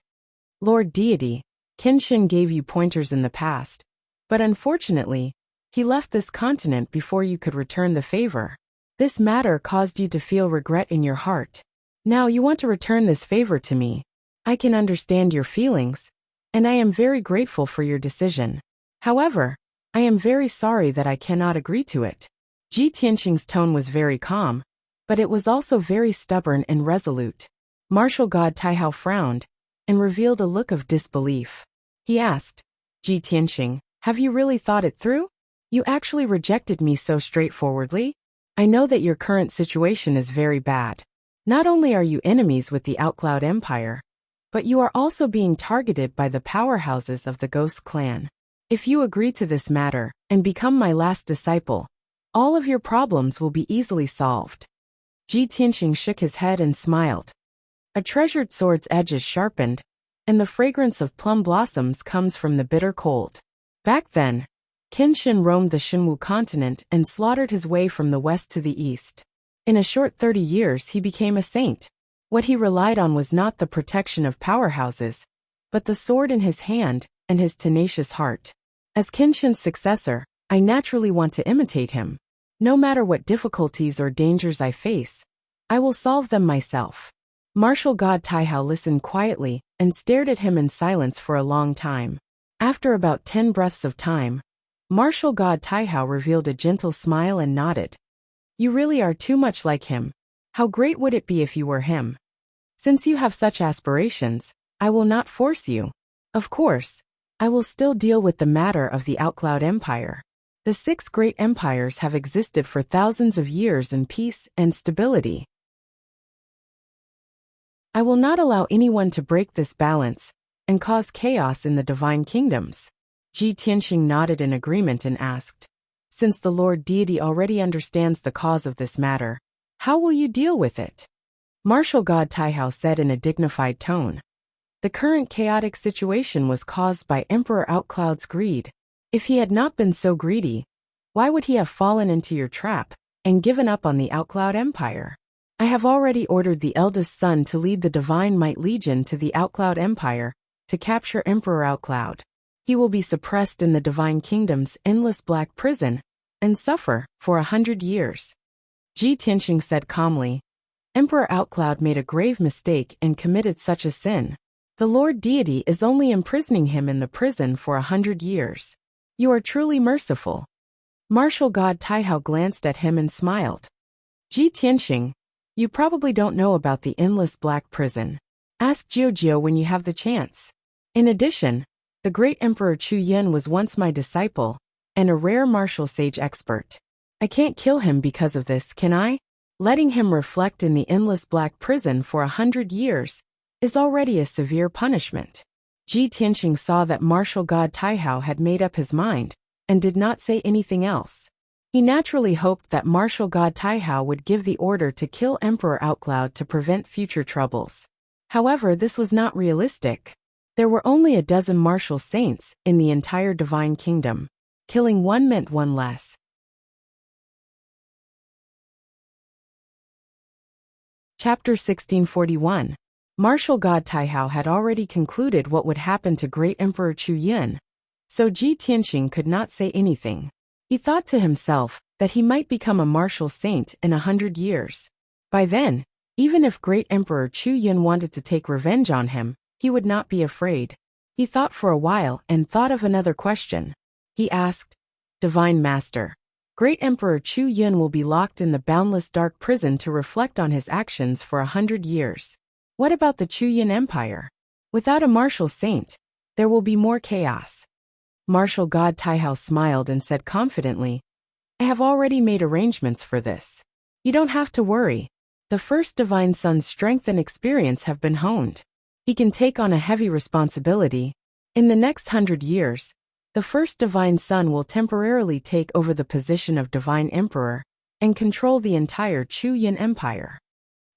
Speaker 1: Lord Deity, Kenshin gave you pointers in the past, but unfortunately, he left this continent before you could return the favor. This matter caused you to feel regret in your heart. Now you want to return this favor to me. I can understand your feelings, and I am very grateful for your decision. However, I am very sorry that I cannot agree to it. Ji Tianqing's tone was very calm, but it was also very stubborn and resolute. Martial God Taihao frowned and revealed a look of disbelief. He asked, Ji Tianqing, have you really thought it through? You actually rejected me so straightforwardly? I know that your current situation is very bad. Not only are you enemies with the Outcloud Empire, but you are also being targeted by the powerhouses of the Ghost Clan. If you agree to this matter and become my last disciple, all of your problems will be easily solved. Ji Tianqing shook his head and smiled. A treasured sword's edge is sharpened, and the fragrance of plum blossoms comes from the bitter cold. Back then, Kenshin roamed the Shenwu continent and slaughtered his way from the west to the east. In a short 30 years he became a saint. What he relied on was not the protection of powerhouses, but the sword in his hand and his tenacious heart. As Kenshin's successor, I naturally want to imitate him. No matter what difficulties or dangers I face, I will solve them myself. Martial God Taihao listened quietly and stared at him in silence for a long time. After about 10 breaths of time, Martial God Taihao revealed a gentle smile and nodded. You really are too much like him. How great would it be if you were him? Since you have such aspirations, I will not force you. Of course, I will still deal with the matter of the Outcloud Empire. The 6 great empires have existed for thousands of years in peace and stability. I will not allow anyone to break this balance and cause chaos in the divine kingdoms. Ji Tianqing nodded in agreement and asked, since the Lord Deity already understands the cause of this matter, how will you deal with it? Martial God Taihao said in a dignified tone. The current chaotic situation was caused by Emperor Outcloud's greed. If he had not been so greedy, why would he have fallen into your trap and given up on the Outcloud Empire? I have already ordered the eldest son to lead the Divine Might Legion to the Outcloud Empire to capture Emperor Outcloud. He will be suppressed in the Divine Kingdom's endless black prison and suffer for 100 years. Ji Tianqing said calmly, Emperor Outcloud made a grave mistake and committed such a sin. The Lord Deity is only imprisoning him in the prison for 100 years. You are truly merciful. Martial God Taihao glanced at him and smiled. Ji Tianqing, you probably don't know about the endless black prison. Ask Jiujio when you have the chance. In addition, the great Emperor Chu Yin was once my disciple, and a rare martial sage expert. I can't kill him because of this, can I? Letting him reflect in the endless black prison for 100 years is already a severe punishment. Ji Tianqing saw that Martial God Taihao had made up his mind, and did not say anything else. He naturally hoped that Martial God Taihao would give the order to kill Emperor Outcloud to prevent future troubles. However, this was not realistic. There were only a dozen martial saints in the entire Divine Kingdom. Killing one meant one less. Chapter 1641. Martial God Taihao had already concluded what would happen to great Emperor Chu Yin, so Ji Tianqing could not say anything. He thought to himself that he might become a martial saint in 100 years. By then, even if Great Emperor Chu Yun wanted to take revenge on him, he would not be afraid. He thought for a while and thought of another question. He asked, Divine Master, Great Emperor Chu Yun will be locked in the boundless dark prison to reflect on his actions for 100 years. What about the Chu Yun Empire? Without a martial saint, there will be more chaos. Martial god Taihao smiled and said confidently, I have already made arrangements for this. You don't have to worry. The first divine son's strength and experience have been honed. He can take on a heavy responsibility. In the next 100 years, the first divine son will temporarily take over the position of divine emperor and control the entire Chu Yun Empire.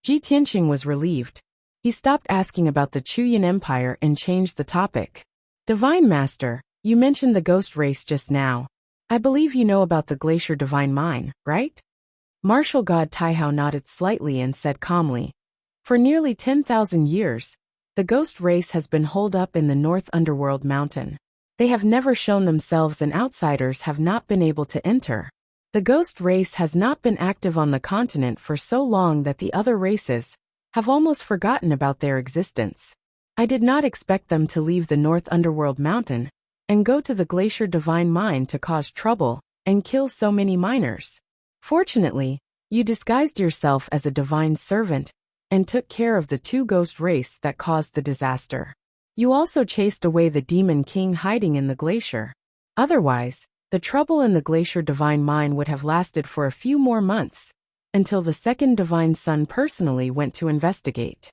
Speaker 1: Ji Tianqing was relieved. He stopped asking about the Chu Yun Empire and changed the topic. Divine Master, you mentioned the ghost race just now. I believe you know about the Glacier Divine Mine, right? Martial god Taihao nodded slightly and said calmly, For nearly 10,000 years, the ghost race has been holed up in the North Underworld Mountain. They have never shown themselves and outsiders have not been able to enter. The ghost race has not been active on the continent for so long that the other races have almost forgotten about their existence. I did not expect them to leave the North Underworld Mountain and go to the Glacier Divine Mine to cause trouble and kill so many miners. Fortunately, you disguised yourself as a divine servant and took care of the two ghost race that caused the disaster. You also chased away the demon king hiding in the glacier. Otherwise, the trouble in the Glacier Divine Mine would have lasted for a few more months, until the second divine son personally went to investigate.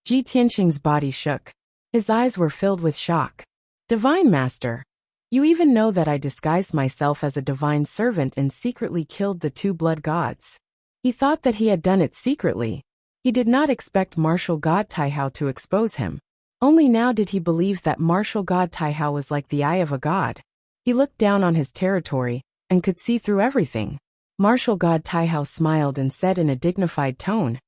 Speaker 1: Ji Tianqing's body shook. His eyes were filled with shock. Divine Master, you even know that I disguised myself as a divine servant and secretly killed the two blood gods. He thought that he had done it secretly. He did not expect martial god Taihao to expose him. Only now did he believe that martial god Taihao was like the eye of a god. He looked down on his territory and could see through everything. Martial god Taihao smiled and said in a dignified tone,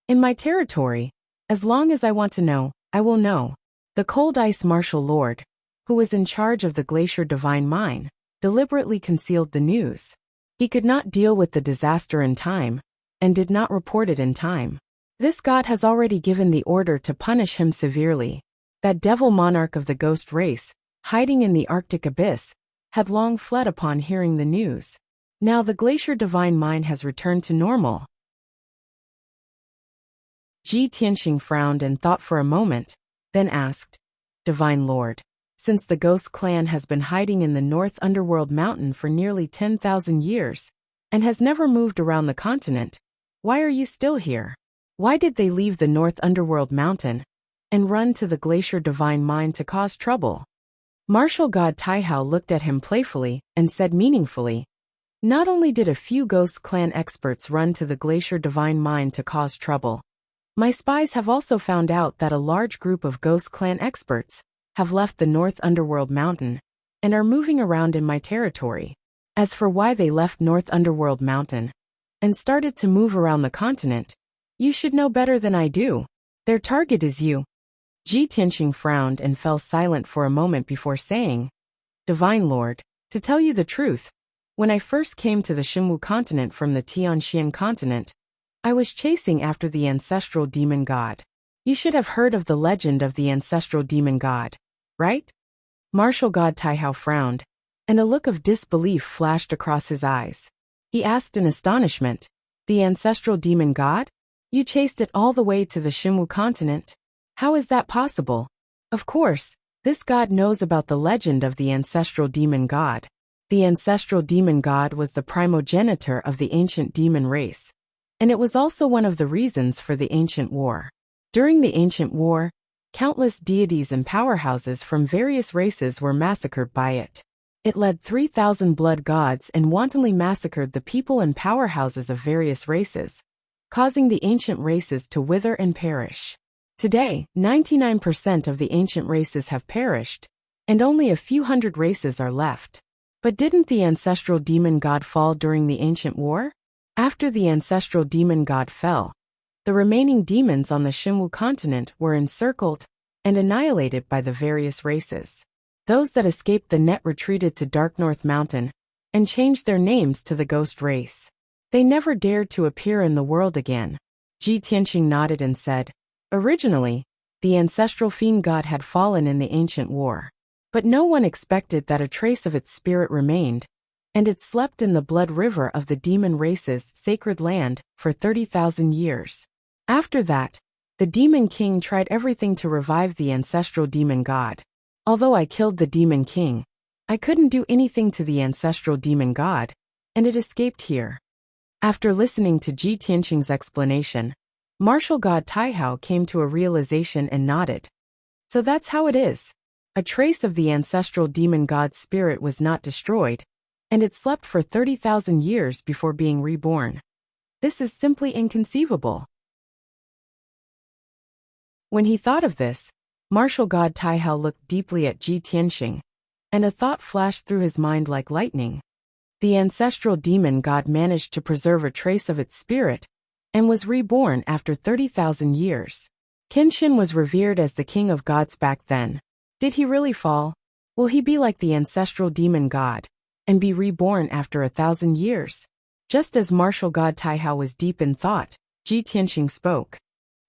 Speaker 1: In my territory, as long as I want to know, I will know. The Cold Ice Martial Lord, who was in charge of the Glacier Divine Mine, deliberately concealed the news. He could not deal with the disaster in time, and did not report it in time. This god has already given the order to punish him severely. That devil monarch of the ghost race, hiding in the Arctic abyss, had long fled upon hearing the news. Now the Glacier Divine Mine has returned to normal. Ji Tianqing frowned and thought for a moment, then asked, Divine Lord, since the Ghost Clan has been hiding in the North Underworld Mountain for nearly 10,000 years, and has never moved around the continent, why are you still here? Why did they leave the North Underworld Mountain and run to the Glacier Divine Mine to cause trouble? Martial god Taihao looked at him playfully and said meaningfully, Not only did a few Ghost Clan experts run to the Glacier Divine Mine to cause trouble, my spies have also found out that a large group of Ghost Clan experts have left the North Underworld Mountain and are moving around in my territory. As for why they left North Underworld Mountain and started to move around the continent, you should know better than I do. Their target is you. Ji Tianqing frowned and fell silent for a moment before saying, Divine Lord, to tell you the truth, when I first came to the Xinwu continent from the Tianxian continent, I was chasing after the ancestral demon god. You should have heard of the legend of the ancestral demon god, right? Martial god Taihao frowned, and a look of disbelief flashed across his eyes. He asked in astonishment, The ancestral demon god? You chased it all the way to the Xinwu continent? How is that possible? Of course, this god knows about the legend of the ancestral demon god. The ancestral demon god was the primogenitor of the ancient demon race, and it was also one of the reasons for the ancient war. During the ancient war, countless deities and powerhouses from various races were massacred by it. It led 3,000 blood gods and wantonly massacred the people and powerhouses of various races, causing the ancient races to wither and perish. Today, 99% of the ancient races have perished, and only a few hundred races are left. But didn't the ancestral demon god fall during the ancient war? After the ancestral demon god fell, the remaining demons on the Xinwu continent were encircled and annihilated by the various races. Those that escaped the net retreated to Dark North Mountain and changed their names to the ghost race. They never dared to appear in the world again. Ji Tianqing nodded and said, originally, the ancestral fiend god had fallen in the ancient war. But no one expected that a trace of its spirit remained, and it slept in the blood river of the demon race's sacred land for 30,000 years. After that, the demon king tried everything to revive the ancestral demon god. Although I killed the demon king, I couldn't do anything to the ancestral demon god, and it escaped here. After listening to Ji Tianqing's explanation, martial god Taihao came to a realization and nodded. So that's how it is. A trace of the ancestral demon god's spirit was not destroyed, and it slept for 30,000 years before being reborn. This is simply inconceivable. When he thought of this, martial god Taihao looked deeply at Ji Tianqing, and a thought flashed through his mind like lightning. The ancestral demon god managed to preserve a trace of its spirit, and was reborn after 30,000 years. Kenshin was revered as the king of gods back then. Did he really fall? Will he be like the ancestral demon god, and be reborn after 1,000 years? Just as martial god Taihao was deep in thought, Ji Tianqing spoke.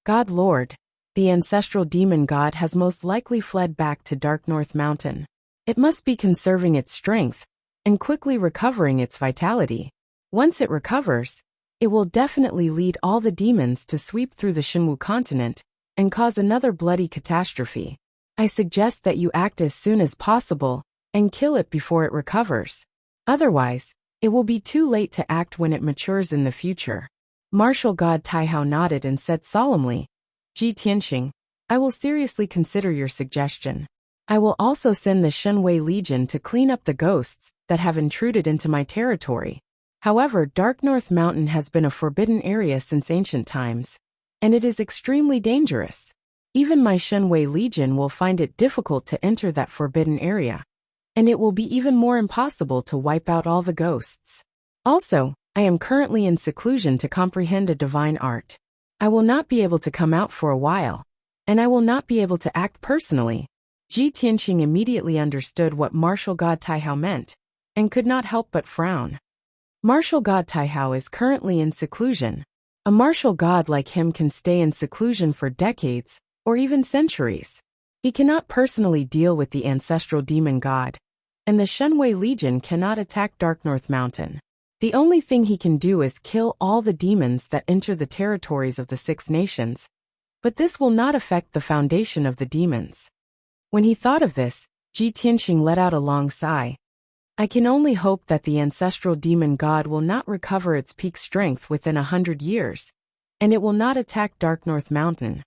Speaker 1: God Lord, the ancestral demon god has most likely fled back to Dark North Mountain. It must be conserving its strength, and quickly recovering its vitality. Once it recovers, it will definitely lead all the demons to sweep through the Shenwu continent, and cause another bloody catastrophe. I suggest that you act as soon as possible, and kill it before it recovers. Otherwise, it will be too late to act when it matures in the future. Martial god Taihao nodded and said solemnly, Ji Tianqing, I will seriously consider your suggestion. I will also send the Shenwei Legion to clean up the ghosts that have intruded into my territory. However, Dark North Mountain has been a forbidden area since ancient times, and it is extremely dangerous. Even my Shenwei Legion will find it difficult to enter that forbidden area, and it will be even more impossible to wipe out all the ghosts. Also, I am currently in seclusion to comprehend a divine art. I will not be able to come out for a while, and I will not be able to act personally. Ji Tianqing immediately understood what martial god Taihao meant, and could not help but frown. Martial god Taihao is currently in seclusion. A martial god like him can stay in seclusion for decades, or even centuries. He cannot personally deal with the ancestral demon god, and the Shenwei Legion cannot attack Dark North Mountain. The only thing he can do is kill all the demons that enter the territories of the Six Nations, but this will not affect the foundation of the demons. When he thought of this, Ji Tianqing let out a long sigh. I can only hope that the ancestral demon god will not recover its peak strength within 100 years, and it will not attack Dark North Mountain.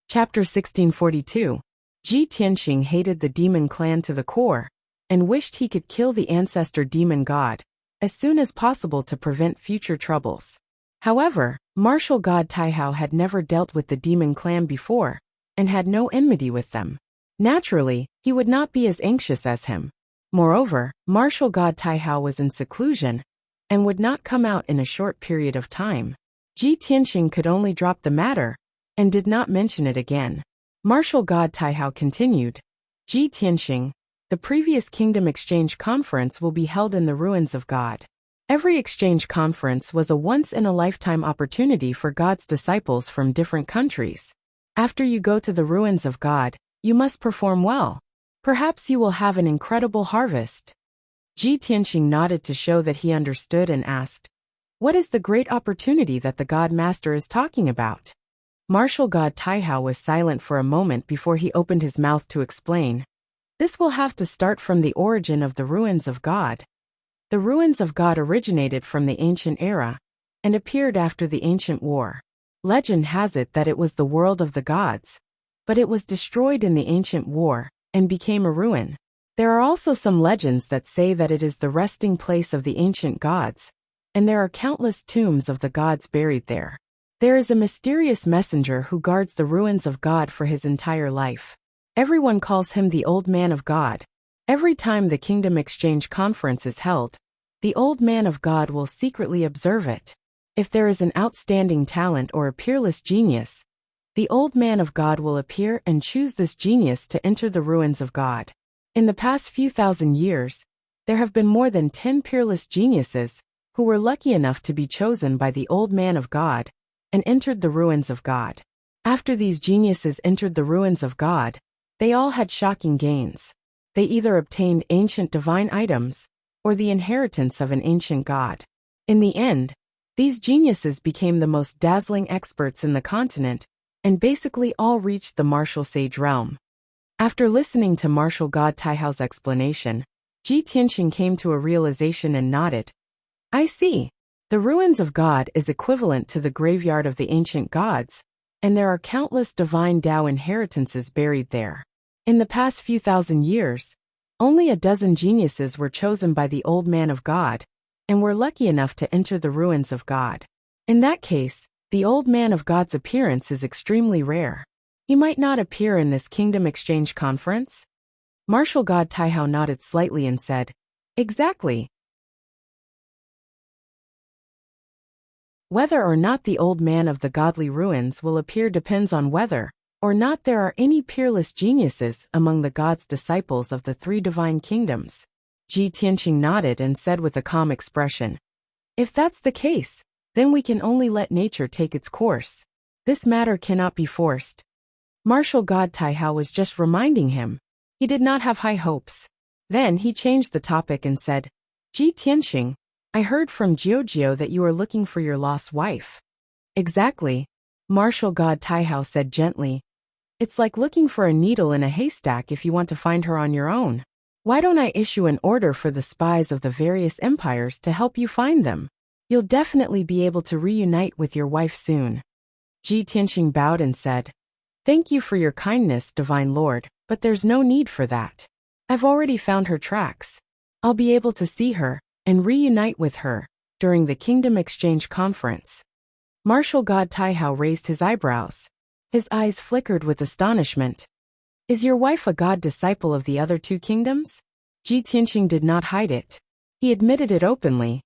Speaker 1: Chapter 1642. Ji Tianqing hated the demon clan to the core, and wished he could kill the ancestor demon god as soon as possible to prevent future troubles. However, martial god Taihao had never dealt with the demon clan before, and had no enmity with them. Naturally, he would not be as anxious as him. Moreover, martial god Taihao was in seclusion, and would not come out in a short period of time. Ji Tianqing could only drop the matter, and did not mention it again. Martial god Taihao continued, Ji Tianqing, the previous Kingdom Exchange Conference will be held in the ruins of God. Every exchange conference was a once-in-a-lifetime opportunity for God's disciples from different countries. After you go to the ruins of God, you must perform well. Perhaps you will have an incredible harvest. Ji Tianqing nodded to show that he understood and asked, what is the great opportunity that the God Master is talking about? Martial god Taihao was silent for a moment before he opened his mouth to explain. This will have to start from the origin of the ruins of God. The ruins of God originated from the ancient era, and appeared after the ancient war. Legend has it that it was the world of the gods, but it was destroyed in the ancient war, and became a ruin. There are also some legends that say that it is the resting place of the ancient gods, and there are countless tombs of the gods buried there. There is a mysterious messenger who guards the ruins of God for his entire life. Everyone calls him the Old Man of God. Every time the Kingdom Exchange Conference is held, the Old Man of God will secretly observe it. If there is an outstanding talent or a peerless genius, The old man of God will appear and choose this genius to enter the ruins of God. In the past few thousand years, there have been more than 10 peerless geniuses who were lucky enough to be chosen by the old man of God and entered the ruins of God. After these geniuses entered the ruins of God, they all had shocking gains. They either obtained ancient divine items or the inheritance of an ancient god. In the end, these geniuses became the most dazzling experts in the continent and basically all reached the martial sage realm. After listening to martial god Taihao's explanation, Ji Tianxing came to a realization and nodded. I see. The ruins of God is equivalent to the graveyard of the ancient gods, and there are countless divine Tao inheritances buried there. In the past few thousand years, only a dozen geniuses were chosen by the old man of God, and were lucky enough to enter the ruins of God. In that case, the old man of God's appearance is extremely rare. He might not appear in this Kingdom Exchange Conference? Martial God Taihao nodded slightly and said, Exactly. Whether or not the old man of the godly ruins will appear depends on whether or not there are any peerless geniuses among the God's disciples of the three divine kingdoms. Ji Tianxing nodded and said with a calm expression, If that's the case, then we can only let nature take its course. This matter cannot be forced. Martial God Taihao was just reminding him. He did not have high hopes. Then he changed the topic and said, Ji Tianxing, I heard from Jiujio that you are looking for your lost wife. Exactly. Martial God Taihao said gently. It's like looking for a needle in a haystack if you want to find her on your own. Why don't I issue an order for the spies of the various empires to help you find them? You'll definitely be able to reunite with your wife soon. Ji Tianxing bowed and said, Thank you for your kindness, Divine Lord, but there's no need for that. I've already found her tracks. I'll be able to see her and reunite with her during the Kingdom Exchange Conference. Martial God Taihao raised his eyebrows. His eyes flickered with astonishment. Is your wife a god disciple of the other two kingdoms? Ji Tianxing did not hide it. He admitted it openly.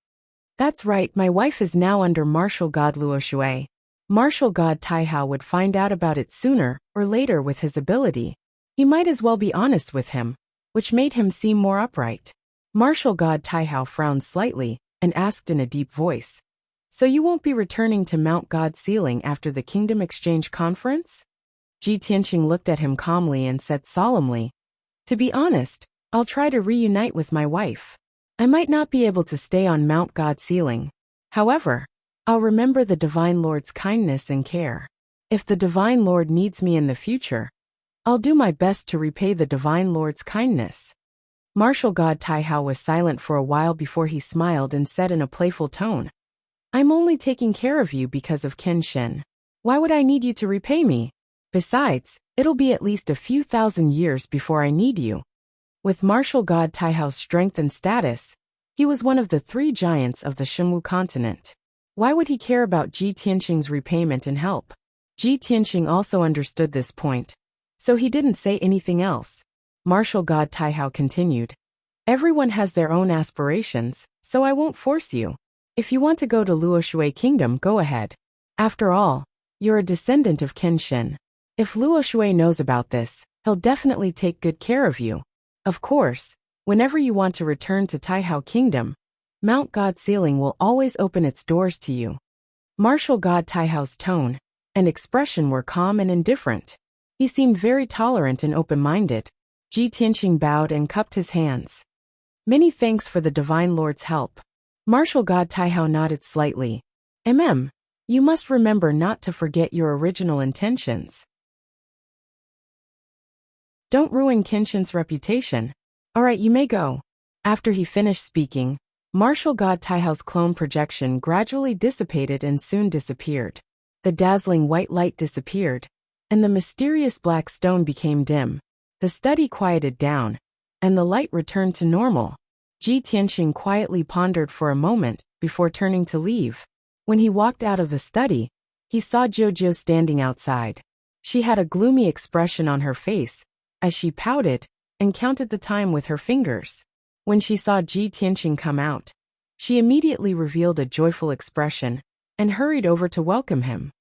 Speaker 1: That's right, my wife is now under Martial God Luo Shui. Martial God Taihao would find out about it sooner or later with his ability. He might as well be honest with him, which made him seem more upright. Martial God Taihao frowned slightly and asked in a deep voice, So you won't be returning to Mount God Ceiling after the Kingdom Exchange Conference? Ji Tianxing looked at him calmly and said solemnly, To be honest, I'll try to reunite with my wife. I might not be able to stay on Mount God Ceiling. However, I'll remember the Divine Lord's kindness and care. If the Divine Lord needs me in the future, I'll do my best to repay the Divine Lord's kindness. Martial God Taihao was silent for a while before he smiled and said in a playful tone, I'm only taking care of you because of Kenshin. Why would I need you to repay me? Besides, it'll be at least a few thousand years before I need you. With Martial God Taihao's strength and status, he was one of the three giants of the Shenwu continent. Why would he care about Ji Tianxing's repayment and help? Ji Tianxing also understood this point, so he didn't say anything else. Martial God Taihao continued, Everyone has their own aspirations, so I won't force you. If you want to go to Luo Shui Kingdom, go ahead. After all, you're a descendant of Kenshin. If Luo Shui knows about this, he'll definitely take good care of you. Of course, whenever you want to return to Taihao Kingdom, Mount God Ceiling will always open its doors to you. Martial God Taihao's tone and expression were calm and indifferent. He seemed very tolerant and open-minded. Ji Tianxing bowed and cupped his hands. Many thanks for the Divine Lord's help. Martial God Taihao nodded slightly. You must remember not to forget your original intentions. Don't ruin Kenshin's reputation. Alright, you may go. After he finished speaking, Martial God Taihao's clone projection gradually dissipated and soon disappeared. The dazzling white light disappeared, and the mysterious black stone became dim. The study quieted down, and the light returned to normal. Ji Tianxing quietly pondered for a moment before turning to leave. When he walked out of the study, he saw Jiujio standing outside. She had a gloomy expression on her face, as she pouted and counted the time with her fingers. When she saw Ji Tianxing come out, she immediately revealed a joyful expression and hurried over to welcome him.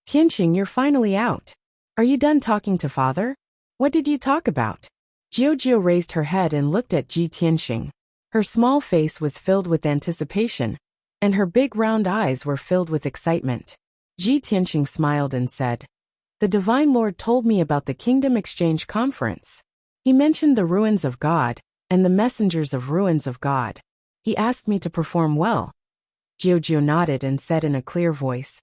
Speaker 1: Tianqing, you're finally out. Are you done talking to father? What did you talk about? Jiu raised her head and looked at Ji Tianqing. Her small face was filled with anticipation, and her big round eyes were filled with excitement. Ji Tianqing smiled and said, "The Divine Lord told me about the Kingdom Exchange Conference. He mentioned the ruins of God, and the messengers of ruins of God. He asked me to perform well." Jiu nodded and said in a clear voice,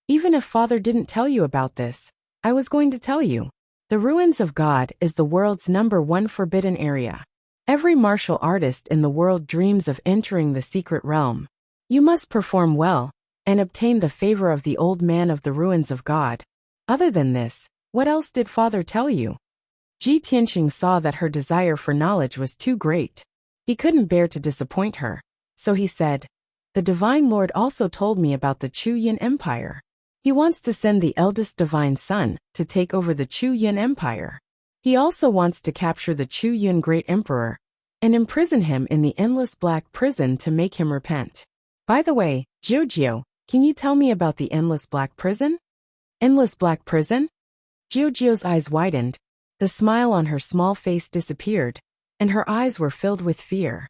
Speaker 1: Even if father didn't tell you about this, I was going to tell you. The ruins of God is the world's #1 forbidden area. Every martial artist in the world dreams of entering the secret realm. You must perform well, and obtain the favor of the old man of the ruins of God. Other than this, what else did father tell you? Ji Tianqing saw that her desire for knowledge was too great. He couldn't bear to disappoint her, so he said, "The Divine Lord also told me about the Chu Yin Empire. He wants to send the eldest divine son to take over the Chu Yin Empire. He also wants to capture the Chu Yin Great Emperor and imprison him in the endless black prison to make him repent." By the way, Jiu, can you tell me about the endless black prison? Endless black prison? Jiu's eyes widened, the smile on her small face disappeared, and her eyes were filled with fear.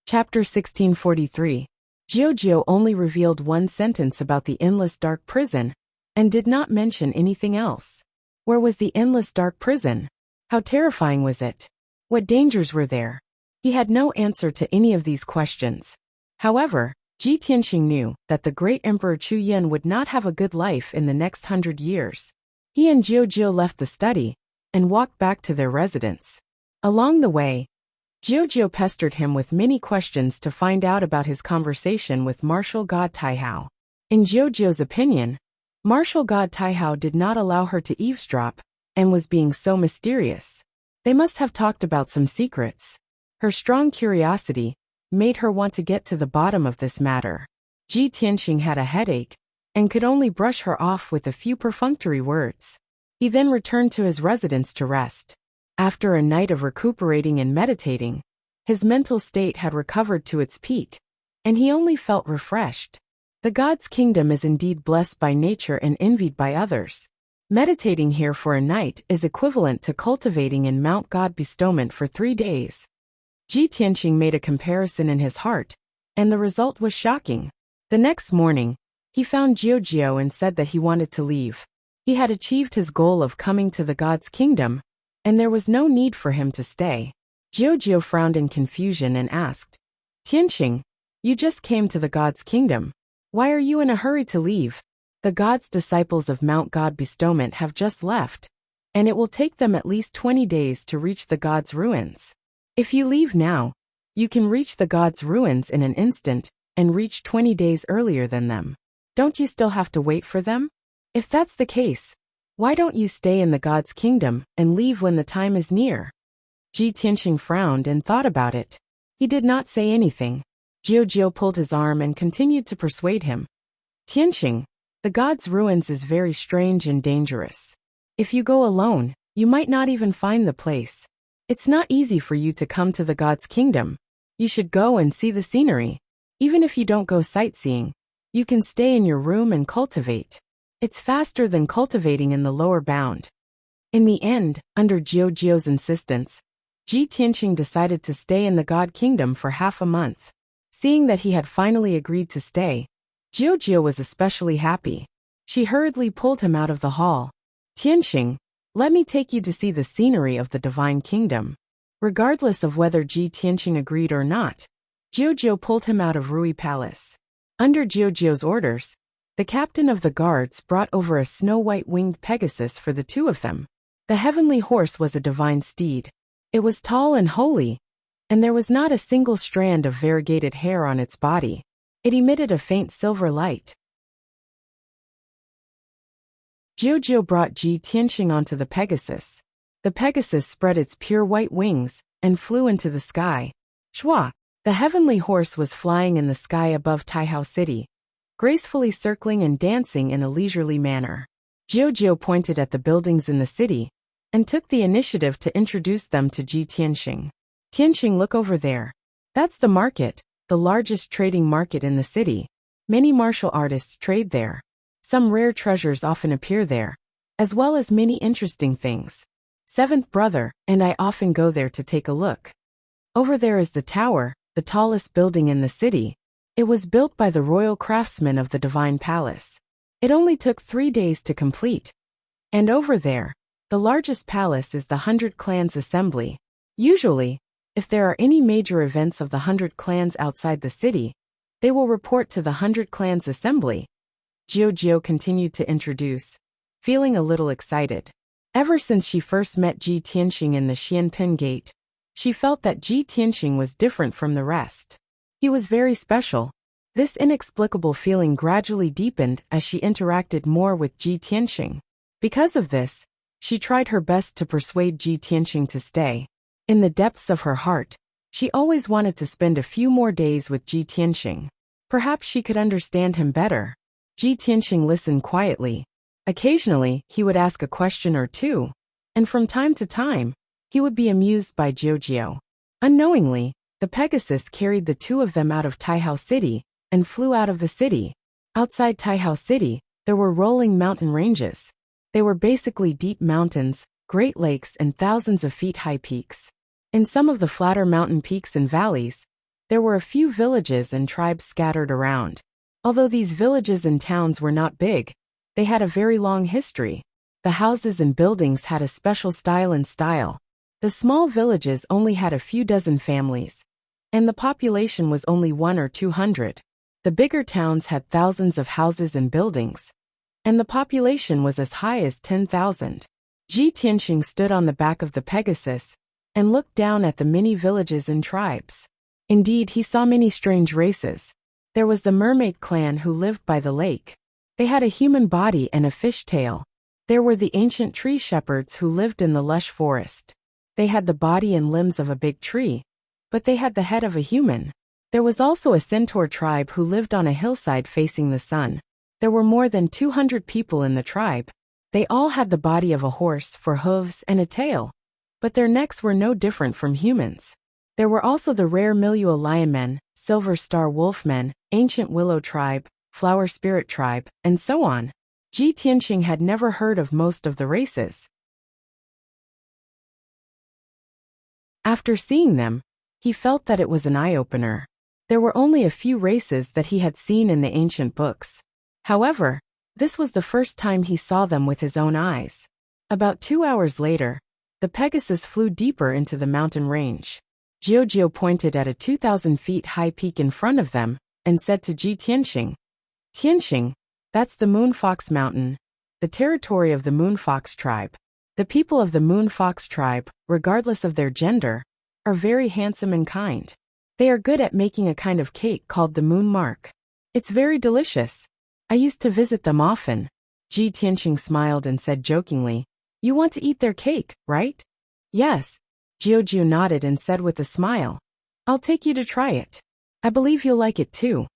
Speaker 1: Chapter 1643. Jiu only revealed one sentence about the endless dark prison, and did not mention anything else. Where was the endless dark prison? How terrifying was it? What dangers were there? He had no answer to any of these questions. However, Ji Tianqing knew that the great Emperor Chu Yin would not have a good life in the next 100 years. He and Jiu left the study and walked back to their residence. Along the way, Jiu pestered him with many questions to find out about his conversation with martial god Taihao. In Jiu's opinion, martial god Taihao did not allow her to eavesdrop and was being so mysterious. They must have talked about some secrets. Her strong curiosity made her want to get to the bottom of this matter. Ji Tianqing had a headache and could only brush her off with a few perfunctory words. He then returned to his residence to rest. After a night of recuperating and meditating, his mental state had recovered to its peak, and he only felt refreshed. The God's kingdom is indeed blessed by nature and envied by others. Meditating here for a night is equivalent to cultivating in Mount God bestowment for 3 days. Ji Tianqing made a comparison in his heart, and the result was shocking. The next morning, he found Jiu and said that he wanted to leave. He had achieved his goal of coming to the God's kingdom, and there was no need for him to stay. Jiu frowned in confusion and asked, "Tianqing, you just came to the God's kingdom. Why are you in a hurry to leave? The God's disciples of Mount God bestowment have just left, and it will take them at least 20 days to reach the God's ruins. If you leave now, you can reach the God's ruins in an instant and reach 20 days earlier than them. Don't you still have to wait for them? If that's the case, why don't you stay in the God's kingdom and leave when the time is near?" Ji Tianqing frowned and thought about it. He did not say anything. Jiu pulled his arm and continued to persuade him. "Tianqing, the God's ruins is very strange and dangerous. If you go alone, you might not even find the place. It's not easy for you to come to the God's kingdom. You should go and see the scenery. Even if you don't go sightseeing, you can stay in your room and cultivate. It's faster than cultivating in the lower bound." In the end, under Jiu's insistence, Ji Tianqing decided to stay in the God Kingdom for half a month. Seeing that he had finally agreed to stay, Jiu was especially happy. She hurriedly pulled him out of the hall. "Tianqing, let me take you to see the scenery of the Divine Kingdom." Regardless of whether Ji Tianqing agreed or not, Jiu pulled him out of Rui Palace. Under Jiu's orders, the captain of the guards brought over a snow-white winged Pegasus for the two of them. The heavenly horse was a divine steed. It was tall and holy, and there was not a single strand of variegated hair on its body. It emitted a faint silver light. Jiu brought Ji Tianqing onto the Pegasus. The Pegasus spread its pure white wings and flew into the sky. Shua! The heavenly horse was flying in the sky above Taihao City, gracefully circling and dancing in a leisurely manner. Jiu pointed at the buildings in the city and took the initiative to introduce them to Ji Tianqing. "Tianqing, look over there. That's the market, the largest trading market in the city. Many martial artists trade there. Some rare treasures often appear there, as well as many interesting things. Seventh brother, and I often go there to take a look. Over there is the tower, the tallest building in the city. It was built by the royal craftsmen of the Divine Palace. It only took 3 days to complete. And over there, the largest palace is the 100 Clans Assembly. Usually, if there are any major events of the 100 clans outside the city, they will report to the 100 Clans Assembly. Jiao continued to introduce, feeling a little excited. Ever since she first met Ji Tianxing in the Xianping Gate, she felt that Ji Tianxing was different from the rest. He was very special. This inexplicable feeling gradually deepened as she interacted more with Ji Tianxing. Because of this, she tried her best to persuade Ji Tianxing to stay. In the depths of her heart, she always wanted to spend a few more days with Ji Tianxing. Perhaps she could understand him better. Ji Tianxing listened quietly. Occasionally, he would ask a question or two, and from time to time, he would be amused by Jiao. Unknowingly, the Pegasus carried the two of them out of Taihao City and flew out of the city. Outside Taihao City, there were rolling mountain ranges. They were basically deep mountains, great lakes, and thousands of feet high peaks. In some of the flatter mountain peaks and valleys, there were a few villages and tribes scattered around. Although these villages and towns were not big, they had a very long history. The houses and buildings had a special style and style. The small villages only had a few dozen families, and the population was only 100 or 200. The bigger towns had thousands of houses and buildings, and the population was as high as 10,000. Ji Tianxing stood on the back of the Pegasus and looked down at the many villages and tribes. Indeed, he saw many strange races. There was the mermaid clan who lived by the lake. They had a human body and a fish tail. There were the ancient tree shepherds who lived in the lush forest. They had the body and limbs of a big tree, but they had the head of a human. There was also a centaur tribe who lived on a hillside facing the sun. There were more than 200 people in the tribe. They all had the body of a horse for hooves and a tail, but their necks were no different from humans. There were also the rare Milua lionmen, silver star wolfmen, ancient willow tribe, flower spirit tribe, and so on. Ji Tianxing had never heard of most of the races. After seeing them, he felt that it was an eye-opener. There were only a few races that he had seen in the ancient books. However, this was the first time he saw them with his own eyes. About 2 hours later, the Pegasus flew deeper into the mountain range. Jiao pointed at a 2,000 feet high peak in front of them and said to Ji Tianxing, "Tianxing, that's the Moon Fox Mountain, the territory of the Moon Fox tribe. The people of the Moon Fox tribe, regardless of their gender, are very handsome and kind. They are good at making a kind of cake called the moon mark. It's very delicious. I used to visit them often." Ji Tianxing smiled and said jokingly, "You want to eat their cake, right?" "Yes." Jiao nodded and said with a smile, "I'll take you to try it. I believe you'll like it too."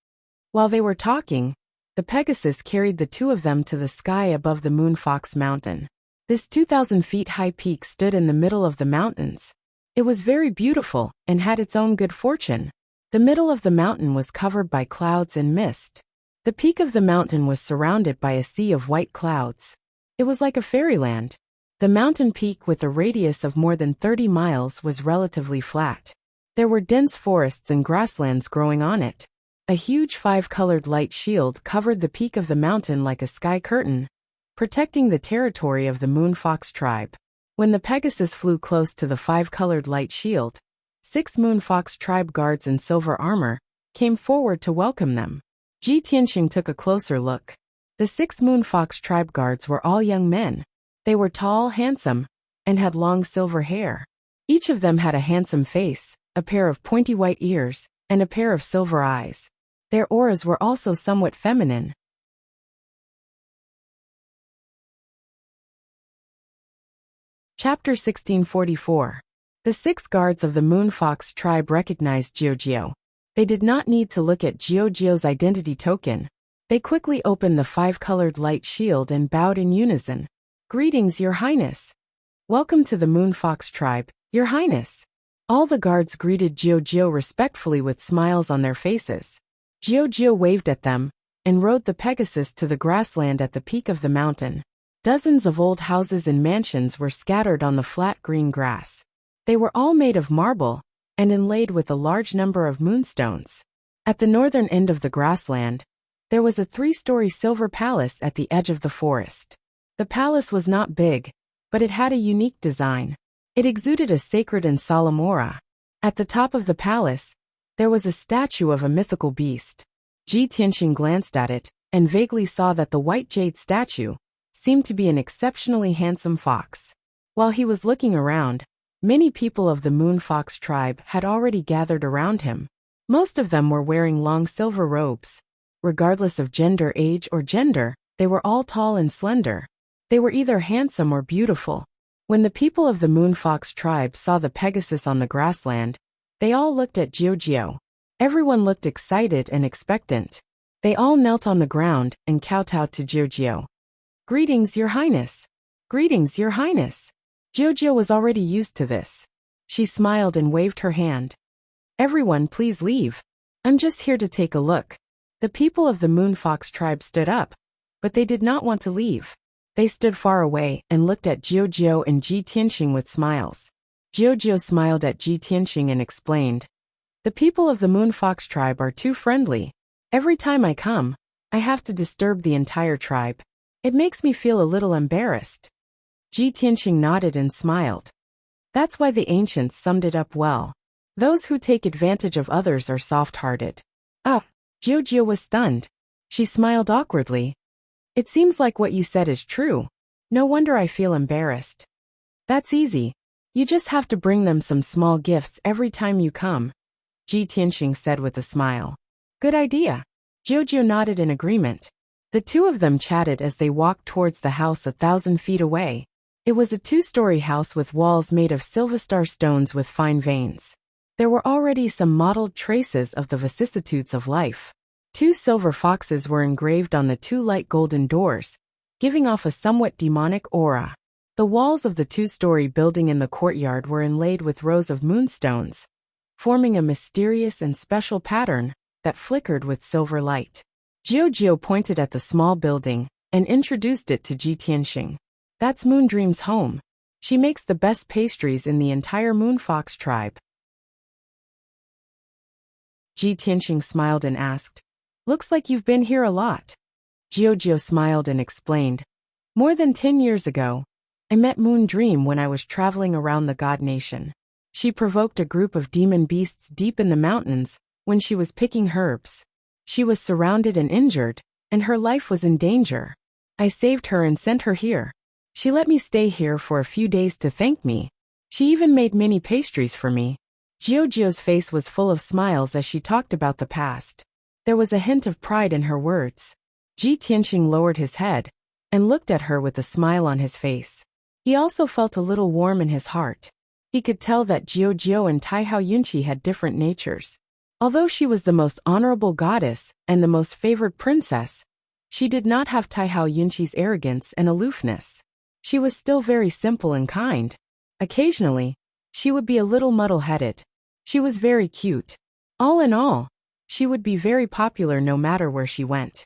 Speaker 1: While they were talking, the Pegasus carried the two of them to the sky above the Moon Fox Mountain. This 2,000 feet high peak stood in the middle of the mountains. It was very beautiful and had its own good fortune. The middle of the mountain was covered by clouds and mist. The peak of the mountain was surrounded by a sea of white clouds. It was like a fairyland. The mountain peak with a radius of more than 30 miles was relatively flat. There were dense forests and grasslands growing on it. A huge 5-colored light shield covered the peak of the mountain like a sky curtain, protecting the territory of the Moon Fox tribe. When the Pegasus flew close to the 5-colored light shield, 6 Moon Fox tribe guards in silver armor came forward to welcome them. Ji Tianxing took a closer look. The 6 Moon Fox tribe guards were all young men. They were tall, handsome, and had long silver hair. Each of them had a handsome face, a pair of pointy white ears, and a pair of silver eyes. Their auras were also somewhat feminine. Chapter 1644. The 6 guards of the Moon Fox tribe recognized Jiao. They did not need to look at Jiao's identity token. They quickly opened the 5-colored light shield and bowed in unison. "Greetings, Your Highness. Welcome to the Moon Fox tribe, Your Highness." All the guards greeted Jiao respectfully with smiles on their faces. Jiao waved at them and rode the Pegasus to the grassland at the peak of the mountain. Dozens of old houses and mansions were scattered on the flat green grass. They were all made of marble and inlaid with a large number of moonstones. At the northern end of the grassland, there was a 3-story silver palace at the edge of the forest. The palace was not big, but it had a unique design. It exuded a sacred and solemn aura. At the top of the palace, there was a statue of a mythical beast. Ji Tianxing glanced at it and vaguely saw that the white jade statue seemed to be an exceptionally handsome fox. While he was looking around, many people of the Moon Fox tribe had already gathered around him. Most of them were wearing long silver robes. Regardless of gender, age, or gender, they were all tall and slender. They were either handsome or beautiful. When the people of the Moon Fox tribe saw the Pegasus on the grassland, they all looked at Jiao. Everyone looked excited and expectant. They all knelt on the ground and kowtowed to Jiao. "Greetings, Your Highness. Greetings, Your Highness." Jiao was already used to this. She smiled and waved her hand. "Everyone, please leave. I'm just here to take a look." The people of the Moon Fox tribe stood up, but they did not want to leave. They stood far away and looked at Jiao and Ji Tianxing with smiles. Jiao smiled at Ji Tianxing and explained, "The people of the Moon Fox tribe are too friendly. Every time I come, I have to disturb the entire tribe. It makes me feel a little embarrassed." Ji Tianxing nodded and smiled. That's why the ancients summed it up well. Those who take advantage of others are soft-hearted. Jiao was stunned. She smiled awkwardly. "It seems like what you said is true. No wonder I feel embarrassed." "That's easy. You just have to bring them some small gifts every time you come," Ji Tianxing said with a smile. "Good idea." Jiao nodded in agreement. The two of them chatted as they walked towards the house 1,000 feet away. It was a 2-story house with walls made of silverstar stones with fine veins. There were already some mottled traces of the vicissitudes of life. 2 silver foxes were engraved on the 2 light golden doors, giving off a somewhat demonic aura. The walls of the 2-story building in the courtyard were inlaid with rows of moonstones, forming a mysterious and special pattern that flickered with silver light. Jiao pointed at the small building and introduced it to Ji Tianxing. "That's Moondream's home. She makes the best pastries in the entire Moon Fox tribe." Ji Tianxing smiled and asked, "Looks like you've been here a lot." Jiao smiled and explained, "More than 10 years ago, I met Moondream when I was traveling around the God Nation. She provoked a group of demon beasts deep in the mountains when she was picking herbs. She was surrounded and injured, and her life was in danger. I saved her and sent her here. She let me stay here for a few days to thank me. She even made mini pastries for me." Jiao's face was full of smiles as she talked about the past. There was a hint of pride in her words. Ji Tianxing lowered his head and looked at her with a smile on his face. He also felt a little warm in his heart. He could tell that Jiao and Taihao Yunqi had different natures. Although she was the most honorable goddess and the most favored princess, she did not have Taihao Yunqi's arrogance and aloofness. She was still very simple and kind. Occasionally, she would be a little muddle-headed. She was very cute. All in all, she would be very popular no matter where she went.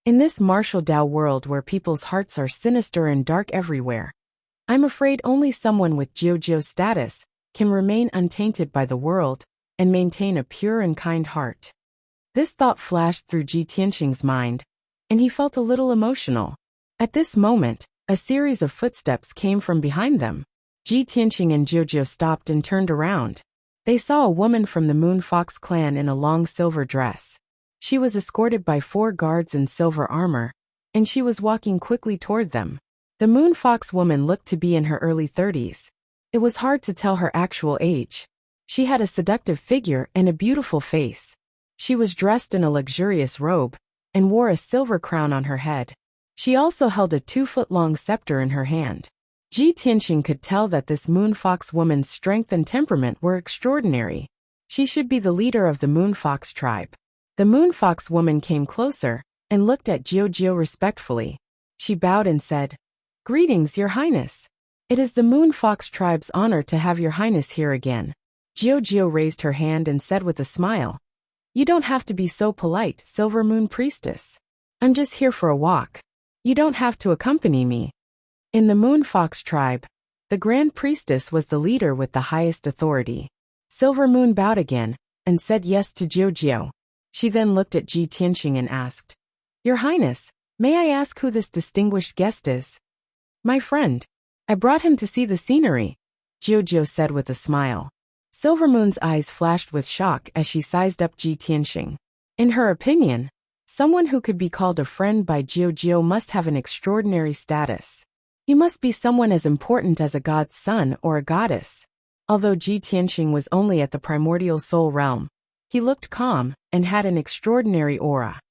Speaker 1: In this martial Dao world where people's hearts are sinister and dark everywhere, I'm afraid only someone with Jiao's status can remain untainted by the world and maintain a pure and kind heart. This thought flashed through Ji Tianxing's mind, and he felt a little emotional. At this moment, a series of footsteps came from behind them. Ji Tianxing and Jiao stopped and turned around. They saw a woman from the Moon Fox clan in a long silver dress. She was escorted by 4 guards in silver armor, and she was walking quickly toward them. The Moon Fox woman looked to be in her early 30s. It was hard to tell her actual age. She had a seductive figure and a beautiful face. She was dressed in a luxurious robe and wore a silver crown on her head. She also held a 2-foot-long scepter in her hand. Ji Tianxing could tell that this Moon Fox woman's strength and temperament were extraordinary. She should be the leader of the Moon Fox tribe. The Moon Fox woman came closer and looked at Jiao respectfully. She bowed and said, "Greetings, Your Highness. It is the Moon Fox tribe's honor to have Your Highness here again." Jiu raised her hand and said with a smile, "You don't have to be so polite, Silver Moon Priestess. I'm just here for a walk. You don't have to accompany me." In the Moon Fox tribe, the Grand Priestess was the leader with the highest authority. Silver Moon bowed again and said yes to Jiu. She then looked at Ji Tianxing and asked, "Your Highness, may I ask who this distinguished guest is?" "My friend. I brought him to see the scenery," Jiu said with a smile. Silver Moon's eyes flashed with shock as she sized up Ji Tianxing. In her opinion, someone who could be called a friend by Jiu must have an extraordinary status. He must be someone as important as a god's son or a goddess. Although Ji Tianxing was only at the primordial soul realm, he looked calm and had an extraordinary aura.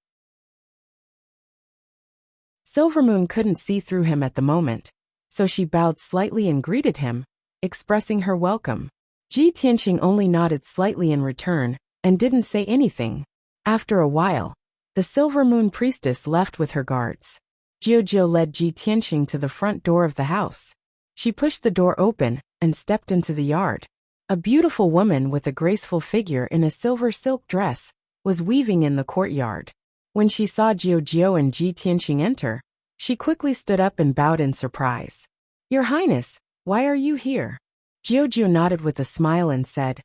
Speaker 1: Silver Moon couldn't see through him at the moment, so she bowed slightly and greeted him, expressing her welcome. Ji Tianxing only nodded slightly in return and didn't say anything. After a while, the Silver Moon Priestess left with her guards. Jiu led Ji Tianxing to the front door of the house. She pushed the door open and stepped into the yard. A beautiful woman with a graceful figure in a silver silk dress was weaving in the courtyard. When she saw Jiu and Ji Tianxing enter, she quickly stood up and bowed in surprise. "Your Highness, why are you here?" Jiu nodded with a smile and said,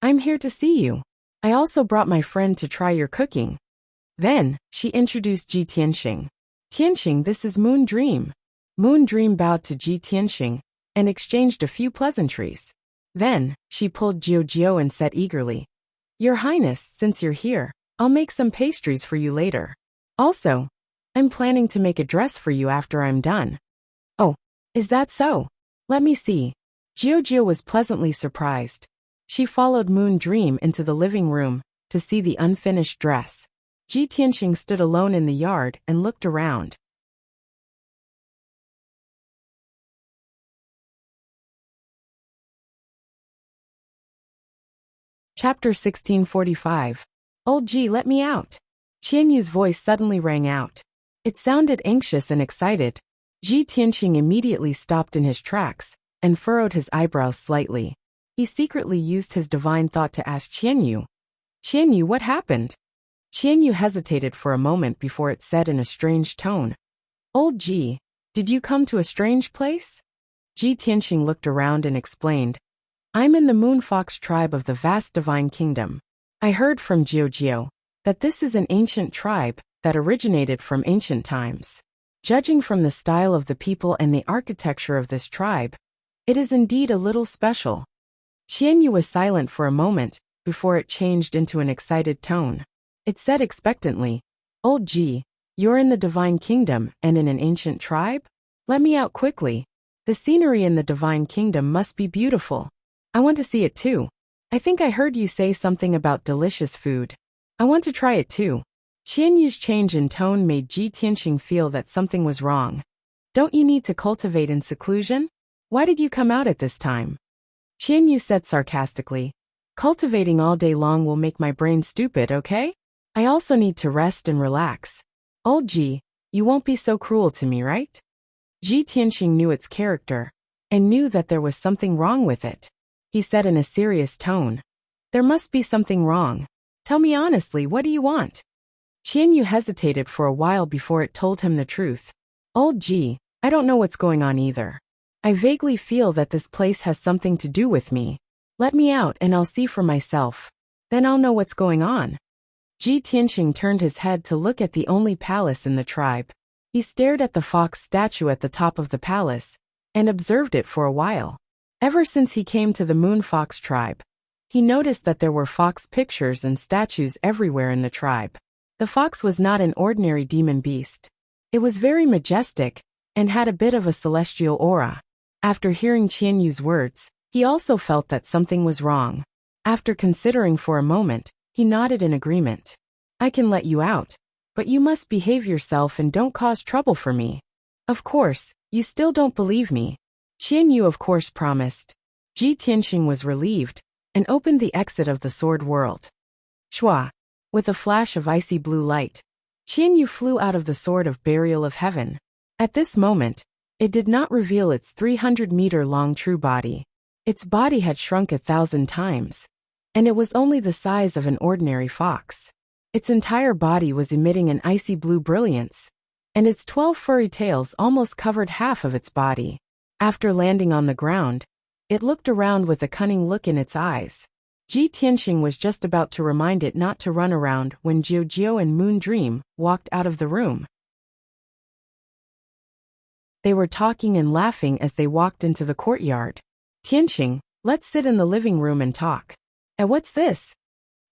Speaker 1: "I'm here to see you. I also brought my friend to try your cooking." Then, she introduced Ji Tianxing. "Tianxing, this is Moon Dream." Moon Dream bowed to Ji Tianxing and exchanged a few pleasantries. Then, she pulled Jiu and said eagerly, "Your Highness, since you're here, I'll make some pastries for you later. Also, I'm planning to make a dress for you after I'm done." "Oh, is that so? Let me see." Jiu was pleasantly surprised. She followed Moon Dream into the living room to see the unfinished dress. Ji Tianxing stood alone in the yard and looked around. Chapter 1645. "Old Ji, let me out." Qianyu's voice suddenly rang out. It sounded anxious and excited. Ji Tianxing immediately stopped in his tracks and furrowed his eyebrows slightly. He secretly used his divine thought to ask Qianyu, "Qianyu, what happened?" Qianyu hesitated for a moment before it said in a strange tone, "Old Ji, did you come to a strange place?" Ji Tianxing looked around and explained, "I'm in the Moon Fox tribe of the vast divine kingdom. I heard from Jiu that this is an ancient tribe that originated from ancient times. Judging from the style of the people and the architecture of this tribe, it is indeed a little special." Qianyu was silent for a moment before it changed into an excited tone. It said expectantly, "Old Ji, you're in the divine kingdom and in an ancient tribe? Let me out quickly. The scenery in the divine kingdom must be beautiful. I want to see it too. I think I heard you say something about delicious food. I want to try it too." Qianyu's change in tone made Ji Tianxing feel that something was wrong. "Don't you need to cultivate in seclusion? Why did you come out at this time?" Qianyu said sarcastically, "Cultivating all day long will make my brain stupid, okay? I also need to rest and relax. Old Ji, you won't be so cruel to me, right?" Ji Tianxing knew its character and knew that there was something wrong with it. He said in a serious tone, "There must be something wrong. Tell me honestly, what do you want?" Qianyu hesitated for a while before it told him the truth. "Old Ji, I don't know what's going on either. I vaguely feel that this place has something to do with me. Let me out and I'll see for myself. Then I'll know what's going on." Ji Tianxing turned his head to look at the only palace in the tribe. He stared at the fox statue at the top of the palace and observed it for a while. Ever since he came to the Moon Fox tribe, he noticed that there were fox pictures and statues everywhere in the tribe. The fox was not an ordinary demon beast. It was very majestic and had a bit of a celestial aura. After hearing Qianyu's words, he also felt that something was wrong. After considering for a moment, he nodded in agreement. "I can let you out, but you must behave yourself and don't cause trouble for me." "Of course, you still don't believe me." Qianyu of course promised. Ji Tianxing was relieved and opened the exit of the sword world. Shua! With a flash of icy blue light, Qianyu flew out of the sword of burial of heaven. At this moment, it did not reveal its 300-meter-long true body. Its body had shrunk 1,000 times, and it was only the size of an ordinary fox. Its entire body was emitting an icy blue brilliance, and its 12 furry tails almost covered half of its body. After landing on the ground, it looked around with a cunning look in its eyes. Ji Tianxing was just about to remind it not to run around when Jiao and Moon Dream walked out of the room. They were talking and laughing as they walked into the courtyard. Tianxing, let's sit in the living room and talk. What's this?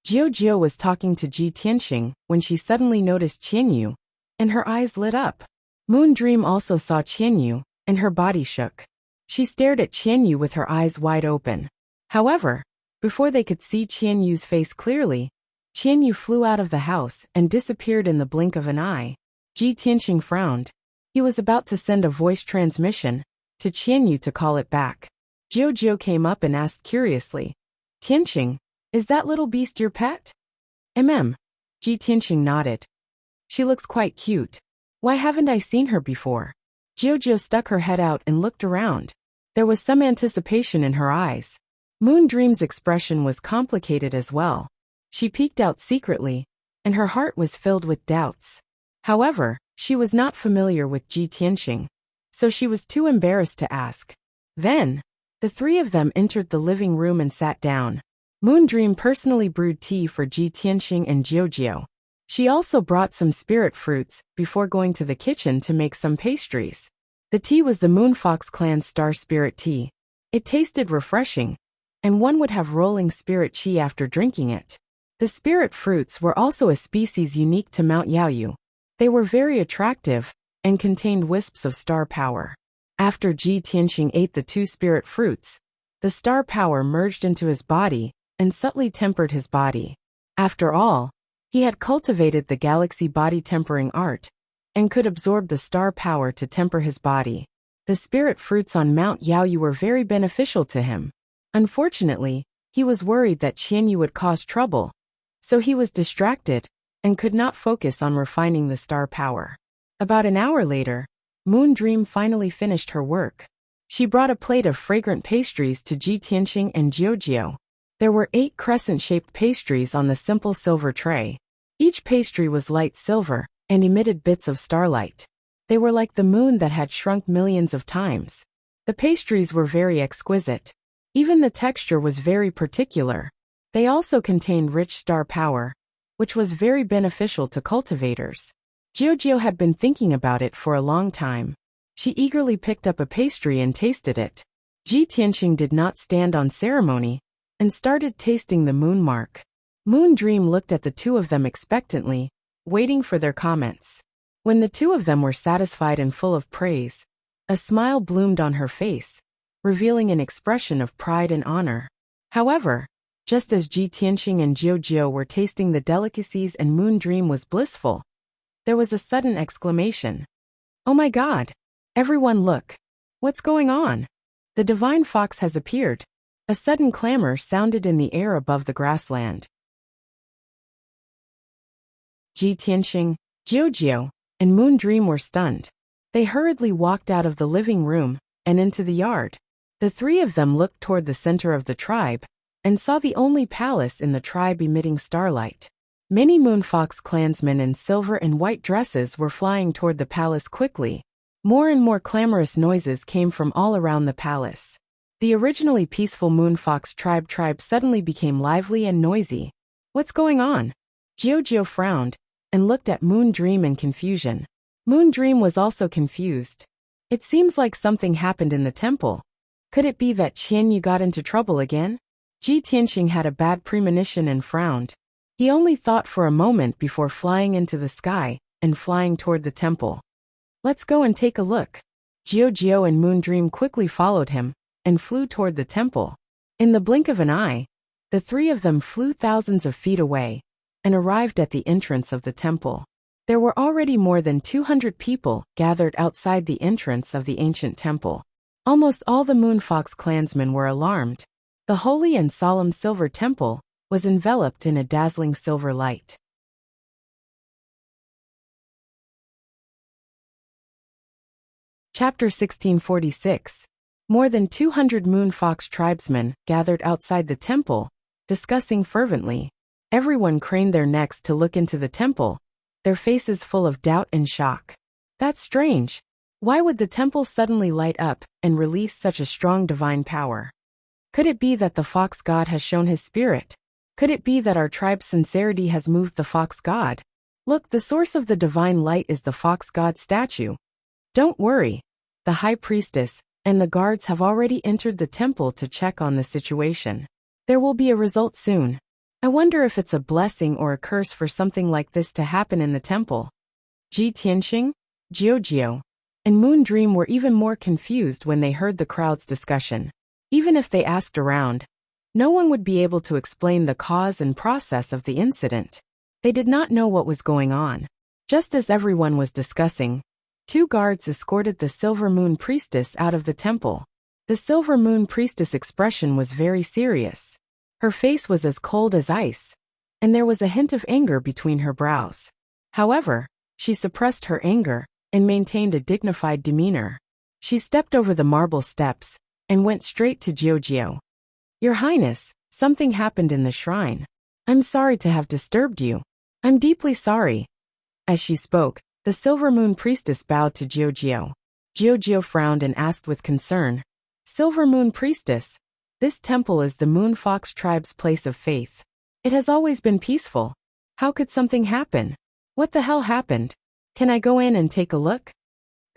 Speaker 1: Jiao was talking to Ji Tianxing when she suddenly noticed Qianyu, and her eyes lit up. Moon Dream also saw Qianyu, and her body shook. She stared at Qianyu with her eyes wide open. However, before they could see Qianyu's face clearly, Qianyu flew out of the house and disappeared in the blink of an eye. Ji Tianxing frowned. He was about to send a voice transmission to Qianyu to call it back. Jiao came up and asked curiously, Tianxing, is that little beast your pet? Ji Tianxing nodded. She looks quite cute. Why haven't I seen her before? Jiao stuck her head out and looked around. There was some anticipation in her eyes. Moon Dream's expression was complicated as well. She peeked out secretly, and her heart was filled with doubts. However, she was not familiar with Ji Tianxing, so she was too embarrassed to ask. Then, the three of them entered the living room and sat down. Moon Dream personally brewed tea for Ji Tianxing and Jiao. She also brought some spirit fruits before going to the kitchen to make some pastries. The tea was the Moonfox Clan's Star Spirit Tea. It tasted refreshing, and one would have rolling spirit chi after drinking it. The spirit fruits were also a species unique to Mount Yaoyu. They were very attractive and contained wisps of star power. After Ji Tianxing ate the 2 spirit fruits, the star power merged into his body and subtly tempered his body. After all, he had cultivated the galaxy body tempering art and could absorb the star power to temper his body. The spirit fruits on Mount Yaoyu were very beneficial to him. Unfortunately, he was worried that Qianyu would cause trouble, so he was distracted and could not focus on refining the star power. About an hour later, Moon Dream finally finished her work. She brought a plate of fragrant pastries to Ji Tianxing and Jiao. There were 8 crescent-shaped pastries on the simple silver tray. Each pastry was light silver and emitted bits of starlight. They were like the moon that had shrunk millions of times. The pastries were very exquisite. Even the texture was very particular. They also contained rich star power, which was very beneficial to cultivators. Jiao had been thinking about it for a long time. She eagerly picked up a pastry and tasted it. Ji Tianxing did not stand on ceremony and started tasting the moon mark. Moon Dream looked at the 2 of them expectantly, waiting for their comments. When the 2 of them were satisfied and full of praise, a smile bloomed on her face, revealing an expression of pride and honor. However, just as Ji Tianxing and Jiao were tasting the delicacies and Moon Dream was blissful, there was a sudden exclamation. Oh my God! Everyone look! What's going on? The divine fox has appeared. A sudden clamor sounded in the air above the grassland. Ji Tianxing, Jiao, and Moon Dream were stunned. They hurriedly walked out of the living room and into the yard. The 3 of them looked toward the center of the tribe and saw the only palace in the tribe emitting starlight. Many Moonfox clansmen in silver and white dresses were flying toward the palace quickly. More and more clamorous noises came from all around the palace. The originally peaceful Moonfox tribe suddenly became lively and noisy. What's going on? Jiao frowned and looked at Moon Dream in confusion. Moon Dream was also confused. It seems like something happened in the temple. Could it be that Qianyu got into trouble again? Ji Tianxing had a bad premonition and frowned. He only thought for a moment before flying into the sky and flying toward the temple. Let's go and take a look. Jiao and Moon Dream quickly followed him and flew toward the temple. In the blink of an eye, the 3 of them flew thousands of feet away and arrived at the entrance of the temple. There were already more than 200 people gathered outside the entrance of the ancient temple. Almost all the Moonfox clansmen were alarmed. The holy and solemn silver temple was enveloped in a dazzling silver light. Chapter 1646. More than 200 Moon Fox tribesmen gathered outside the temple, discussing fervently. Everyone craned their necks to look into the temple, their faces full of doubt and shock. That's strange. Why would the temple suddenly light up and release such a strong divine power? Could it be that the fox god has shown his spirit? Could it be that our tribe's sincerity has moved the fox god? Look, the source of the divine light is the fox god statue. Don't worry. The high priestess and the guards have already entered the temple to check on the situation. There will be a result soon. I wonder if it's a blessing or a curse for something like this to happen in the temple. Ji Tianxing, Jiao, and Moon Dream were even more confused when they heard the crowd's discussion. Even if they asked around, no one would be able to explain the cause and process of the incident. They did not know what was going on. Just as everyone was discussing, 2 guards escorted the Silver Moon Priestess out of the temple. The Silver Moon Priestess' expression was very serious. Her face was as cold as ice, and there was a hint of anger between her brows. However, she suppressed her anger and maintained a dignified demeanor. She stepped over the marble steps and went straight to Jiao. Your Highness, something happened in the shrine. I'm sorry to have disturbed you. I'm deeply sorry. As she spoke, the Silver Moon Priestess bowed to Jiao. Jiao frowned and asked with concern, Silver Moon Priestess, this temple is the Moon Fox tribe's place of faith. It has always been peaceful. How could something happen? What the hell happened? Can I go in and take a look?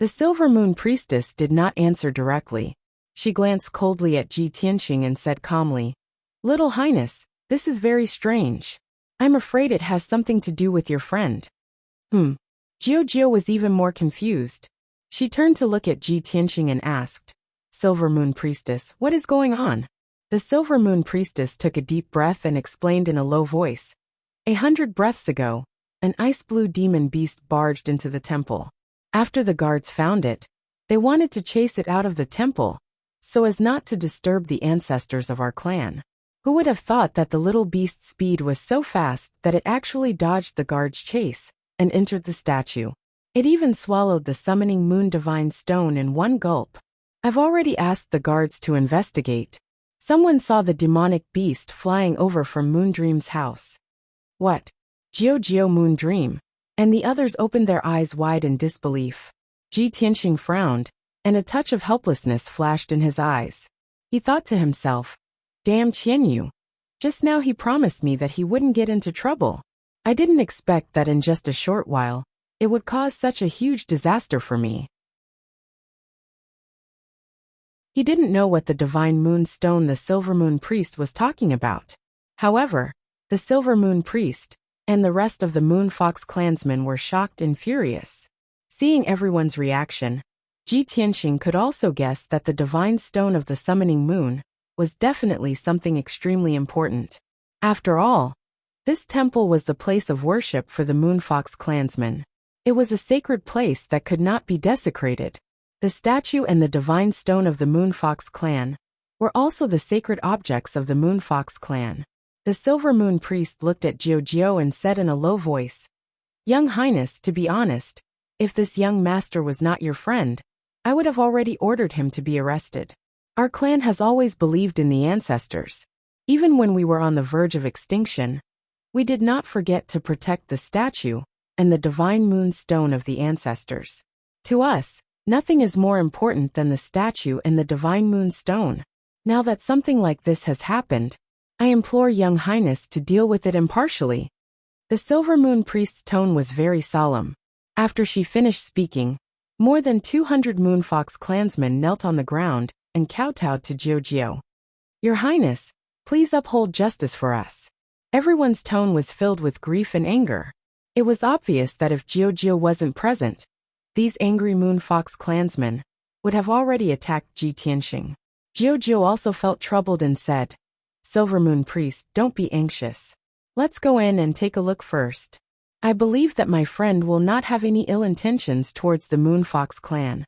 Speaker 1: The Silver Moon Priestess did not answer directly. She glanced coldly at Ji Tianxing and said calmly, Little Highness, this is very strange. I'm afraid it has something to do with your friend. Jiao was even more confused. She turned to look at Ji Tianxing and asked, Silver Moon Priestess, what is going on? The Silver Moon Priestess took a deep breath and explained in a low voice. 100 breaths ago, an ice-blue demon beast barged into the temple. After the guards found it, they wanted to chase it out of the temple, so as not to disturb the ancestors of our clan. Who would have thought that the little beast's speed was so fast that it actually dodged the guards' chase and entered the statue? It even swallowed the summoning moon divine stone in one gulp. I've already asked the guards to investigate. Someone saw the demonic beast flying over from Moon Dream's house. What? Jiao Moon Dream? And the others opened their eyes wide in disbelief. Ji Tianxing frowned, and a touch of helplessness flashed in his eyes. He thought to himself, Damn Qianyu. Just now he promised me that he wouldn't get into trouble. I didn't expect that in just a short while, it would cause such a huge disaster for me. He didn't know what the divine moon stone the Silver Moon Priest was talking about. However, the Silver Moon Priest and the rest of the Moon Fox clansmen were shocked and furious. Seeing everyone's reaction, Ji Tianxing could also guess that the divine stone of the summoning moon was definitely something extremely important. After all, this temple was the place of worship for the Moon Fox clansmen. It was a sacred place that could not be desecrated. The statue and the divine stone of the Moon Fox clan were also the sacred objects of the Moon Fox clan. The Silver Moon Priest looked at Jiao and said in a low voice, Young Highness, to be honest, if this young master was not your friend, I would have already ordered him to be arrested. Our clan has always believed in the ancestors. Even when we were on the verge of extinction, we did not forget to protect the statue and the divine moon stone of the ancestors. To us, nothing is more important than the statue and the divine moon stone. Now that something like this has happened, I implore Young Highness to deal with it impartially. The Silver Moon Priest's tone was very solemn. After she finished speaking, more than 200 Moon Fox clansmen knelt on the ground and kowtowed to Jiao. Your Highness, please uphold justice for us. Everyone's tone was filled with grief and anger. It was obvious that if Jiao wasn't present, these angry Moon Fox clansmen would have already attacked Ji Tianxing. Jiao also felt troubled and said, Silver Moon Priest, don't be anxious. Let's go in and take a look first. I believe that my friend will not have any ill intentions towards the Moon Fox clan.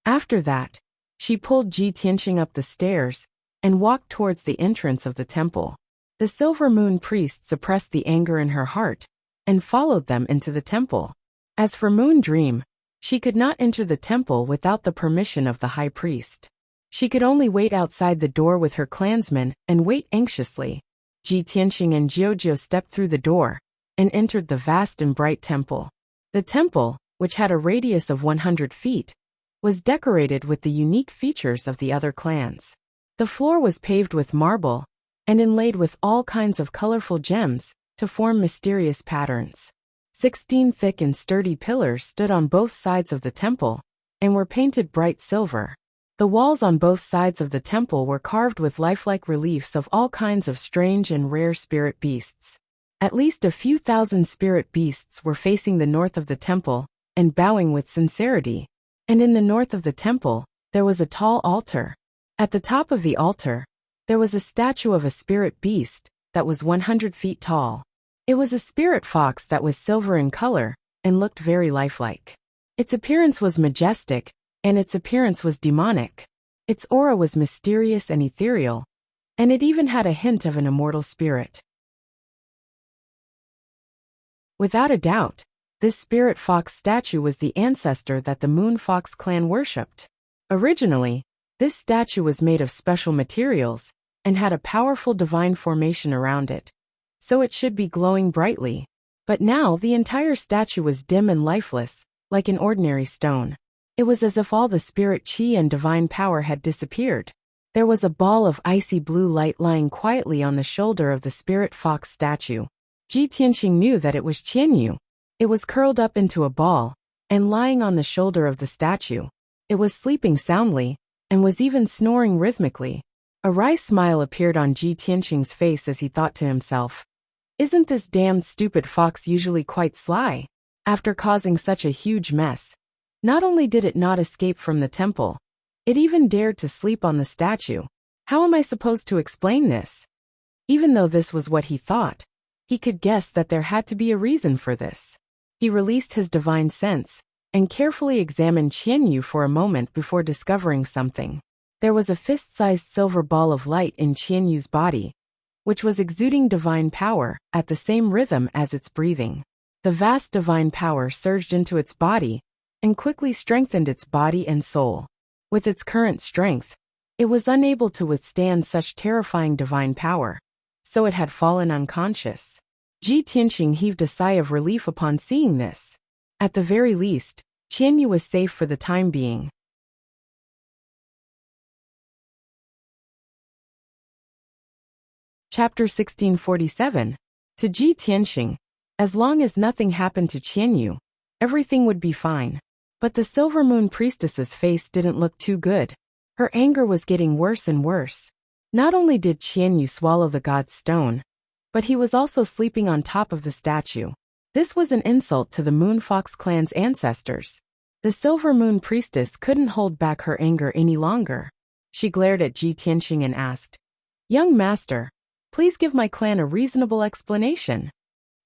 Speaker 1: After that, she pulled Ji Tianxing up the stairs and walked towards the entrance of the temple. The Silver Moon Priest suppressed the anger in her heart and followed them into the temple. As for Moon Dream, she could not enter the temple without the permission of the high priest. She could only wait outside the door with her clansmen and wait anxiously. Ji Tianqing and Jiuzhou stepped through the door and entered the vast and bright temple. The temple, which had a radius of 100 feet, was decorated with the unique features of the other clans. The floor was paved with marble and inlaid with all kinds of colorful gems to form mysterious patterns. 16 thick and sturdy pillars stood on both sides of the temple and were painted bright silver. The walls on both sides of the temple were carved with lifelike reliefs of all kinds of strange and rare spirit beasts. At least a few thousand spirit beasts were facing the north of the temple and bowing with sincerity. And in the north of the temple, there was a tall altar. At the top of the altar, there was a statue of a spirit beast that was 100 feet tall. It was a spirit fox that was silver in color and looked very lifelike. Its appearance was majestic, and its appearance was demonic. Its aura was mysterious and ethereal, and it even had a hint of an immortal spirit. Without a doubt, this spirit fox statue was the ancestor that the Moon Fox clan worshipped. Originally, this statue was made of special materials and had a powerful divine formation around it, so it should be glowing brightly. But now the entire statue was dim and lifeless, like an ordinary stone. It was as if all the spirit chi and divine power had disappeared. There was a ball of icy blue light lying quietly on the shoulder of the spirit fox statue. Ji Tianqing knew that it was Qianyu. It was curled up into a ball and lying on the shoulder of the statue. It was sleeping soundly and was even snoring rhythmically. A wry smile appeared on Ji Tianqing's face as he thought to himself, "Isn't this damned stupid fox usually quite sly? After causing such a huge mess, not only did it not escape from the temple, it even dared to sleep on the statue. How am I supposed to explain this?" Even though this was what he thought, he could guess that there had to be a reason for this. He released his divine sense and carefully examined Qianyu for a moment before discovering something. There was a fist-sized silver ball of light in Qianyu's body, which was exuding divine power at the same rhythm as its breathing. The vast divine power surged into its body and quickly strengthened its body and soul. With its current strength, it was unable to withstand such terrifying divine power, so it had fallen unconscious. Ji Tianqing heaved a sigh of relief upon seeing this. At the very least, Qianyu was safe for the time being. Chapter 1647. To Ji Tianqing, as long as nothing happened to Qianyu, everything would be fine. But the Silver Moon Priestess's face didn't look too good. Her anger was getting worse and worse. Not only did Qianyu swallow the god's stone, but he was also sleeping on top of the statue. This was an insult to the Moon Fox clan's ancestors. The Silver Moon Priestess couldn't hold back her anger any longer. She glared at Ji Tianqing and asked, "Young master, please give my clan a reasonable explanation."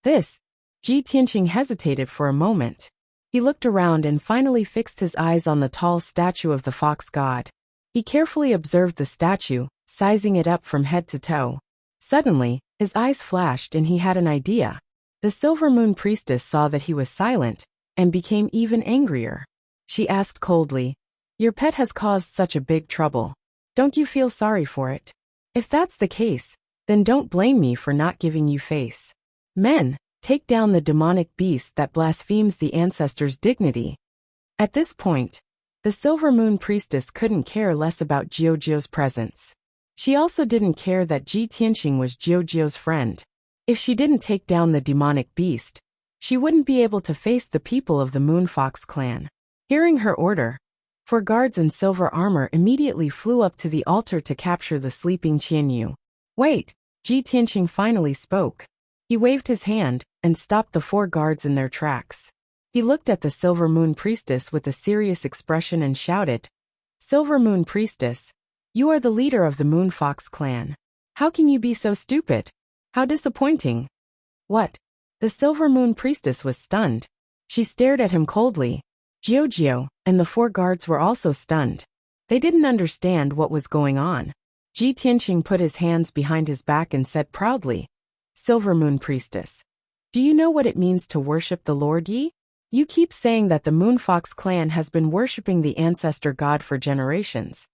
Speaker 1: Ji Tianqing hesitated for a moment. He looked around and finally fixed his eyes on the tall statue of the fox god. He carefully observed the statue, sizing it up from head to toe. Suddenly, his eyes flashed and he had an idea. The Silver Moon Priestess saw that he was silent and became even angrier. She asked coldly, "Your pet has caused such a big trouble. Don't you feel sorry for it? If that's the case, then don't blame me for not giving you face. Men, take down the demonic beast that blasphemes the ancestors' dignity." At this point, the Silver Moon Priestess couldn't care less about Jiuzhou's presence. She also didn't care that Ji Tianqing was Jiuzhou's friend. If she didn't take down the demonic beast, she wouldn't be able to face the people of the Moon Fox clan. Hearing her order, 4 guards in silver armor immediately flew up to the altar to capture the sleeping Qianyu. "Wait," Ji Tianqing finally spoke. He waved his hand and stopped the 4 guards in their tracks. He looked at the Silver Moon Priestess with a serious expression and shouted, "Silver Moon Priestess, you are the leader of the Moon Fox clan. How can you be so stupid? How disappointing." "What?" The Silver Moon Priestess was stunned. She stared at him coldly. Jiuzhou and the 4 guards were also stunned. They didn't understand what was going on. Ji Tianqing put his hands behind his back and said proudly, "Silver Moon Priestess, do you know what it means to worship the Lord Yi? You keep saying that the Moon Fox clan has been worshipping the ancestor god for generations.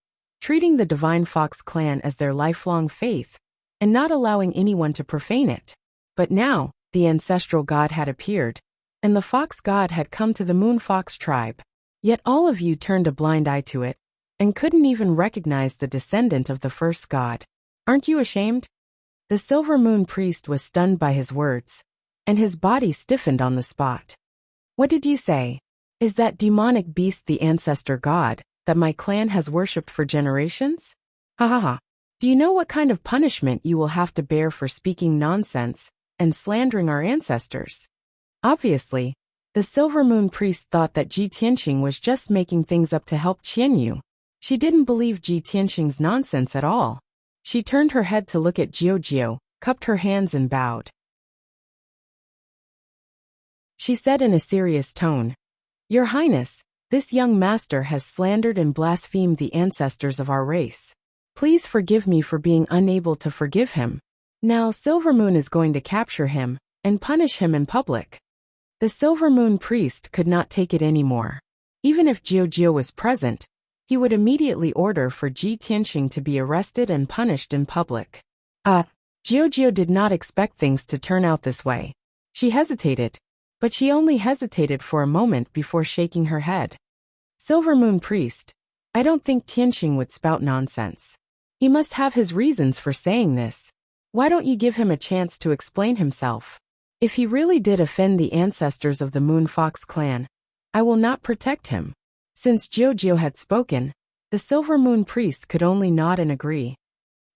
Speaker 1: treating the Divine Fox clan as their lifelong faith, and not allowing anyone to profane it. But now, the ancestral god had appeared, and the fox god had come to the Moon Fox tribe. Yet all of you turned a blind eye to it, and couldn't even recognize the descendant of the first god. Aren't you ashamed? The Silver Moon priest was stunned by his words, and his body stiffened on the spot. What did you say? Is that demonic beast the ancestor god that my clan has worshipped for generations? Ha ha ha. Do you know what kind of punishment you will have to bear for speaking nonsense and slandering our ancestors? Obviously, the Silver Moon priest thought that Ji Tianqing was just making things up to help Qianyu. She didn't believe Ji Tianqing's nonsense at all. She turned her head to look at Jiu, cupped her hands and bowed. She said in a serious tone, "Your Highness, this young master has slandered and blasphemed the ancestors of our race. Please forgive me for being unable to forgive him. Now Silver Moon is going to capture him and punish him in public." The Silver Moon priest could not take it anymore. Even if Jiu was present, he would immediately order for Ji Tianqing to be arrested and punished in public. Jiu did not expect things to turn out this way. She hesitated, but she only hesitated for a moment before shaking her head. Silver Moon priest, I don't think Tianqing would spout nonsense. He must have his reasons for saying this. Why don't you give him a chance to explain himself? If he really did offend the ancestors of the Moon Fox clan, I will not protect him. Since Jiu had spoken, the Silver Moon priest could only nod and agree.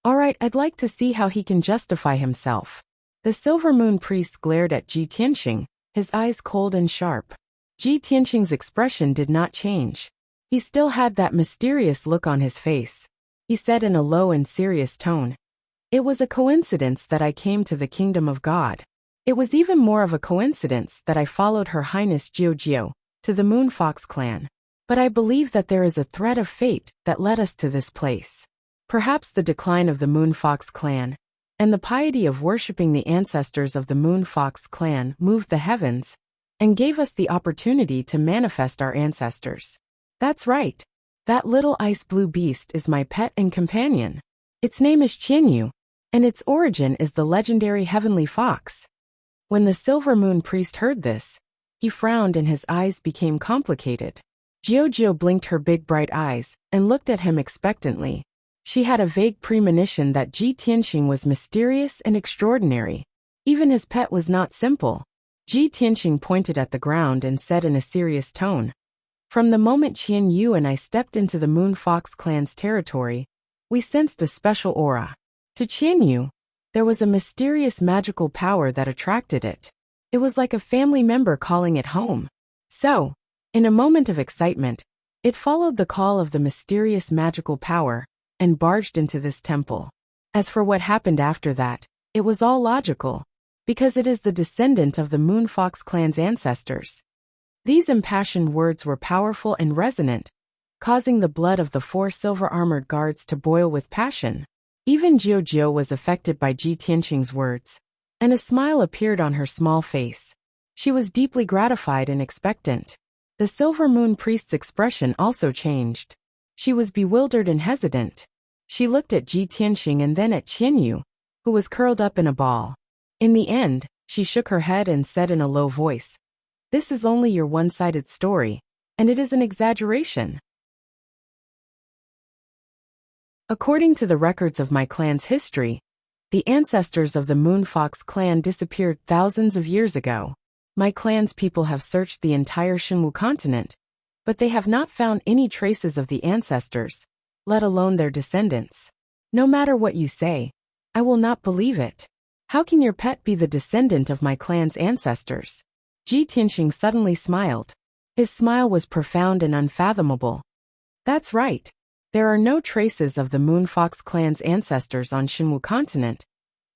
Speaker 1: All right, I'd like to see how he can justify himself. The Silver Moon priest glared at Ji Tianqing, his eyes cold and sharp. Ji Tianqing's expression did not change. He still had that mysterious look on his face. He said in a low and serious tone, "It was a coincidence that I came to the kingdom of God. It was even more of a coincidence that I followed Her Highness Jiu to the Moon Fox clan. But I believe that there is a thread of fate that led us to this place. Perhaps the decline of the Moon Fox clan and the piety of worshipping the ancestors of the Moon Fox clan moved the heavens and gave us the opportunity to manifest our ancestors. That's right. That little ice blue beast is my pet and companion. Its name is Qianyu, and its origin is the legendary heavenly fox." When the Silver Moon priest heard this, he frowned and his eyes became complicated. Jiu blinked her big bright eyes and looked at him expectantly. She had a vague premonition that Ji Tianqing was mysterious and extraordinary. Even his pet was not simple. Ji Tianqing pointed at the ground and said in a serious tone, "From the moment Qianyu and I stepped into the Moon Fox clan's territory, we sensed a special aura. To Qianyu, there was a mysterious magical power that attracted it. It was like a family member calling it home. So, in a moment of excitement, it followed the call of the mysterious magical power and barged into this temple. As for what happened after that, it was all logical, because it is the descendant of the Moon Fox clan's ancestors." These impassioned words were powerful and resonant, causing the blood of the 4 silver-armored guards to boil with passion. Even Jiu was affected by Ji Tianqing's words, and a smile appeared on her small face. She was deeply gratified and expectant. The Silver Moon priest's expression also changed. She was bewildered and hesitant. She looked at Ji Tianqing and then at Qianyu, who was curled up in a ball. In the end, she shook her head and said in a low voice, "This is only your one-sided story, and it is an exaggeration. According to the records of my clan's history, the ancestors of the Moon Fox clan disappeared thousands of years ago. My clan's people have searched the entire Shinwu continent, but they have not found any traces of the ancestors, let alone their descendants. No matter what you say, I will not believe it. How can your pet be the descendant of my clan's ancestors?" Ji Tianqing suddenly smiled. His smile was profound and unfathomable. "That's right. There are no traces of the Moon Fox clan's ancestors on Shinwu continent,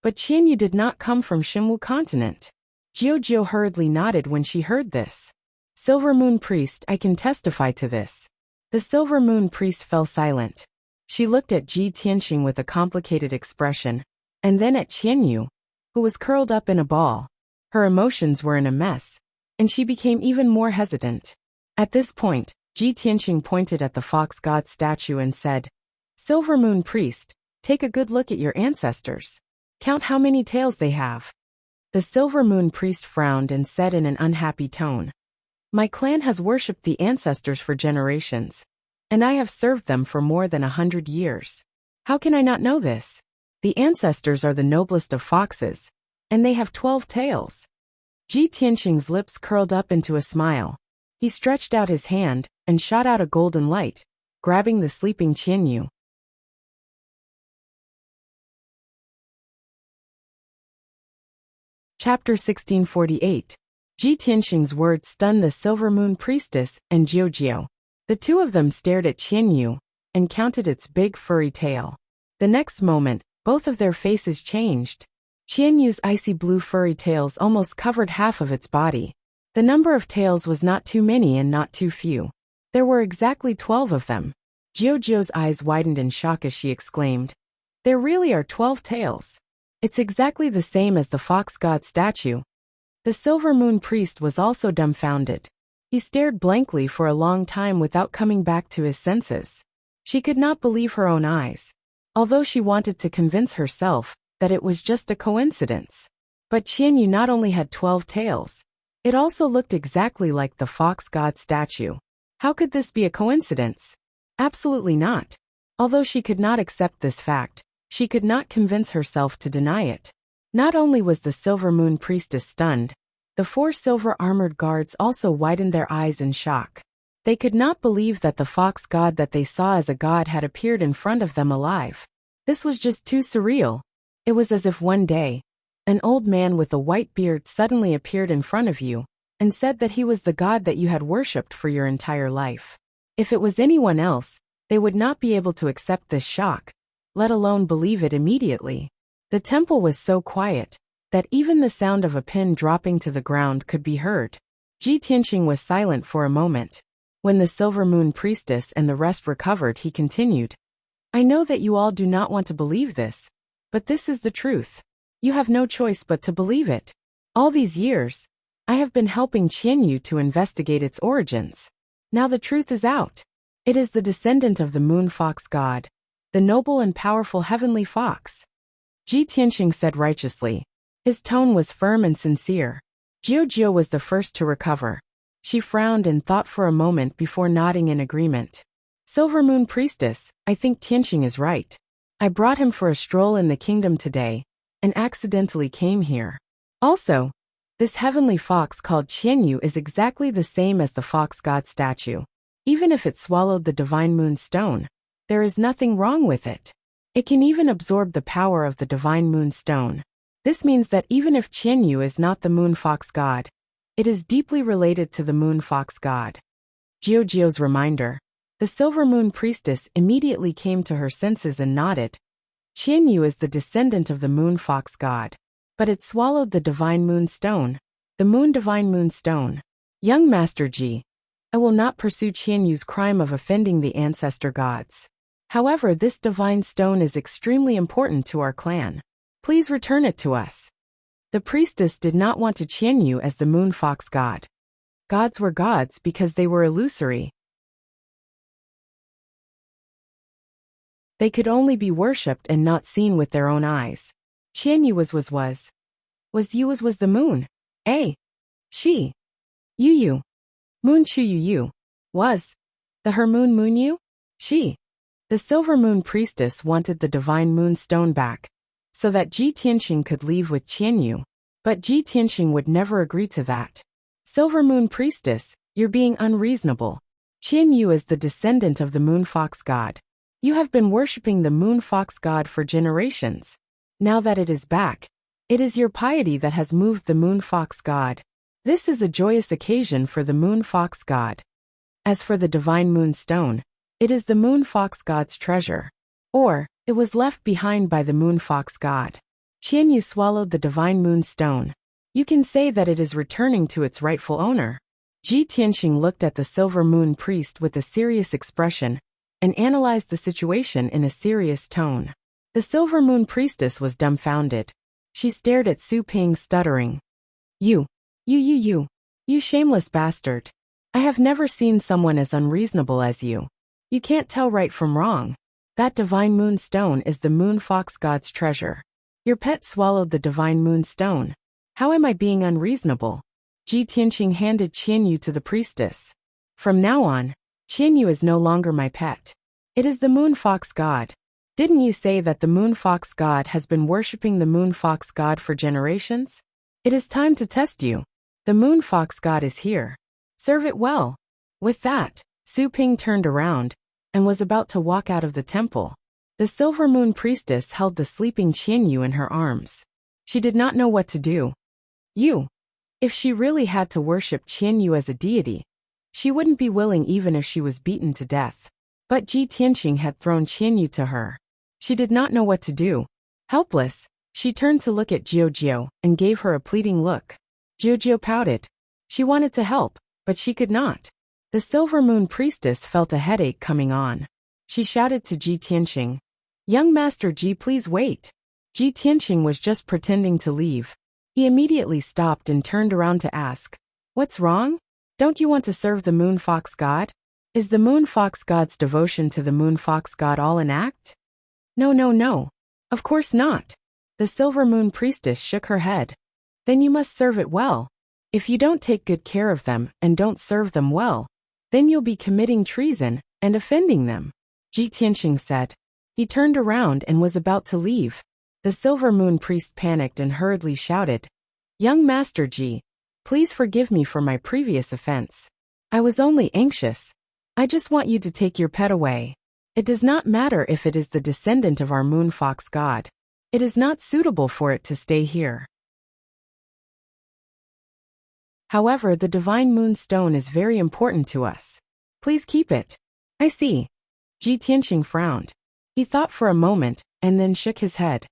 Speaker 1: but Qianyu did not come from Shinwu continent." Jiu hurriedly nodded when she heard this. "Silver Moon priest, I can testify to this." The Silver Moon priest fell silent. She looked at Ji Tianqing with a complicated expression, and then at Qianyu, who was curled up in a ball. Her emotions were in a mess, and she became even more hesitant. At this point, Ji Tianqing pointed at the fox god statue and said, Silver Moon Priest, take a good look at your ancestors. Count how many tails they have. The Silver Moon Priest frowned and said in an unhappy tone, My clan has worshipped the ancestors for generations, and I have served them for more than 100 years. How can I not know this? The ancestors are the noblest of foxes, and they have 12 tails. Ji Tianxing's lips curled up into a smile. He stretched out his hand and shot out a golden light, grabbing the sleeping Qianyu. Chapter 1648. Ji Tianxing's words stunned the Silver Moon Priestess and Jiujiu. The two of them stared at Qianyu and counted its big furry tail. The next moment, both of their faces changed. Qianyu's icy blue furry tails almost covered half of its body. The number of tails was not too many and not too few. There were exactly 12 of them. Jiujiu's eyes widened in shock as she exclaimed, There really are 12 tails. It's exactly the same as the fox god statue. The Silver Moon Priest was also dumbfounded. He stared blankly for a long time without coming back to his senses. She could not believe her own eyes, although she wanted to convince herself that it was just a coincidence. But Qianyu not only had 12 tails, it also looked exactly like the fox god statue. How could this be a coincidence? Absolutely not. Although she could not accept this fact, she could not convince herself to deny it. Not only was the Silver Moon Priestess stunned, the 4 silver-armored guards also widened their eyes in shock. They could not believe that the fox god that they saw as a god had appeared in front of them alive. This was just too surreal. It was as if one day, an old man with a white beard suddenly appeared in front of you and said that he was the god that you had worshipped for your entire life. If it was anyone else, they would not be able to accept this shock, let alone believe it immediately. The temple was so quiet that even the sound of a pin dropping to the ground could be heard. Ji Tianxing was silent for a moment. When the Silver Moon Priestess and the rest recovered, he continued, I know that you all do not want to believe this, but this is the truth. You have no choice but to believe it. All these years, I have been helping Qianyu to investigate its origins. Now the truth is out. It is the descendant of the moon fox god, the noble and powerful heavenly fox. Ji Tianxing said righteously. His tone was firm and sincere. Jiujiu was the first to recover. She frowned and thought for a moment before nodding in agreement. Silver Moon Priestess, I think Tianxing is right. I brought him for a stroll in the kingdom today, and accidentally came here. Also, this heavenly fox called Qianyu is exactly the same as the fox god statue. Even if it swallowed the divine moon stone, there is nothing wrong with it. It can even absorb the power of the divine moon stone. This means that even if Qianyu is not the moon fox god, it is deeply related to the moon fox god. Jiujiu's reminder. The Silver Moon Priestess immediately came to her senses and nodded. Qianyu is the descendant of the moon fox god, but it swallowed the divine moon stone. The divine moon stone. Young Master Ji, I will not pursue Qianyu's crime of offending the ancestor gods. However, this divine stone is extremely important to our clan. Please return it to us. The priestess did not want to Qianyu as the moon fox god. Gods were gods because they were illusory. They could only be worshipped and not seen with their own eyes. Qianyu was the moon. She. Yu. Moon Chu Yu. Was. The her moon Yu? She. The Silver Moon Priestess wanted the divine moon stone back, so that Ji Tianxing could leave with Qianyu. But Ji Tianxing would never agree to that. Silver Moon Priestess, you're being unreasonable. Qianyu is the descendant of the moon fox god. You have been worshipping the moon fox god for generations. Now that it is back, it is your piety that has moved the moon fox god. This is a joyous occasion for the moon fox god. As for the divine moon stone, it is the moon fox god's treasure. Or, it was left behind by the moon fox god. Qianyu swallowed the divine moon stone. You can say that it is returning to its rightful owner. Ji Tianxing looked at the Silver Moon Priest with a serious expression and analyzed the situation in a serious tone. The Silver Moon Priestess was dumbfounded. She stared at Su Ping, stuttering. You shameless bastard. I have never seen someone as unreasonable as you. You can't tell right from wrong. That divine moon stone is the moon fox god's treasure. Your pet swallowed the divine moon stone. How am I being unreasonable? Ji Tianqing handed Qianyu to the priestess. From now on, Qianyu is no longer my pet. It is the moon fox god. Didn't you say that the moon fox god has been worshipping the moon fox god for generations? It is time to test you. The moon fox god is here. Serve it well. With that, Su Ping turned around and was about to walk out of the temple. The silver moon priestess held the sleeping Qianyu in her arms. She did not know what to do. If she really had to worship Qianyu as a deity, she wouldn't be willing even if she was beaten to death. But Ji Tianqing had thrown Qianyu to her. She did not know what to do. Helpless, she turned to look at Jiao and gave her a pleading look. Jiao pouted. She wanted to help, but she could not. The silver moon priestess felt a headache coming on. She shouted to Ji Tianqing, "Young Master Ji, please wait." Ji Tianqing was just pretending to leave. He immediately stopped and turned around to ask, "What's wrong? Don't you want to serve the moon fox god? Is the moon fox god's devotion to the moon fox god all an act?" No. Of course not. The silver moon priestess shook her head. Then you must serve it well. If you don't take good care of them and don't serve them well, then you'll be committing treason and offending them, Ji Tianqing said. He turned around and was about to leave. The silver moon priest panicked and hurriedly shouted, "Young Master Ji, please forgive me for my previous offense. I was only anxious. I just want you to take your pet away. It does not matter if it is the descendant of our moon fox god. It is not suitable for it to stay here. However, the divine moon stone is very important to us. Please keep it." "I see." Ji Tianqing frowned. He thought for a moment and then shook his head.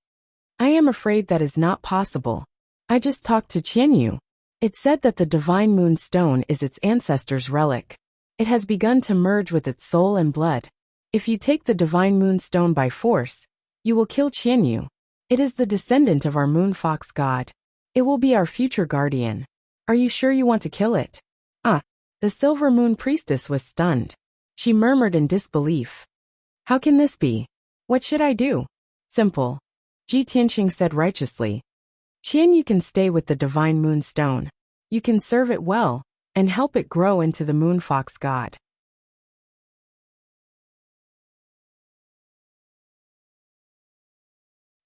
Speaker 1: "I am afraid that is not possible. I just talked to Qianyu. It said that the divine moon stone is its ancestor's relic. It has begun to merge with its soul and blood. If you take the divine moon stone by force, you will kill Qianyu. It is the descendant of our moon fox god. It will be our future guardian. Are you sure you want to kill it?" The silver moon priestess was stunned. She murmured in disbelief. "How can this be? What should I do?" "Simple," Ji Tianqing said righteously. "Qianyu can stay with the divine moon stone. You can serve it well and help it grow into the moon fox god."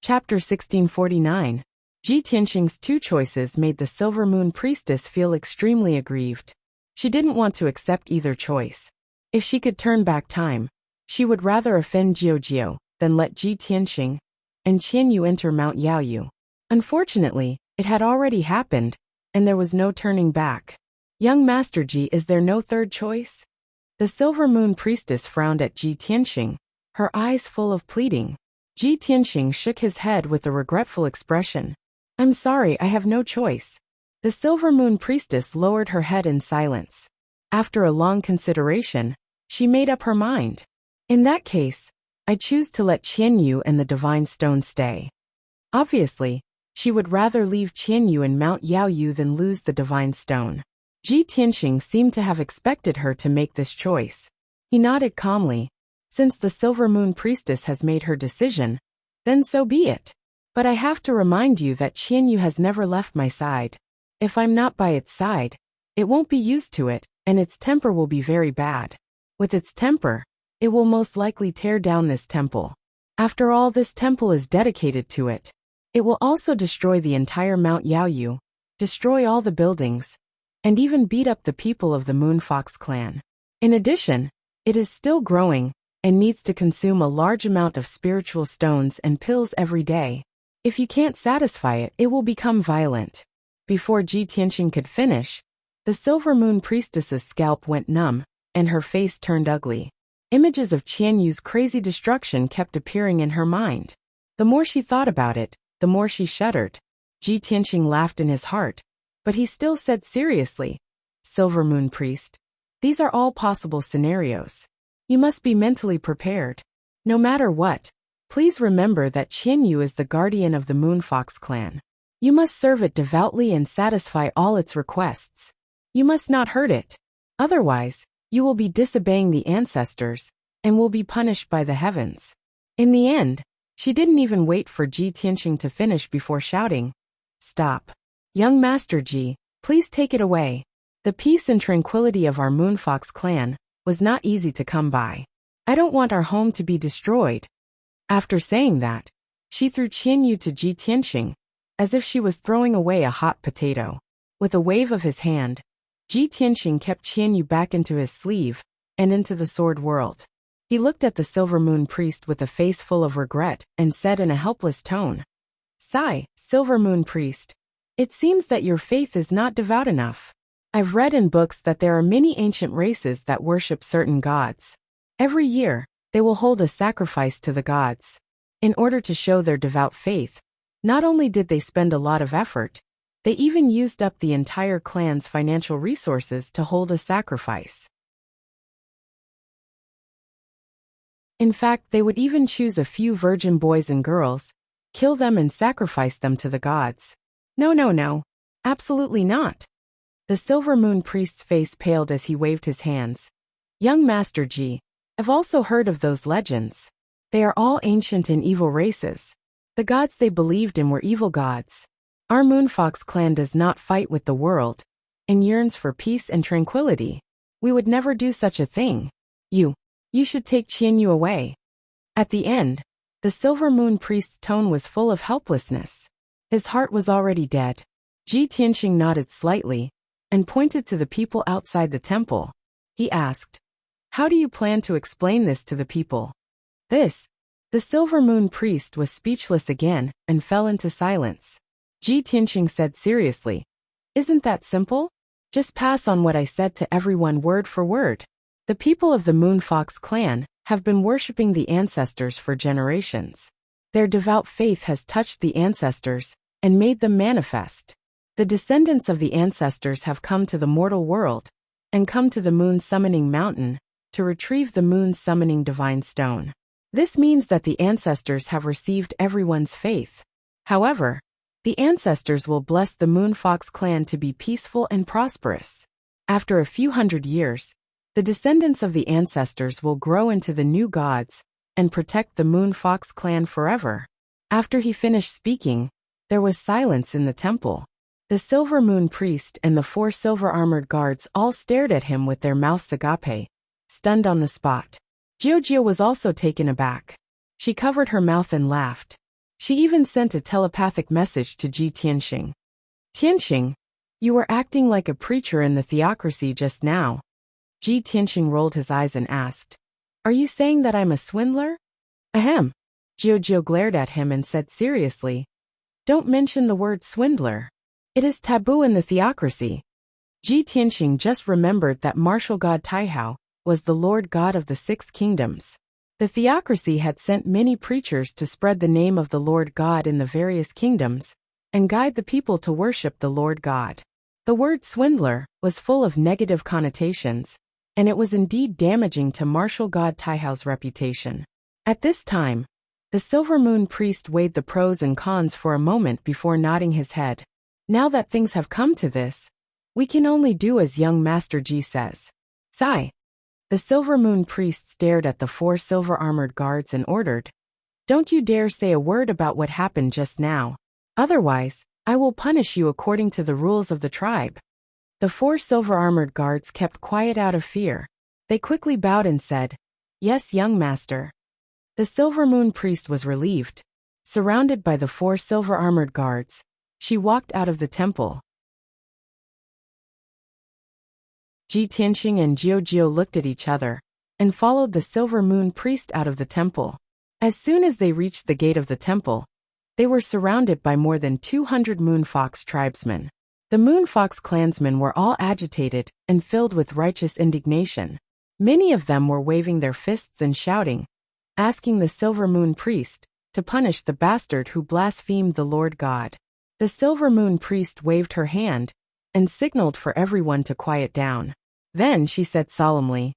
Speaker 1: Chapter 1649. Ji Tianqing's two choices made the silver moon priestess feel extremely aggrieved. She didn't want to accept either choice. If she could turn back time, she would rather offend Jiao than let Ji Tianqing and Qianyu enter Mount Yaoyu. Unfortunately, it had already happened, and there was no turning back. "Young Master Ji, is there no third choice?" The silver moon priestess frowned at Ji Tianqing, her eyes full of pleading. Ji Tianqing shook his head with a regretful expression. "I'm sorry, I have no choice." The silver moon priestess lowered her head in silence. After a long consideration, she made up her mind. "In that case, I choose to let Qianyu and the divine stone stay." Obviously, she would rather leave Qianyu in Mount Yaoyu than lose the divine stone. Ji Tianqing seemed to have expected her to make this choice. He nodded calmly. "Since the silver moon priestess has made her decision, then so be it. But I have to remind you that Qianyu has never left my side. If I'm not by its side, it won't be used to it, and its temper will be very bad. With its temper, it will most likely tear down this temple. After all, this temple is dedicated to it. It will also destroy the entire Mount Yaoyu, destroy all the buildings, and even beat up the people of the Moon Fox clan. In addition, it is still growing and needs to consume a large amount of spiritual stones and pills every day. If you can't satisfy it, it will become violent." Before Ji Tianqing could finish, the silver moon priestess's scalp went numb, and her face turned ugly. Images of Qianyu's crazy destruction kept appearing in her mind. The more she thought about it, the more she shuddered. Ji Tianqing laughed in his heart, but he still said seriously, "Silver moon priest, these are all possible scenarios. You must be mentally prepared. No matter what, please remember that Qianyu is the guardian of the Moon Fox clan. You must serve it devoutly and satisfy all its requests. You must not hurt it. Otherwise, you will be disobeying the ancestors and will be punished by the heavens." In the end, she didn't even wait for Ji Tianxing to finish before shouting, "Stop. Young Master Ji, please take it away." The peace and tranquility of our Moonfox clan was not easy to come by. I don't want our home to be destroyed. After saying that, she threw Qianyu to Ji Tianxing, as if she was throwing away a hot potato. With a wave of his hand, Ji Tianxing kept Qianyu back into his sleeve and into the sword world. He looked at the Silver Moon Priest with a face full of regret and said in a helpless tone, "Sigh, Silver Moon Priest. It seems that your faith is not devout enough. I've read in books that there are many ancient races that worship certain gods. Every year, they will hold a sacrifice to the gods. In order to show their devout faith, not only did they spend a lot of effort, they even used up the entire clan's financial resources to hold a sacrifice. In fact, they would even choose a few virgin boys and girls, kill them and sacrifice them to the gods. No. Absolutely not." The Silver Moon Priest's face paled as he waved his hands. "Young Master Ji, I've also heard of those legends. They are all ancient and evil races. The gods they believed in were evil gods. Our Moonfox clan does not fight with the world and yearns for peace and tranquility. We would never do such a thing. You should take Qianyu away." At the end, the Silver Moon Priest's tone was full of helplessness. His heart was already dead. Ji Tianxing nodded slightly and pointed to the people outside the temple. He asked, "How do you plan to explain this to the people?" The Silver Moon Priest was speechless again and fell into silence. Ji Tianxing said seriously, "Isn't that simple? Just pass on what I said to everyone word for word. The people of the Moonfox clan have been worshipping the ancestors for generations. Their devout faith has touched the ancestors and made them manifest. The descendants of the ancestors have come to the mortal world and come to the Moon Summoning Mountain to retrieve the Moon Summoning Divine Stone. This means that the ancestors have received everyone's faith. However, the ancestors will bless the Moonfox clan to be peaceful and prosperous. After a few hundred years, the descendants of the ancestors will grow into the new gods and protect the Moonfox clan forever." After he finished speaking, there was silence in the temple. The Silver Moon Priest and the 4 silver-armored guards all stared at him with their mouths agape, stunned on the spot. Jiujia was also taken aback. She covered her mouth and laughed. She even sent a telepathic message to Ji Tianxing. "Tianxing, you were acting like a preacher in the theocracy just now." Ji Tianxing rolled his eyes and asked, "Are you saying that I'm a swindler?" "Ahem." Jiujia glared at him and said seriously, "Don't mention the word swindler. It is taboo in the theocracy." Ji Tianxing just remembered that martial god Taihao was the Lord God of the 6 kingdoms. The theocracy had sent many preachers to spread the name of the Lord God in the various kingdoms and guide the people to worship the Lord God. The word swindler was full of negative connotations, and it was indeed damaging to martial god Taihao's reputation. At this time, the Silver Moon Priest weighed the pros and cons for a moment before nodding his head. "Now that things have come to this, we can only do as young Master Ji says." "Sigh." The Silver Moon Priest stared at the 4 silver-armored guards and ordered, "Don't you dare say a word about what happened just now. Otherwise, I will punish you according to the rules of the tribe." The 4 silver-armored guards kept quiet out of fear. They quickly bowed and said, "Yes, young master." The Silver Moon Priest was relieved. Surrounded by the 4 silver-armored guards, she walked out of the temple. Ji Tianxing and Jiujia looked at each other and followed the Silver Moon Priest out of the temple. As soon as they reached the gate of the temple, they were surrounded by more than 200 Moonfox tribesmen. The Moonfox clansmen were all agitated and filled with righteous indignation. Many of them were waving their fists and shouting, asking the Silver Moon Priest to punish the bastard who blasphemed the Lord God. The Silver Moon Priest waved her hand and signaled for everyone to quiet down. Then she said solemnly,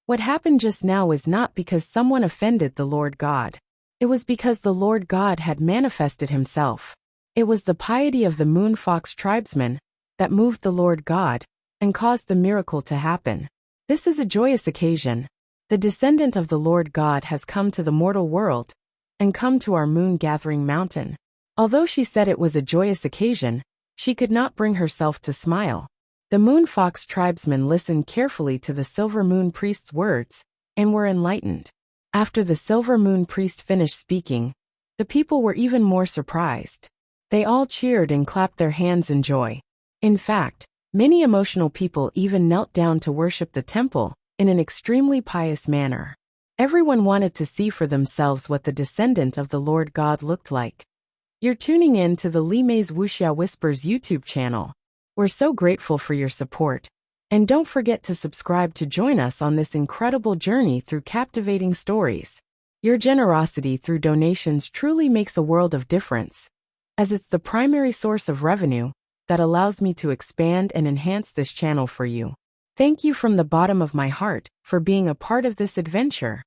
Speaker 1: "What happened just now was not because someone offended the Lord God. It was because the Lord God had manifested himself. It was the piety of the Moonfox tribesmen that moved the Lord God and caused the miracle to happen. This is a joyous occasion. The descendant of the Lord God has come to the mortal world and come to our moon-gathering mountain." Although she said it was a joyous occasion, she could not bring herself to smile. The Moon Fox tribesmen listened carefully to the Silver Moon Priest's words and were enlightened. After the Silver Moon Priest finished speaking, the people were even more surprised. They all cheered and clapped their hands in joy. In fact, many emotional people even knelt down to worship the temple in an extremely pious manner. Everyone wanted to see for themselves what the descendant of the Lord God looked like. You're tuning in to the Li Mei's Wuxia Whispers YouTube channel. We're so grateful for your support. And don't forget to subscribe to join us on this incredible journey through captivating stories. Your generosity through donations truly makes a world of difference, as it's the primary source of revenue that allows me to expand and enhance this channel for you. Thank you from the bottom of my heart for being a part of this adventure.